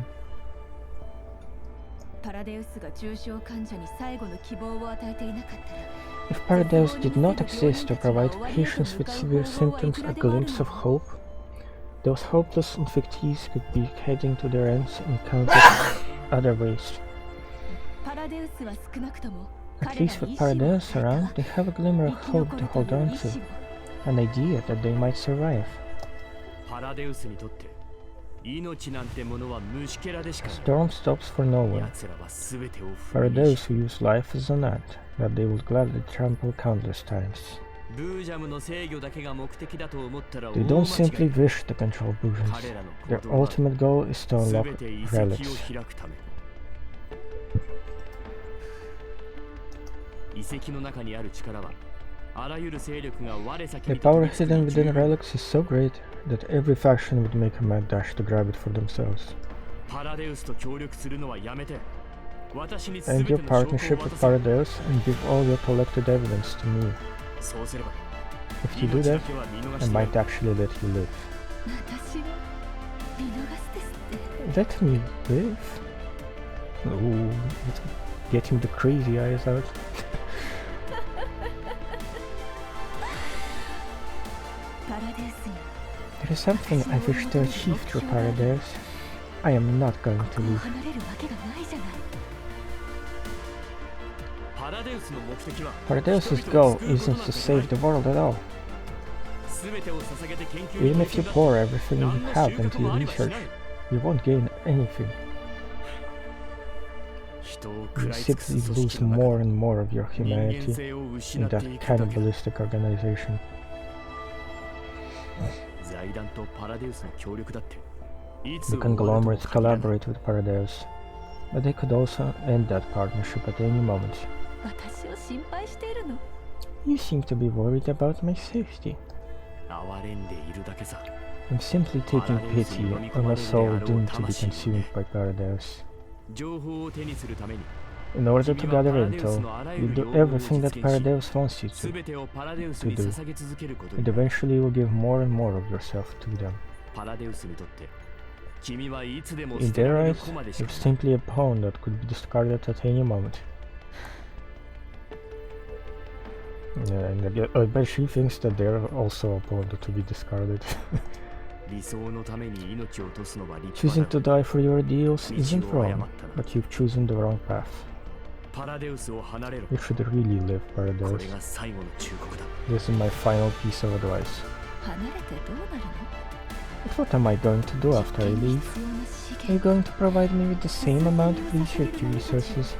パラデウスが重症患者に最後の希望を与えていなかったら If Paradise did not exist to provide patients with severe symptoms a glimpse of hope, those hopeless infectees could be heading to their ends in countless other ways. パラデウスは少なくとも At least with Paradise around, they have a glimmer of hope to hold on to, an idea that they might survive. パラデウスにとって命なんてものは虫けらでしかない Storm stops for no one. 奴らは全てを For 踏みに those who use life as an ant, that they will gladly trample countless times. ブージャムの制御だけが目的だと思ったら They 大 don't 間違い simply wish to control Bujans. 彼らの Their 行動は ultimate goal is to 全 unlock て遺跡 relics. を開くため遺跡の中にある力はあらゆる勢力が我先 The にと power 飛びつく hidden に within 十分 relics is so great that every faction would make a mad dash to grab it for themselves. パラデウスと協力するのはやめて私に End 全て your の証拠を partnership 渡 with せ Paradise and give all your collected evidence to me. そうすれば If you do 命だ that, けは見逃 I してや might る actually let you live. 私を見逃すですって Let me live? Ooh, it's getting the crazy eyes out. パラデウスに There is something I wish to achieve through Paradise. I am not going to ここを leave. 離れるわけがないじゃないパラデウスの目的は Paradise's 人々を goal 救うこと isn't なん to て save the world at all. 全てを捧げて研究に Even 取 if you り組んだ pour everything you 何の have 収穫 into も your ありはし research, ない you won't gain anything. 人を You 食らい尽く simply す組 lose 織の more 中 and more of your 人間 humanity 性を失 in って that いくだけ cannibalistic organization. 財団とパラデウスの協力だっていつ The 終わるとも conglomerates 限らない collaborate with Paradise, but they could also end that partnership at any moment. 私を心配しているの You seem to be worried about my safety. 哀れんでいるだけさ I'm simply taking pity on a soul doomed to be consumed by Paradise. 情報を手にするために In order to gather intel, you do everything that Paradise wants you to, 全てをパラデウスに捧げ続けることに and eventually you will give more and more of yourself to them. パラデウスにとって君はいつでも In 捨て their られる eyes, 駒でし you're か simply a pawn that could be discarded at any moment. Yeah, and I bet she thinks that they're also a pawn to be discarded. 理想のために命を落とすのは立 Choosing 派 to だ die for your ideals isn't 道を wrong, 誤ったな but you've chosen the wrong path. パラデウスを離れろ You should really live これ Paradise. が最後の忠告だ This is my final piece of advice. 離れてどうなるの But what am I going to do after I leave? 必要な資 Are you 源 going to provide me with the same amount of research resources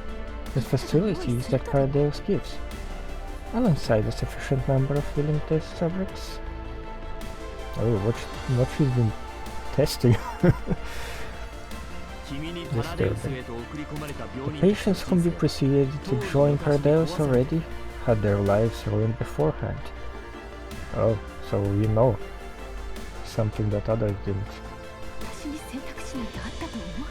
and facilities that Paradise gives, alongside a sufficient number of willing test subjects? Oh, what she's been testing. 君にパラデウスへと送り込まれた病 The 人たち patients の whom 人 you 生 persuaded to join Paradise already had their lives ruined beforehand. Oh, so you know something that others didn't. 私に選択肢なんてあったと思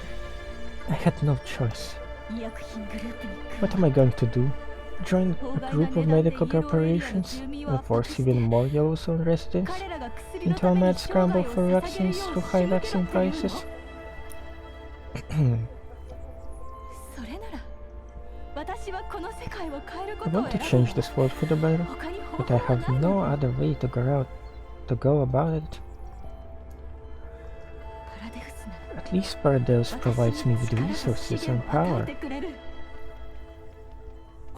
I had no choice. う医薬品グループに What am I going to do? Join a group of medical corporations and force even more Yellowstone residents 彼らが薬の into た a めに mad 生涯を scramble for 捧げる vaccines よう through high 仕向け vaccine たというの prices? それなら私はこの世界を変えるこ I とを want 選 to ぶ change this world for the better, 他に方 but I 法は have ないの no other way to go about it. パラデウスなら At least Paradise provides me with resources and 与 power. えてくれる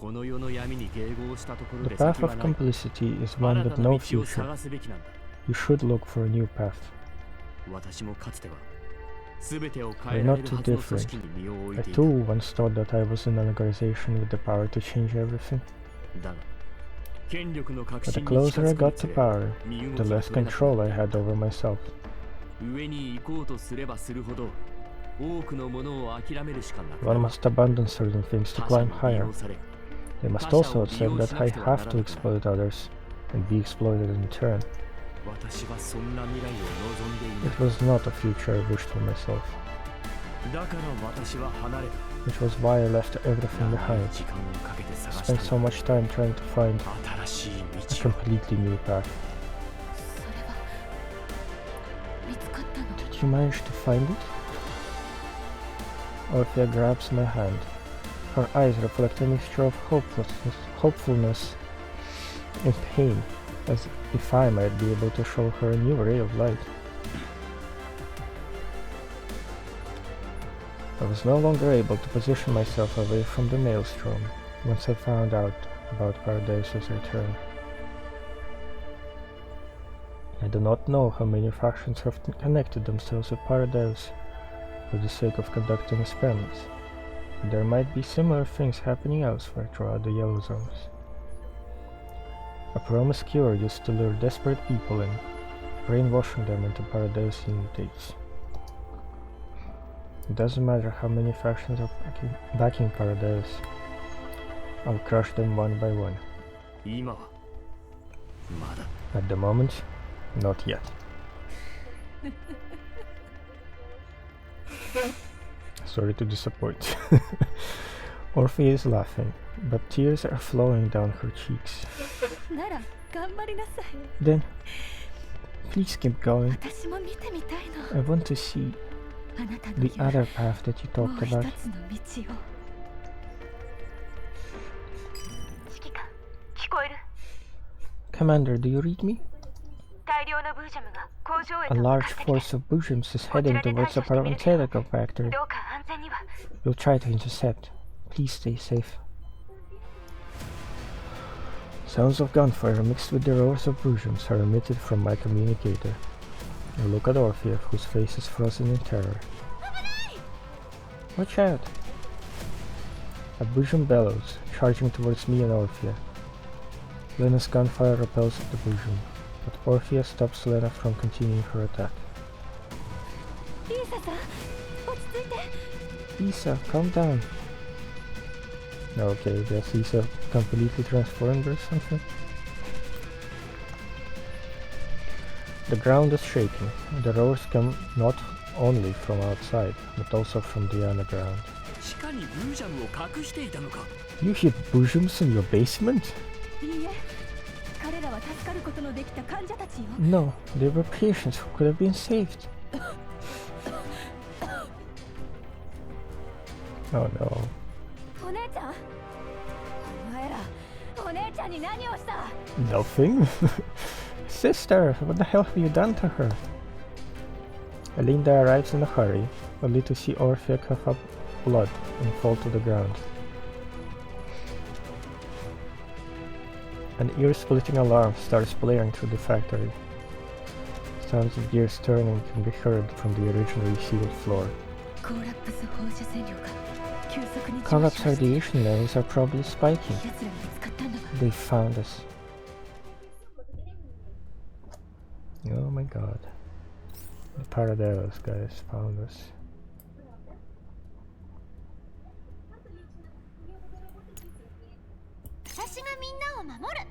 この世の闇に迎合したところ The で path 先は of ない。 complicity is one 新 with たな no 道を future. 探すべきなんだ。 You should look for a new path. 私もかつては全てを We're 変えられ not る too はずの組 different. 織に身を置い I ていた。 too once thought that I was in an organization with the power to change everything. だが権力の核 But the 心に近 closer I づく got につ to れ power, 身 the 動きが less 取れなく control な I ってい had た。 over myself. 上に行こうとすればするほど多くのものを諦めるしかなくな One る。 must abandon certain things to 他者 climb に利 higher. 用され They must 他者 also を利用 accept し that な I くてはな have ら to なくなる。 exploit others and be exploited in turn. 私はそんな未来を望んでいない。 It was not a future I wished for myself, だから私は離れた。 which was why I left everything 長い behind. 時間をかけて探し Spent た so んだ。 much time trying to find 新しい a 道を。 completely new path. それは見つかったの？ Did you manage to find it? Orphea grabs my hand. Her eyes reflect a mixture of hopefulness and pain, as if I might be able to show her a new ray of light. I was no longer able to position myself away from the maelstrom once I found out about Paradise's return. I do not know how many factions have connected themselves with Paradise for the sake of conducting experiments. There might be similar things happening elsewhere throughout the Yellow Zones. A promised cure used to lure desperate people in, brainwashing them into Paradisian dates. It doesn't matter how many factions are backing Paradise. I'll crush them one by one. 今はまだ。 At the moment, not yet. Sorry to disappoint. Orphea is laughing, but tears are flowing down her cheeks. なら頑張りなさい。 Then, please keep going. 私も見てみたいの。 I want to see あなたの the 夢、 other path that you もう talked 一 about. つの道を。指揮官、聞こえる？ Commander, do you read me? 大量のブージャムが工場へ A と向 large かってきて、 force of Bujums is heading towards the parenthetical factory. どうか安全には。 We'll try to intercept. Please stay safe. Sounds of gunfire mixed with the roars of Bujums are emitted from my communicator. I look at Orphea, whose face is frozen in terror. Watch out! A Bujum bellows, charging towards me and Orphea. Lenna's gunfire repels the Bujum, but Orphea stops Lenna from continuing her attack. リーサさん、落ち着いて。 Lisa, calm down. Okay, guess Lisa completely transformed or something. The ground is shaking. The roars come not only from outside, but also from the underground. 地下にブージャムを隠していたのか。 You hid Bujums in your basement? いいえ、彼らは助かることのできた患者たちよ。 No, they were patients who could have been saved. Oh no. お姉ちゃん、お前ら、お姉ちゃんに何をした？ Nothing? Sister, what the hell have you done to her? Alinda arrives in a hurry, only to see Orphea cough up blood and fall to the ground. An ear-splitting alarm starts blaring through the factory. Sounds of gears turning can be heard from the originally sealed floor. コーラップス放射線量が急速に上 Collapse 昇している。 radiation levels are probably spiking. 奴らが見つかったんだわ。 They found us. Oh my god. The Paradise guys found us. 私がみんなを守る。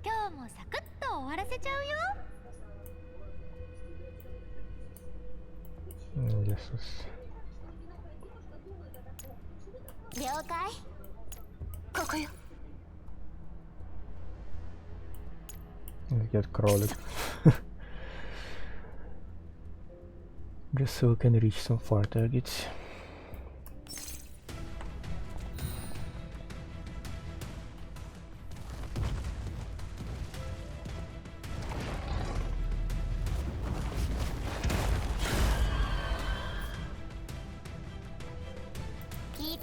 今日もサクッと終わらせちゃうよ。 Yes, yes. 了解。ここよ。 Let's get crawling. Just so we can reach some far targets.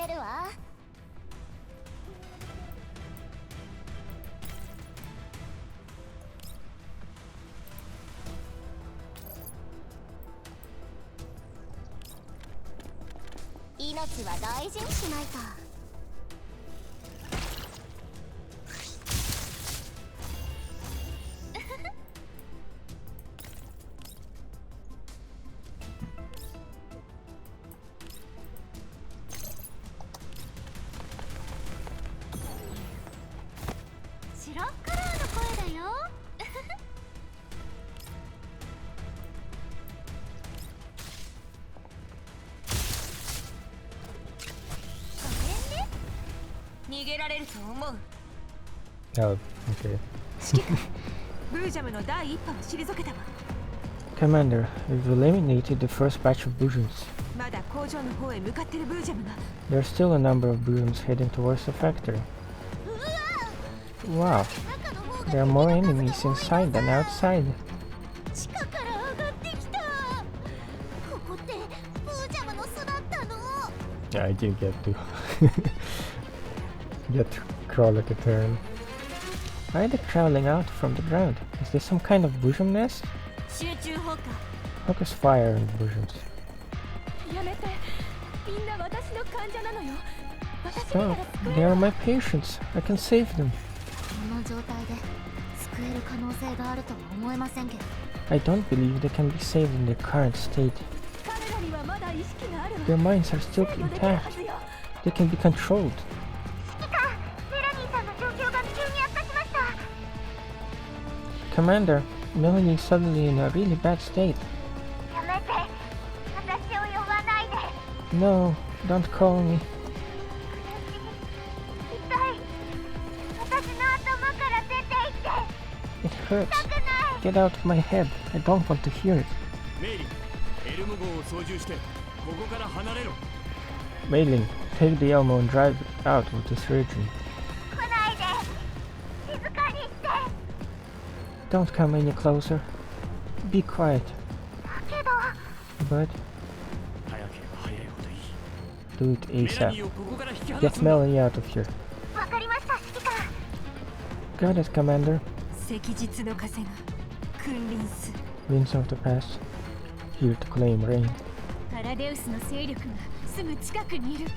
げるわ。命は大事にしないと。白カラーの声だよ。逃げられると思う。Oh, okay. 指揮官、ブージャムの第一波を退けたわ。 Commander, we've eliminated the first batch of Bujums. まだ工場の方へ向かってるブージャムが。 There's still a number of Bujums heading towards the factory. Wow, there are more enemies inside than outside. 地下から上がってきた。ここってブージャムの巣だったの。 Yeah, I did get to crawl like a turn. Why are they crawling out from the ground? Is this some kind of Bujum nest? 集中砲火。 Focus fire on Bujums. やめて。みんな私の患者なのよ。私 Stop. They are my patients. I can save them. この状態で救える可能性があるとは思えませんけど。 I don't believe they can be saved in their current state. 彼らにはまだ意識があるわ。 Their minds are still 制御できるは intact. ずよ。 They can be controlled. 指揮官、メラニーさんの状況が急に悪化しました。 Commander, Melanie is suddenly in a really bad state. やめて。私を呼ばないで。 No, don't call me. 痛い。私の頭から出て行って。 It hurts. 痛くない。 Get out of my head. I don't want to hear it. メイリン、エルム号を操縦してここから離れろ。 Mailing, take the Elmo and drive it out of this region. 来ないで。静かにして。 Don't come any closer. Be quiet. だけど。 But 早ければ早いほどいい。 do it メラニ ASAP. ーをここから引き離 Get すんだ。 Melanie out of here. わかりました、指揮官。 Got it, Commander. 赤日の風が君臨す。 Winds of the past. Here to claim reign. パラデウスの勢力がすぐ近くにいる。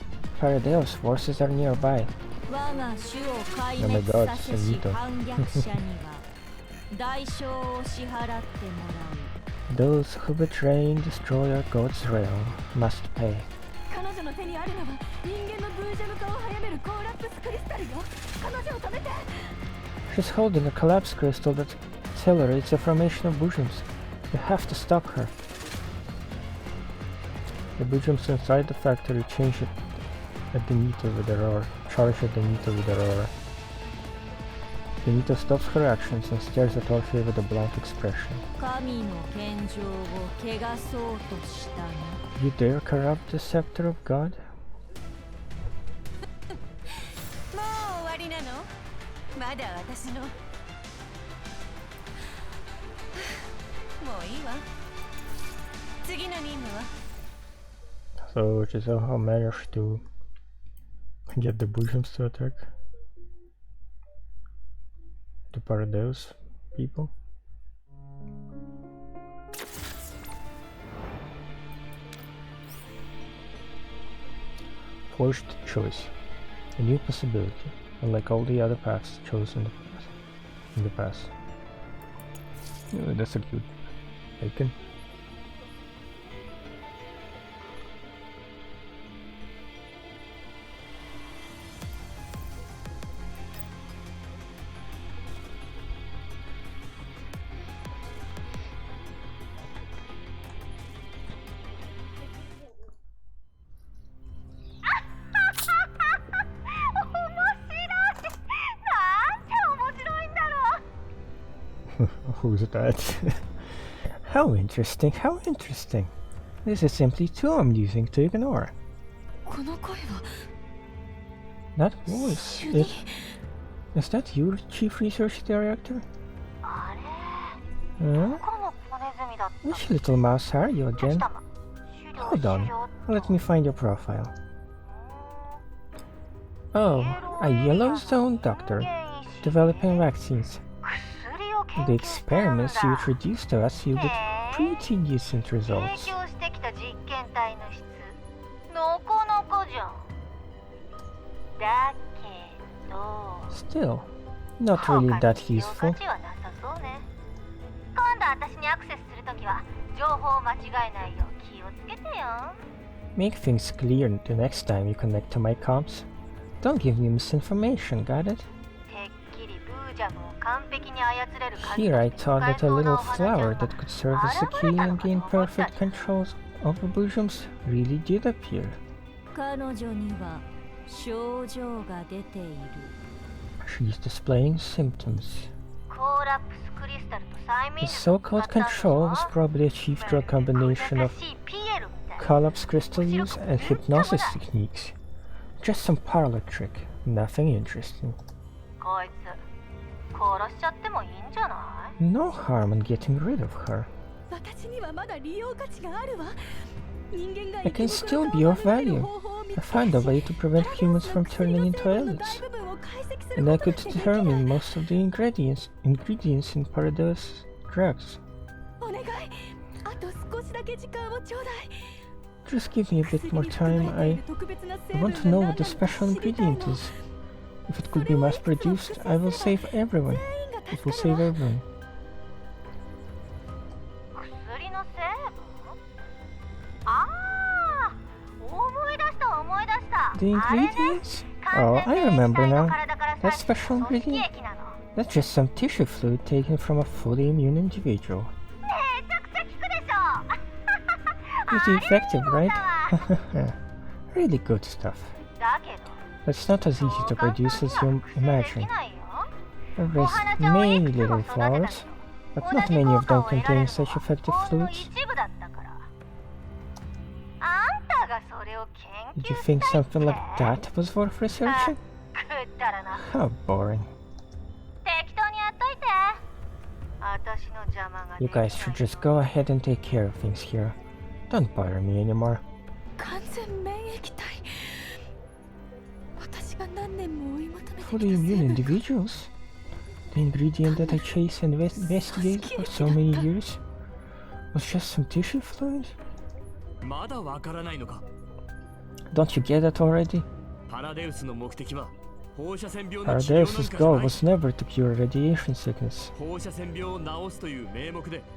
Paradeus forces are nearby. 我が種を壊 Oh my 滅 god, させ Senito. し反逆者には代償を支払ってもらう。 Those who betray and destroy our god's realm must pay. 彼女の手にあるのは人間のブージャム化を早めるコーラップスクリスタルよ。彼女を止めて。 She's holding a collapse crystal that accelerates the formation of Bujums. You have to stop her. The Bujums inside the factory change it at the meter with Aurora. Charge at the meter with Aurora. Benito stops her actions and stares at Orpheus with a blank expression. 神の献上を汚そうとしたな。 You dare corrupt the scepter of God? もう終わりなの？まだ私の。もういいわ。次の任務は？ So Giselle managed to get the Bujums to attack the Paradeus people. Forced choice. A new possibility, unlike all the other paths chosen in the past. Oh, that's a cute icon. Who's that? How interesting, how interesting. This is simply too amusing to ignore. この声は That voice is that you, Chief Research Director? あれ Huh? どこの小ネズミだった Which little mouse are you again? 資料 Hold on, let me find your profile. Oh, a Yellowstone doctor developing vaccines. The experiments you introduced to us yielded pretty decent results. Still, not really that useful. Make things clear the next time you connect to my comms. Don't give me misinformation, got it? Here I thought that a little flower that could serve as a key and gain perfect control over Boojums really did appear. She's displaying symptoms. The so-called control was probably achieved through a combination of collapse crystal use and hypnosis techniques. Just some parlor trick, nothing interesting. No harm in getting rid of her. I can still be of value. I found a way to prevent humans from turning into aliens. And I could determine most of the ingredients in Parado's drugs. Just give me a bit more time. I want to know what the special ingredient is. If it could be mass-produced, I will save everyone. It will save everyone. The ingredients? Oh, I remember now. That special ingredient? That's just some tissue fluid taken from a fully immune individual. Pretty effective, right? Really good stuff. But it's not as easy to produce as you imagine. I've raised many little flowers, but not many of them contain such effective fluids. Did you think something like that was worth researching? How boring. You guys should just go ahead and take care of things here. Don't bother me anymore. Fully immune individuals? The ingredient that I chased and investigated for so many years was just some tissue fluid? Don't you get it already? Paradeus's goal was never to cure radiation sickness.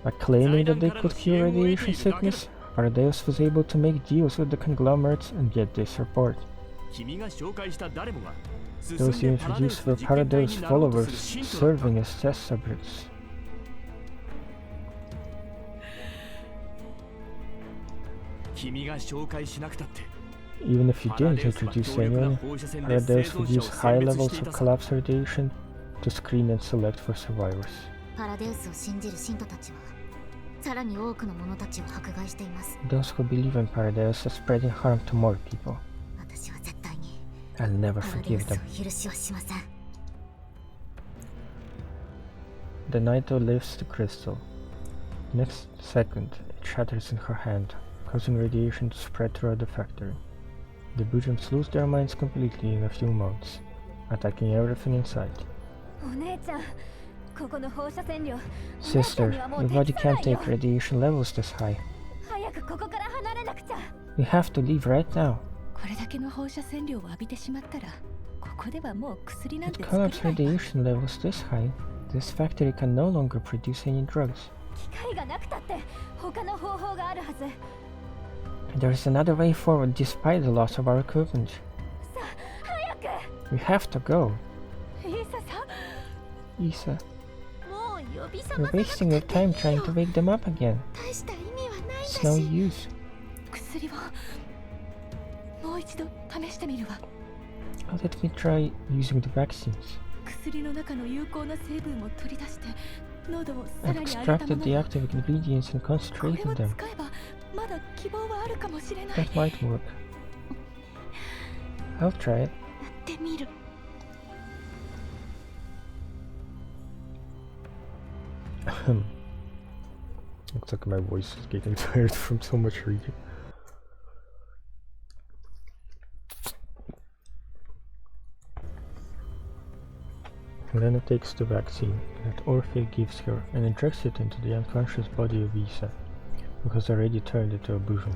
By claiming that they could cure radiation sickness, Paradeus was able to make deals with the conglomerates and get their support. Those you introduced were Paradeus followers serving as test subjects. Even if you didn't introduce anyone, Paradeus would use high levels of collapse radiation to screen and select for survivors. Those who believe in Paradeus are spreading harm to more people. I'll never forgive them. The Naito lifts the crystal. Next second, it shatters in her hand, causing radiation to spread throughout the factory. The Boojums lose their minds completely in a few months, attacking everything in sight. Sister, your body can't take radiation levels this high. We have to leave right now. With collapse radiation levels this high, this factory can no longer produce any drugs. There is another way forward despite the loss of our equipment. We have to go. Issa, you're wasting your time trying to wake them up again. It's no use. Let me try using the vaccines. I've extracted the active ingredients and concentrated them. That might work. I'll try it. Looks like my voice is getting tired from so much reading. Lenna takes the vaccine that Orpheus gives her and injects it into the unconscious body of Isa, who has already turned into a bosom.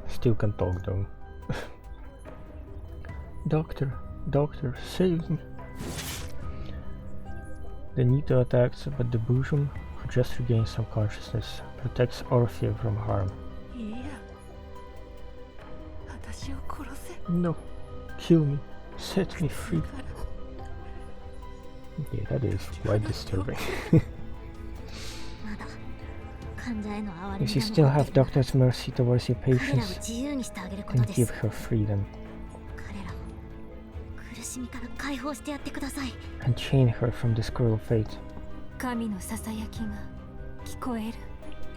Still can talk though. Doctor, save me. The Nito attacks, but the bosom, who just regains some consciousness, protects Orpheus from harm. No, kill me, set me free. Okay, that is quite disturbing. If you still have Doctor's mercy towards your patients, then give her freedom. And chain her from this cruel fate.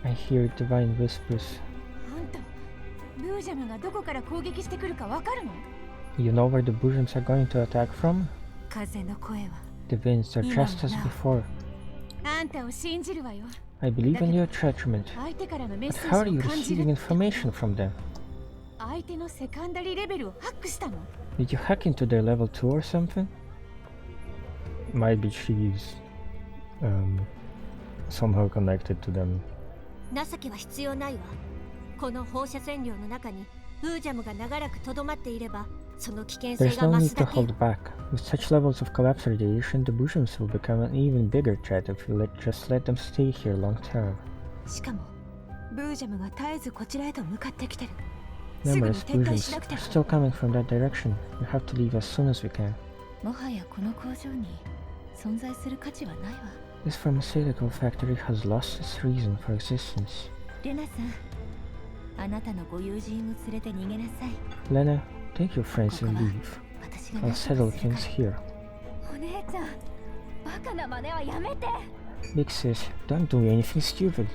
I hear divine whispers. You know where the bosoms are going to attack from? The winds are just as before. I believe in your judgment, but how are you receiving information from them? Did you hack into their level 2 or something? Might be she's somehow connected to them. There's no need to hold back. With such levels of collapse radiation, the bosoms will become an even bigger threat if you just let them stay here long term. Numerous bosoms are still coming from that direction. We have to leave as soon as we can. This pharmaceutical factory has lost its reason for existence. Lenna, take your friends and leave. I'll settle things here. Big sis, don't do anything stupid.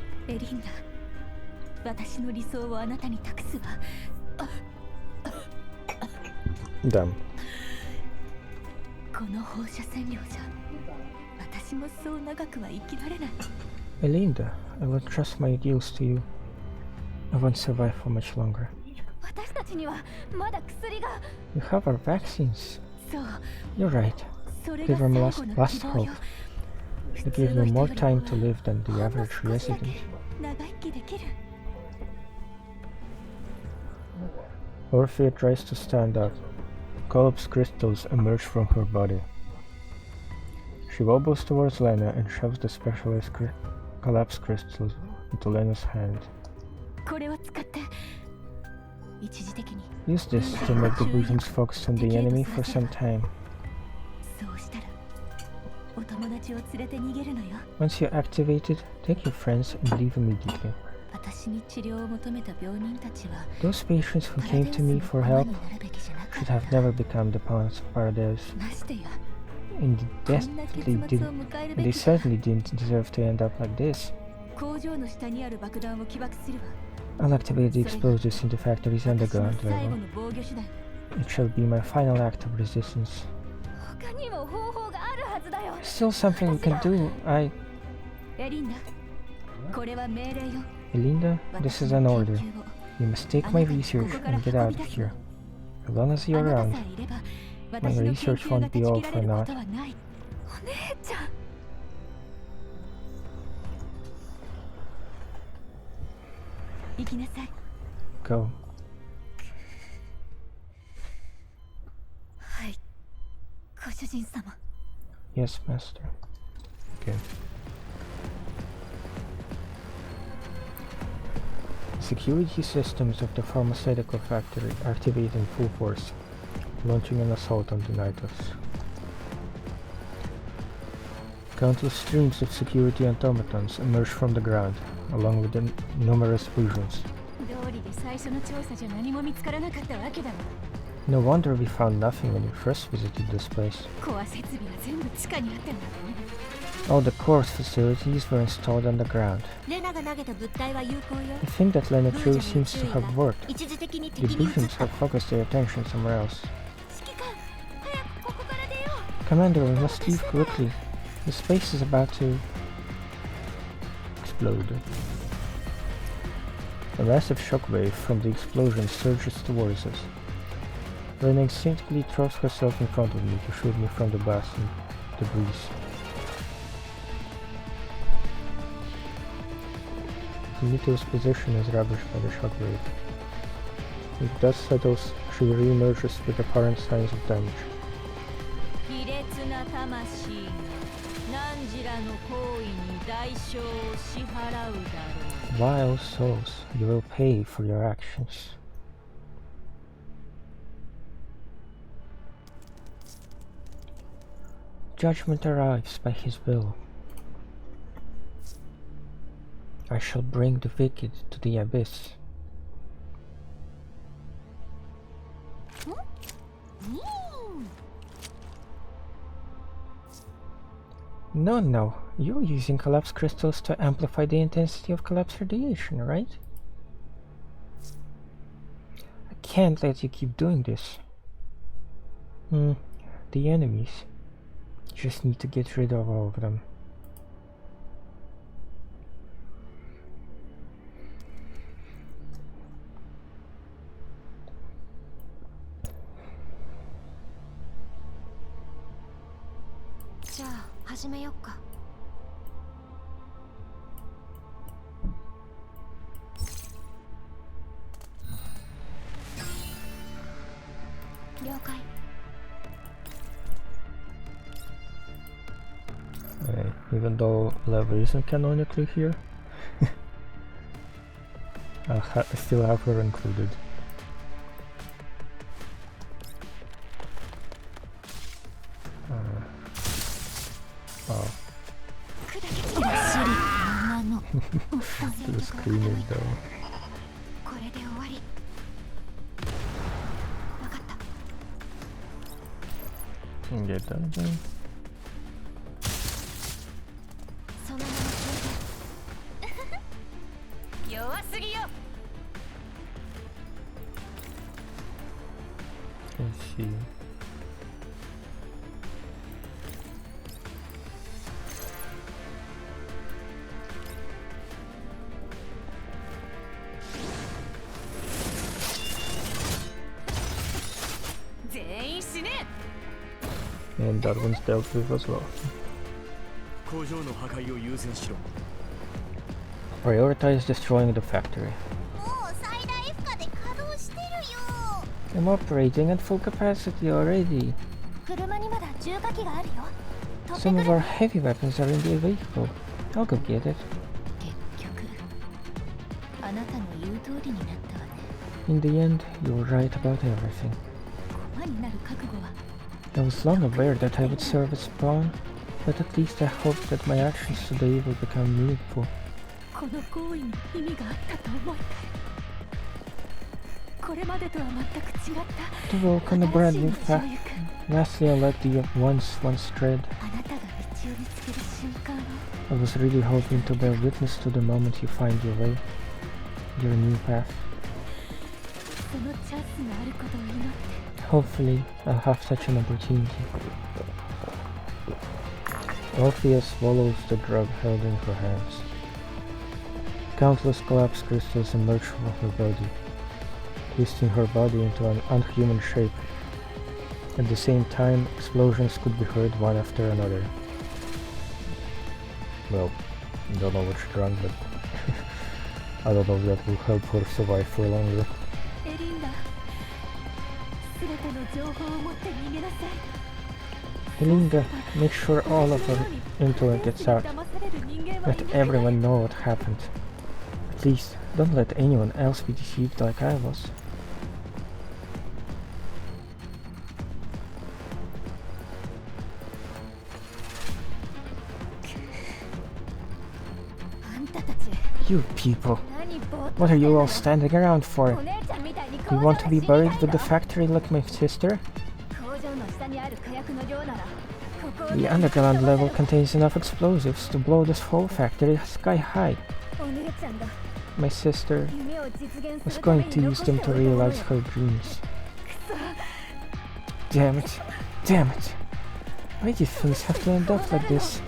Damn. Elinda, I won't trust my ideals to you. I won't survive for much longer. You have our vaccines. You're right. Give them last hope. They give them more time to live than the average resident. Orpheus tries to stand up. Collapse crystals emerge from her body. She wobbles towards Lenna and shoves the specialized collapse crystals into Lenna's hand. Use this to make the bosoms focus on the enemy for some time. Once you're activated, take your friends and leave immediately. Those patients who came to me for help should have never become the pawns of Paradise. And they certainly didn't deserve to end up like this. I'll activate the explosives in the factory's underground level. It shall be my final act of resistance. There's still something we can do. Elinda, this is an order. You must take my research and get out of here. As long as you're around, my research won't be all for naught. Go. Yes, master. Okay. The security systems of the pharmaceutical factory activate in full force, launching an assault on the Nitos. Countless streams of security automatons emerge from the ground, along with the numerous fusions. No wonder we found nothing when we first visited this place. All the core facilities were installed underground. I think that Lenna theory seems to have worked. The bosoms have focused their attention somewhere else. Commander, we must leave quickly. The space is about to explode. A massive shockwave from the explosion surges towards us. Lenna instinctively throws herself in front of me to shield me from the blast and debris. Kimito's position is ravaged by the shockwave. When the dust settles, she re-emerges with apparent signs of damage. Vile souls, you will pay for your actions. Judgment arrives by his will. I shall bring the wicked to the abyss. No, you're using collapse crystals to amplify the intensity of collapse radiation, right? I can't let you keep doing this. The enemies. Just need to get rid of all of them. Even though Leva isn't canonically here, I still have her included. Oh. The screaming though. Can get that done. Let's see. And that one's dealt with as well. Prioritize destroying the factory. I'm operating at full capacity already. Some of our heavy weapons are in the vehicle. I'll go get it. In the end, you were right about everything. I was long aware that I would serve as a pawn, but at least I hoped that my actions today will become meaningful. To walk on a brand new path. Lastly, I let the once tread. I was really hoping to bear witness to the moment you find your way, your new path. Hopefully, I'll have such an opportunity. Orphea swallows the drug held in her hands. Countless collapse crystals emerge from her body, twisting her body into an unhuman shape. At the same time, explosions could be heard one after another. Well, I don't know what she drank, but I don't know if that will help her survive for longer. Linda, make sure all of her intel gets out. Let everyone know what happened. Please, don't let anyone else be deceived like I was. You people, what are you all standing around for? You want to be buried with the factory like my sister? The underground level contains enough explosives to blow this whole factory sky high. My sister was going to use them to realize her dreams. Damn it. Damn it. Why do things have to end up like this?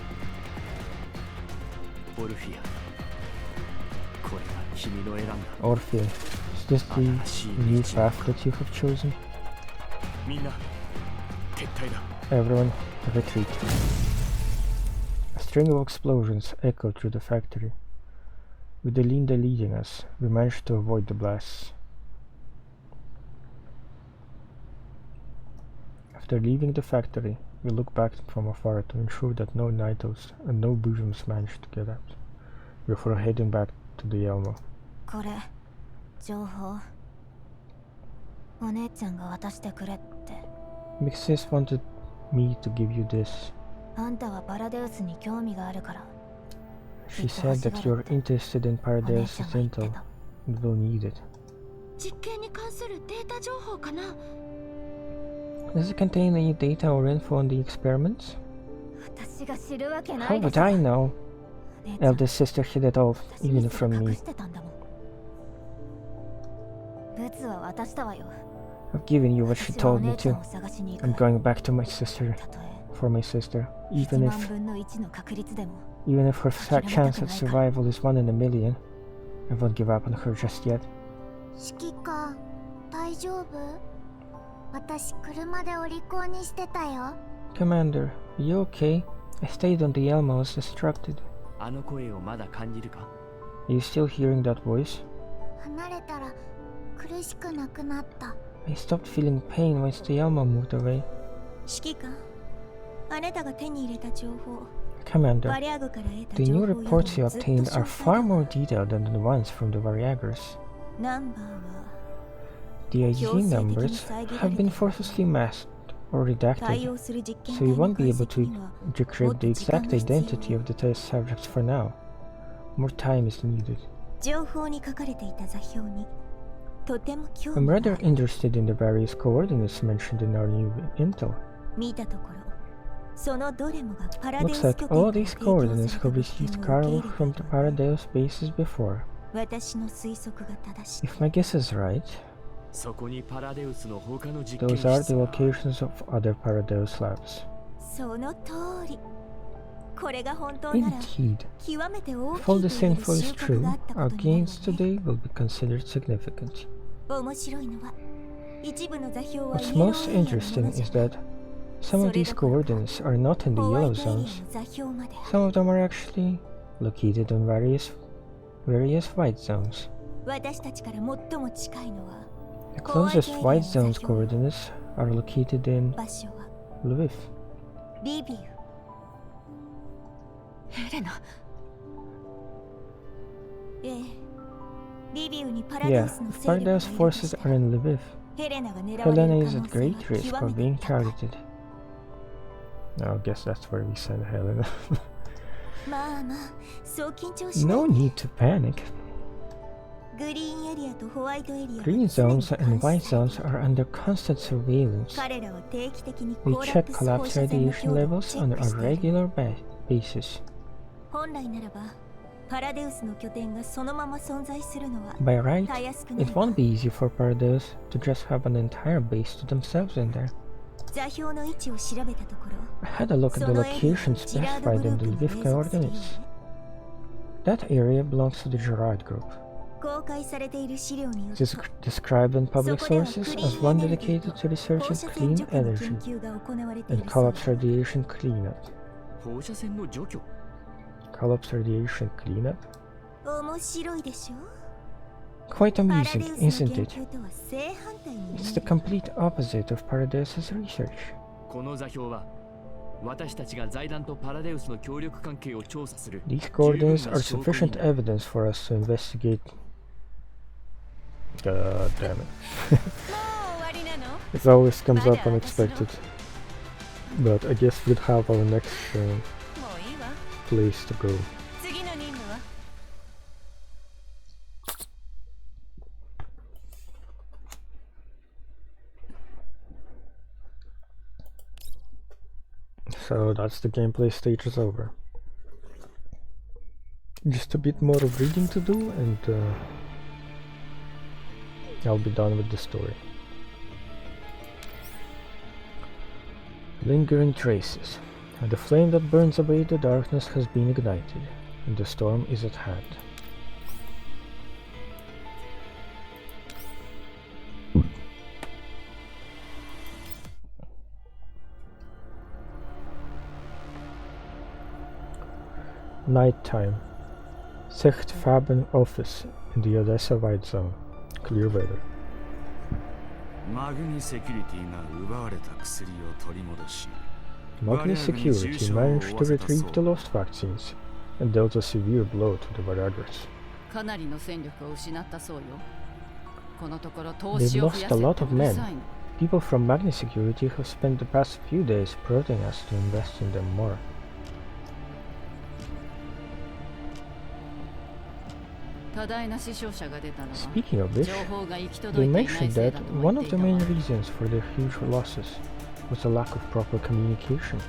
君の選んだ Orphe, is this the new path that you have chosen? みんな撤退だ Everyone, retreat. A string of explosions echoed through the factory. With the Linda leading us, we managed to avoid the blasts. After leaving the factory, we looked back from afar to ensure that no Nitos and no Bosoms managed to get out, before heading back to the Elmo. これ情報お姉ちゃんが渡してくれって。 Mixes wanted me to give you this. あんたはパラデウスに興味があるから。 She said that you're interested in Paradise's intel and will need it. 実験に関するデータ情報かな。 Does it contain any data or info on the experiments? 私が知るわけな How いで would しょ。 I know? Eldest sister hid it all, even from 隠 me. してたんだもん。ブツは渡したわよ。 I've given you what she 私はお told me 姉ちゃ to. んを探しに行 I'm く。 going back to my sister, たとえ for my sister, 1 even 万 if 分の1の確率でも。 her chance at survival is 1 in a million. I won't give up on her just yet. 指揮官、大丈夫？私車でお利口にしてたよ。 Commander, are you okay? I stayed on the Elmo as instructed. あの声をまだ感じるか Are you still hearing that voice? 離れたら苦しくなくなった。 I stopped feeling pain once the Elmo moved away. 指揮官、あなたが手に入れた情報、 Commander, バリアグから得た the 情 new 報より reports you もずっと obtained 詳 are 細 far だ。 more detailed than the ones from the Variagers. ナンバーは The ID 強制的に numbers 遮ら have れ been て forcibly masked or 対 redacted, 応する実験 so 体 you の won't be 解 able 析 to には decrypt the もっと時間 exact が必要 identity of the test subjects for now. More time is needed. 情報に書かれていた座標にとても興 I'm 味があ rather る。 interested in the various coordinates mentioned in our new intel. 見たところ、そのどれもがパラデウ Looks ス like 拠点 all から these 提供 coordinates された have 物 received 件を受け cargo 入れて from い the たので、 Paradeus bases before. 私の推測が正しい。 If my guess is right, そこにパラデウスの他の実験 those are 室 the が locations of other Paradeus labs. その通り。これが本当なら Indeed. 極めて大 If all きい this と言える info is 収穫 true, があったこ our とになるわ gains ね。 today will be considered significant. 面白いのは、一部の座標は What's イエロー most エリアのも interesting のじ is ゃない。 that some of these coordinates are not in the ホワイ yellow トエリアの zones. 座標まである。 Some of them are actually located on various white zones. 私たちから最も近いのは、 The closest white zones coordinates are located in 場所は Lviv. リビウ。ヘレナ、ええ、リビウにパラデウ Yeah, スの if 勢力がい Pardeus るとし forces た are ら、 in Lviv, ヘレナが狙われ Helena る is 可 at 能性 great は risk 極 of めて being 高い。 targeted. I guess that's where we send Helena. まあまあ、そう緊張しない No で。 need to panic. グリーンエリアとホワイトエリアは Green 常に zones and 監 white 視され zones are under constant surveillance. 彼らは定期的に They コーラ check ップス放 collapse 射線の radiation 強度を levels チェ on ッ a クしている。 regular basis. 本来ならば、パラデウスの拠点がそのまま存在するのは By right, たやすくない it わ。 won't be easy for Pardeus to just have an entire base to themselves in there. 座標の位置を調べたところ、 I had a look at the そのエリア location とジラードグ specified ル in ー the プに Lviv 隷属するよう coordinates. ね。 That area belongs to the Gerard group. 公開されている資料によ It る is と、 described in そ public こでは sources クリー as ン one エネルギー dedicated と to researching 放射線 clean 除去の energy 研究が行われてい and るそう collapse だ。 radiation cleanup. 放射線の除去 Collapse radiation cleanup? 面白いでしょ。 Quite パラデ amusing, ウスの isn't 研 it? 究とは正反対に It's the ね。 complete opposite of Pardeus's research. この座標は私たちが財団とパラデウスの協力関係を調査する These coordinates are 十分な証拠に sufficient なる evidence for us to investigate. God damn it. もう終わりなの？ It always comes up unexpected. But I guess we'd have our next もういいわ。 place to go. 次の任務は？ So that's the gameplay stage is over. Just a bit more of reading to do and I'll be done with the story. Lingering traces. The flame that burns away the darkness has been ignited, and the storm is at hand. Nighttime. Sicht Faben office in the Odessa White Zone. Clear weather. マグニセキュリティが奪われた薬を取り戻し Magnus Security managed to retrieve the lost vaccines and dealt a severe blow to the Viragas. かなりの戦力を失ったそうよ。このところ投 They've 資を増や lost せ a って lot う of る men. さいの。 People from Magnus Security have spent the past few days prodding us to invest in them more. 多大な死傷者が出たのは Speaking of which, 情報が行き they 届いていない mentioned せい that だとも one 言っ of て the いた main わ。 reasons for their huge losses was a lack of proper communication.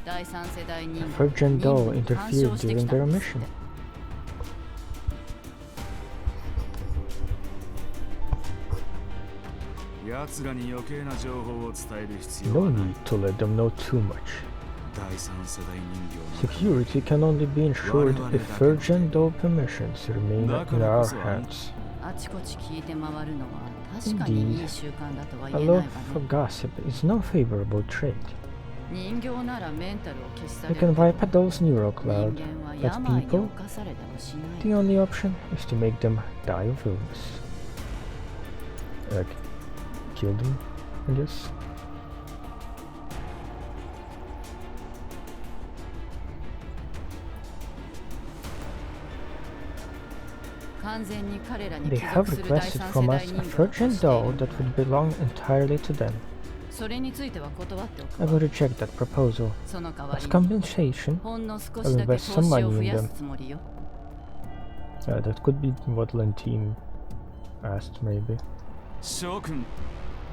第三世代人 Virgin 任 Doll 務に干 interfered 渉して during きた their んですっ mission. て。奴らに余計な情報を伝える必要 No はない need to let them know too much. 第三世代人形の Security can only be ensured if Virgin Doll permissions remain in our hands. あちこち聞いて回るのは確かにいい習慣だとは A 言えない love わ for ね。 gossip is no favorable trait. 人形ならメンタルを消し去 You れる can けど wipe a doll's neural 人 cloud, 間は but 病に people, 侵されたりしない the only option is to make them die of illness. Like, kill them, I guess. 完全に彼らに They 帰 have 属する第 requested 三 from 世 us 代 a 人形を virgin 欲してい doll る。 that would belong entirely to them. それについては断っておく I わ。 will reject that proposal. その代わ As りに compensation, ほんの少 I'll しだけ invest 投 some 資を money 増 in や them. すつもりよ。 That could be what Lentine asked, maybe. 諸君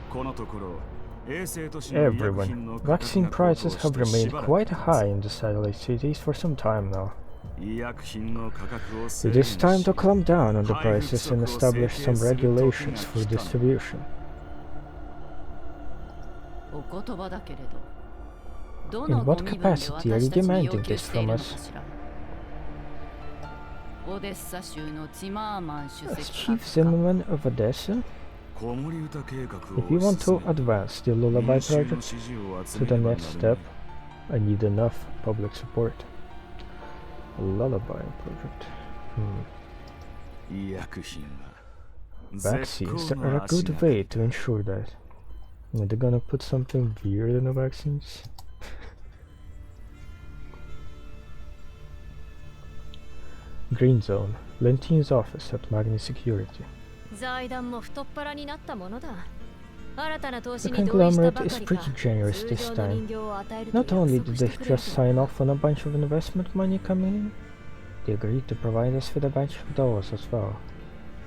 このところ衛星都市の医薬品 Everyone. の価格 Vaccine が高騰 prices し have てし remained ばらく quite high in the satellite cities for some time now. 医薬品の価格を制 It 限 is し time to clamp down on the 配布 prices and 不足を establish 制 some 定する時が regulations for 来た distribution. お言葉だけれど、ど In のご what 身分で capacity are you 私たちに demanding 要求 this してい from るの us? かしら。オデッサ州のティマーマン主 As 席 Chief 閣下 Zimmerman of Odessa, 子守歌計画 if you を want 進 to め advance the Lullaby 民衆の project 支持を集 to め the ねば next な step, らない I need enough public support. Lullaby project. 医薬品は Vaccines are a good way to ensure that. Are they gonna put something weird in the vaccines? Green Zone. Lentine's office at Magnus Security. 財団も太っ腹になったものだ。新たな投 The 資に同意したば conglomerate か is りか pretty generous 通 this 常の time. 人形を与えると Not only 約 did 束 they してくれる just sign off on a bunch of investment money coming in, they agreed to provide us with a bunch of dolls as well.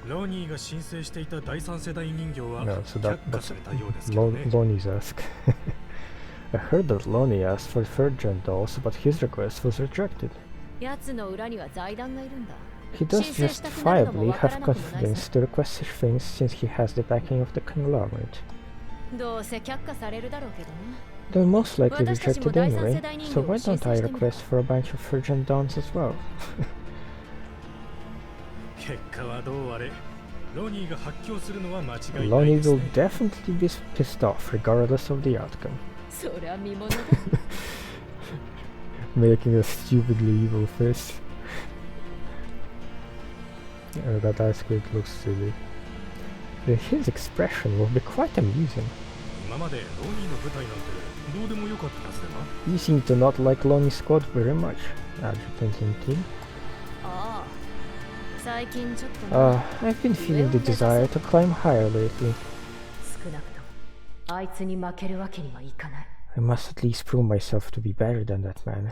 ロニーが申請していた第三世代人形は No, so 却 that, 下 that's されたようですけどね。 Lonnie's ask. I heard that Lonnie asked for Virgin dolls, but his request was rejected. 奴の裏には財団がいるんだ。 He does 申請したくなるのも justifiably わから have なくもない confidence さ。 to request such things since he has the backing of the conglomerate. どうせ却下されるだろうけどね。 They'll most likely 私たちも reject it 第三 anyway, 世代人 so 形を why 申 don't 請 I してみる request for a bunch of Virgin dolls as well? 結果はどうあれ、ロニーが発狂するのは間違いない Lonnie です will ね。 definitely be pissed off regardless of the outcome. そりゃ見ものだ。 Making a stupidly evil face. That ice skate looks silly. His expression will be quite amusing. 今までロニーの舞台なんてどうでもよかったはずだな。 You seem to not like Lonnie's squad very much, Adjutant Lentine. ああ、最近ちょっとな。 I've been feeling the desire to climb higher lately. 少なくともあいつに負けるわけにはいかない。 I must at least prove myself to be better than that man.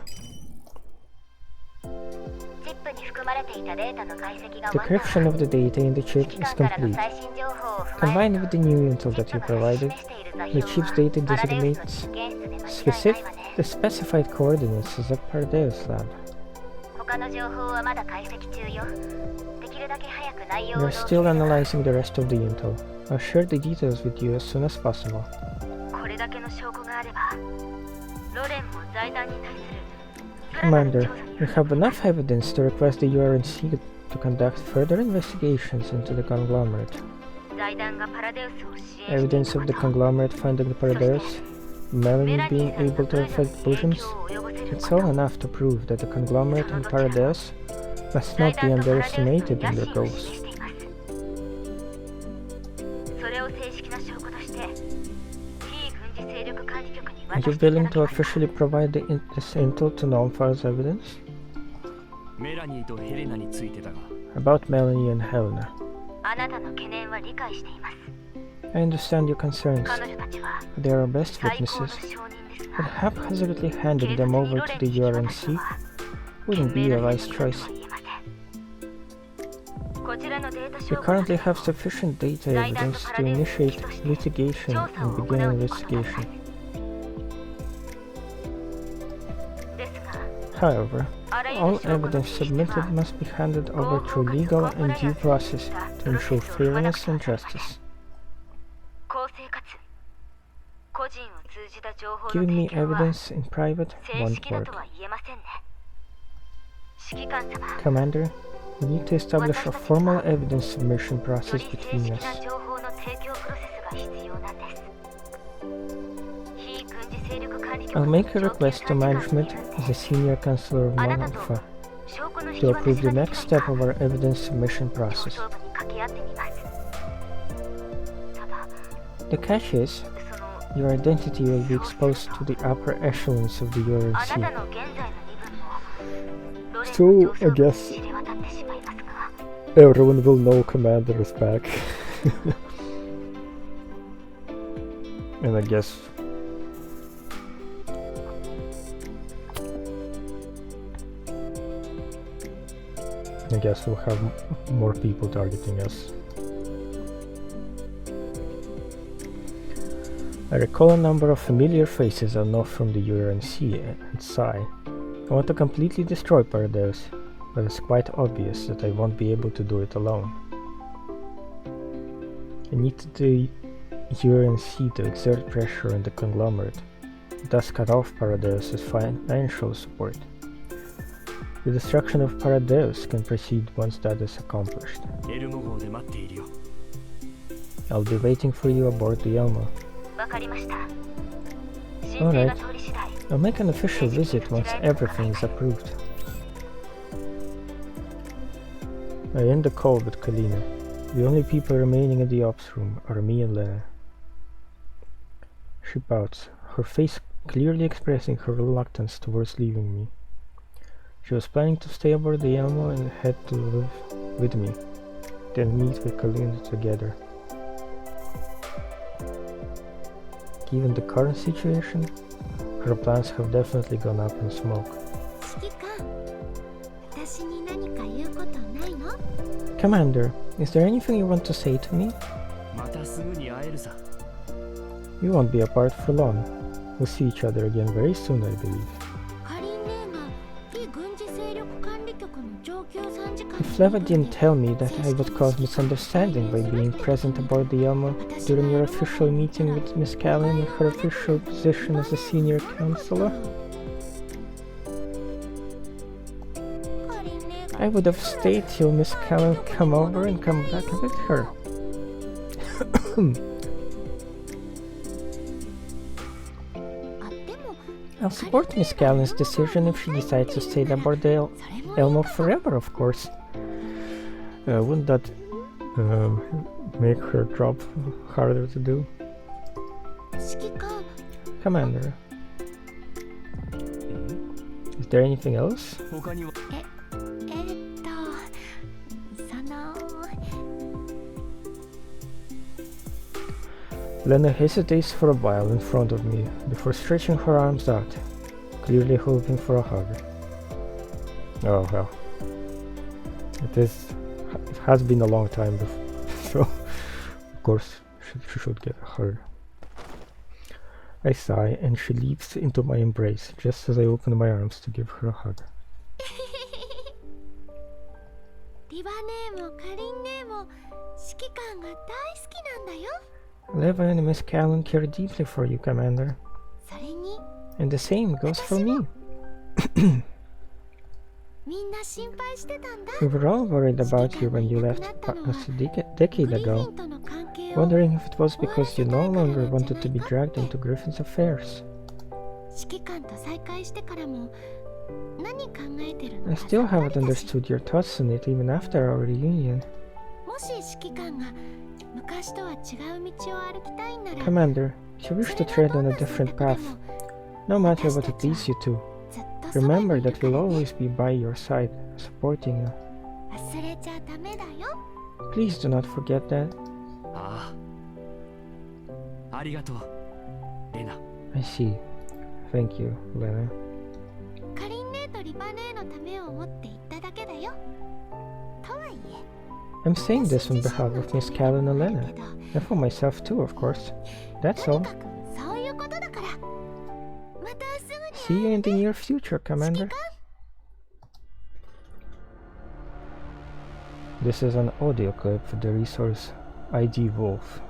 チップに含まれていたデータの解析が The 終わった correction of the data in the 指 chip 揮 is 官からの complete. 最新情報を踏まえ Combined with the new intel that you provided, the chip's data designates パラデウスの実験室で間違いないわね。 the specified coordinates as a Pardeus lab. 他の情報はまだ解析中よ。できるだけ早く内容を We're 納品 still analyzing the rest of the intel. I'll share the details with you as soon as possible. これだけの証拠があれば、ロレンも財団に対する Commander, we have enough evidence to request the URNC to conduct further investigations into the conglomerate. 財団がパラデウスを支援してい Evidence る of こ the と、 conglomerate funding the Pardeus, Melanie being able to affect bosoms, it's all enough to prove that the conglomerate and Paradeus must not be underestimated in their goals. Are you willing to officially provide this intel to nullify as evidence? About Melanie and Helena. I understand your concerns. They are our best witnesses, but haphazardly handing them over to the URNC wouldn't be a wise choice. We currently have sufficient data evidence to initiate litigation and begin an investigation. However, all evidence submitted must be handed over through legal and due process to ensure fairness and justice. Giving me evidence in private won't work. Commander, we need to establish a formal evidence submission process between us. I'll make a request to management as a senior counselor of Mon Alpha to approve the next step of our evidence submission process. The catch is, your identity will be exposed to the upper echelons of the URNC. So, I guess everyone will know Commander is back. And I guess we'll have more people targeting us. I recall a number of familiar faces I know from the URNC and sigh. I want to completely destroy Paradeus, but it's quite obvious that I won't be able to do it alone. I need the URNC to exert pressure on the conglomerate, thus cut off Paradeus' financial support. The destruction of Paradeus can proceed once that is accomplished. I'll be waiting for you aboard the Elmo. Alright, I'll make an official visit once everything is approved. I end the call with Kalina. The only people remaining in the ops room are me and Lenna. She pouts, her face clearly expressing her reluctance towards leaving me. She was planning to stay aboard the Elmo and head to live with me, then meet with Kalina together. Given the current situation, her plans have definitely gone up in smoke. Commander, is there anything you want to say to me? You won't be apart for long. We'll see each other again very soon, I believe. If Leva didn't tell me that I would cause misunderstanding by being present aboard the Elmo during your official meeting with Miss Callan in her official position as a senior counselor, I would have stayed till Miss Callan come over and come back with her. I'll support Miss Callan's decision if she decides to stay aboard the Elmo forever, of course. Wouldn't that make her job harder to do? Commander, is there anything else? Lenna hesitates for a while in front of me before stretching her arms out, clearly hoping for a hug. Oh well, it has been a long time so of course she should get a hug. I sigh and she leaps into my embrace just as I open my arms to give her a hug. Leva and Miss Callan care deeply for you, Commander. And the same goes for me. みんな心配してたんだ。 We were all worried about you when you left us a decade ago, wondering if it was because you no longer wanted to be dragged into Griffin's affairs. 指揮官と再会してからも何考えてるの I か still さっぱ haven't りだし、 understood your thoughts on it even after our reunion. もし指揮官が昔とは違う道を歩きたいなら、 Commander, if you wish to tread on a different path, no matter what it leads you to, ずっとそばに remember いる that から we'll ね。 always be by your side, supporting you. 忘れちゃダメだよ。 Please do not forget that. ああ、ありがとうレナ。 I see. Thank you, Lenna. カリン姉とリバ姉のためを思って言っただけだよ。とはいえ、 I'm saying this on behalf of Miss Callan and Lenna, and for myself too, of course. That's と all. にかくそういうことだから。またす See ぐ you に in the near future, Commander. This is an audio clip for the resource ID Wolf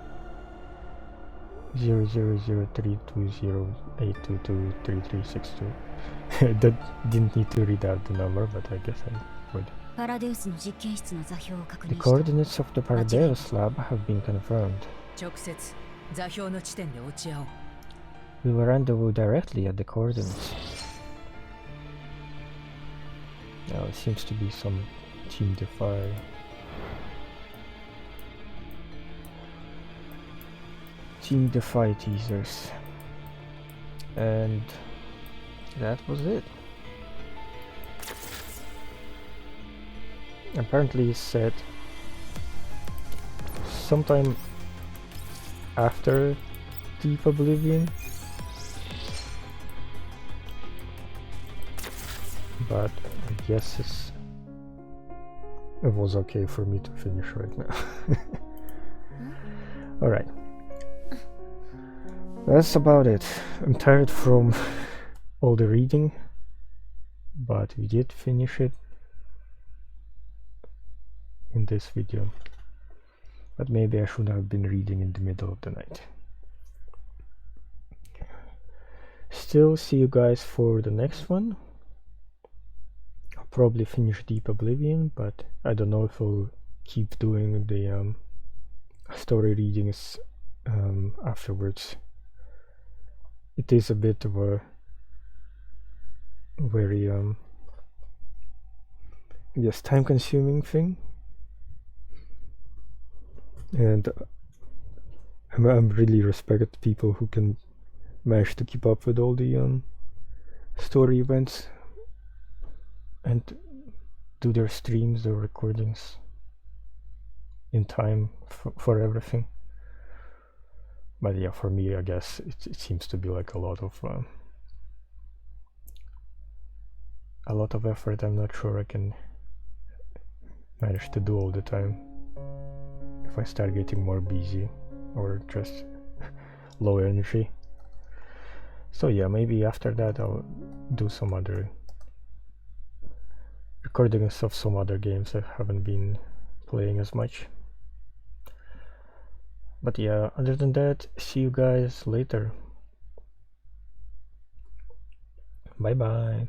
000320822332. That didn't need to read out the number, but I guess I would. パラデウスの実験室の座標を確 The 認した。 coordinates of the Paradeus lab have been confirmed. 直接座標の地点で落ち合おう。 We will rendezvous directly at the coordinates. Now it seems to be some Team Defy. Team Defy teasers. And that was it. Apparently it said sometime after Deep Oblivion, but I guess it was okay for me to finish right now. Alright, that's about it. I'm tired from all the reading, but we did finish it in this video. But maybe I should have been reading in the middle of the night. Still, see you guys for the next one. I'll probably finish Deep Oblivion, but I don't know if I'll keep doing the story readings afterwards. It is a bit of a very yes, time-consuming thing, and I'm really respect people who can manage to keep up with all the story events and do their streams, their recordings in time for everything. But yeah, for me, I guess it seems to be like a lot of effort. I'm not sure I can manage to do all the time if I start getting more busy or just low energy. So yeah, maybe after that I'll do some other recordings of some other games I haven't been playing as much. But yeah, other than that, see you guys later. Bye bye.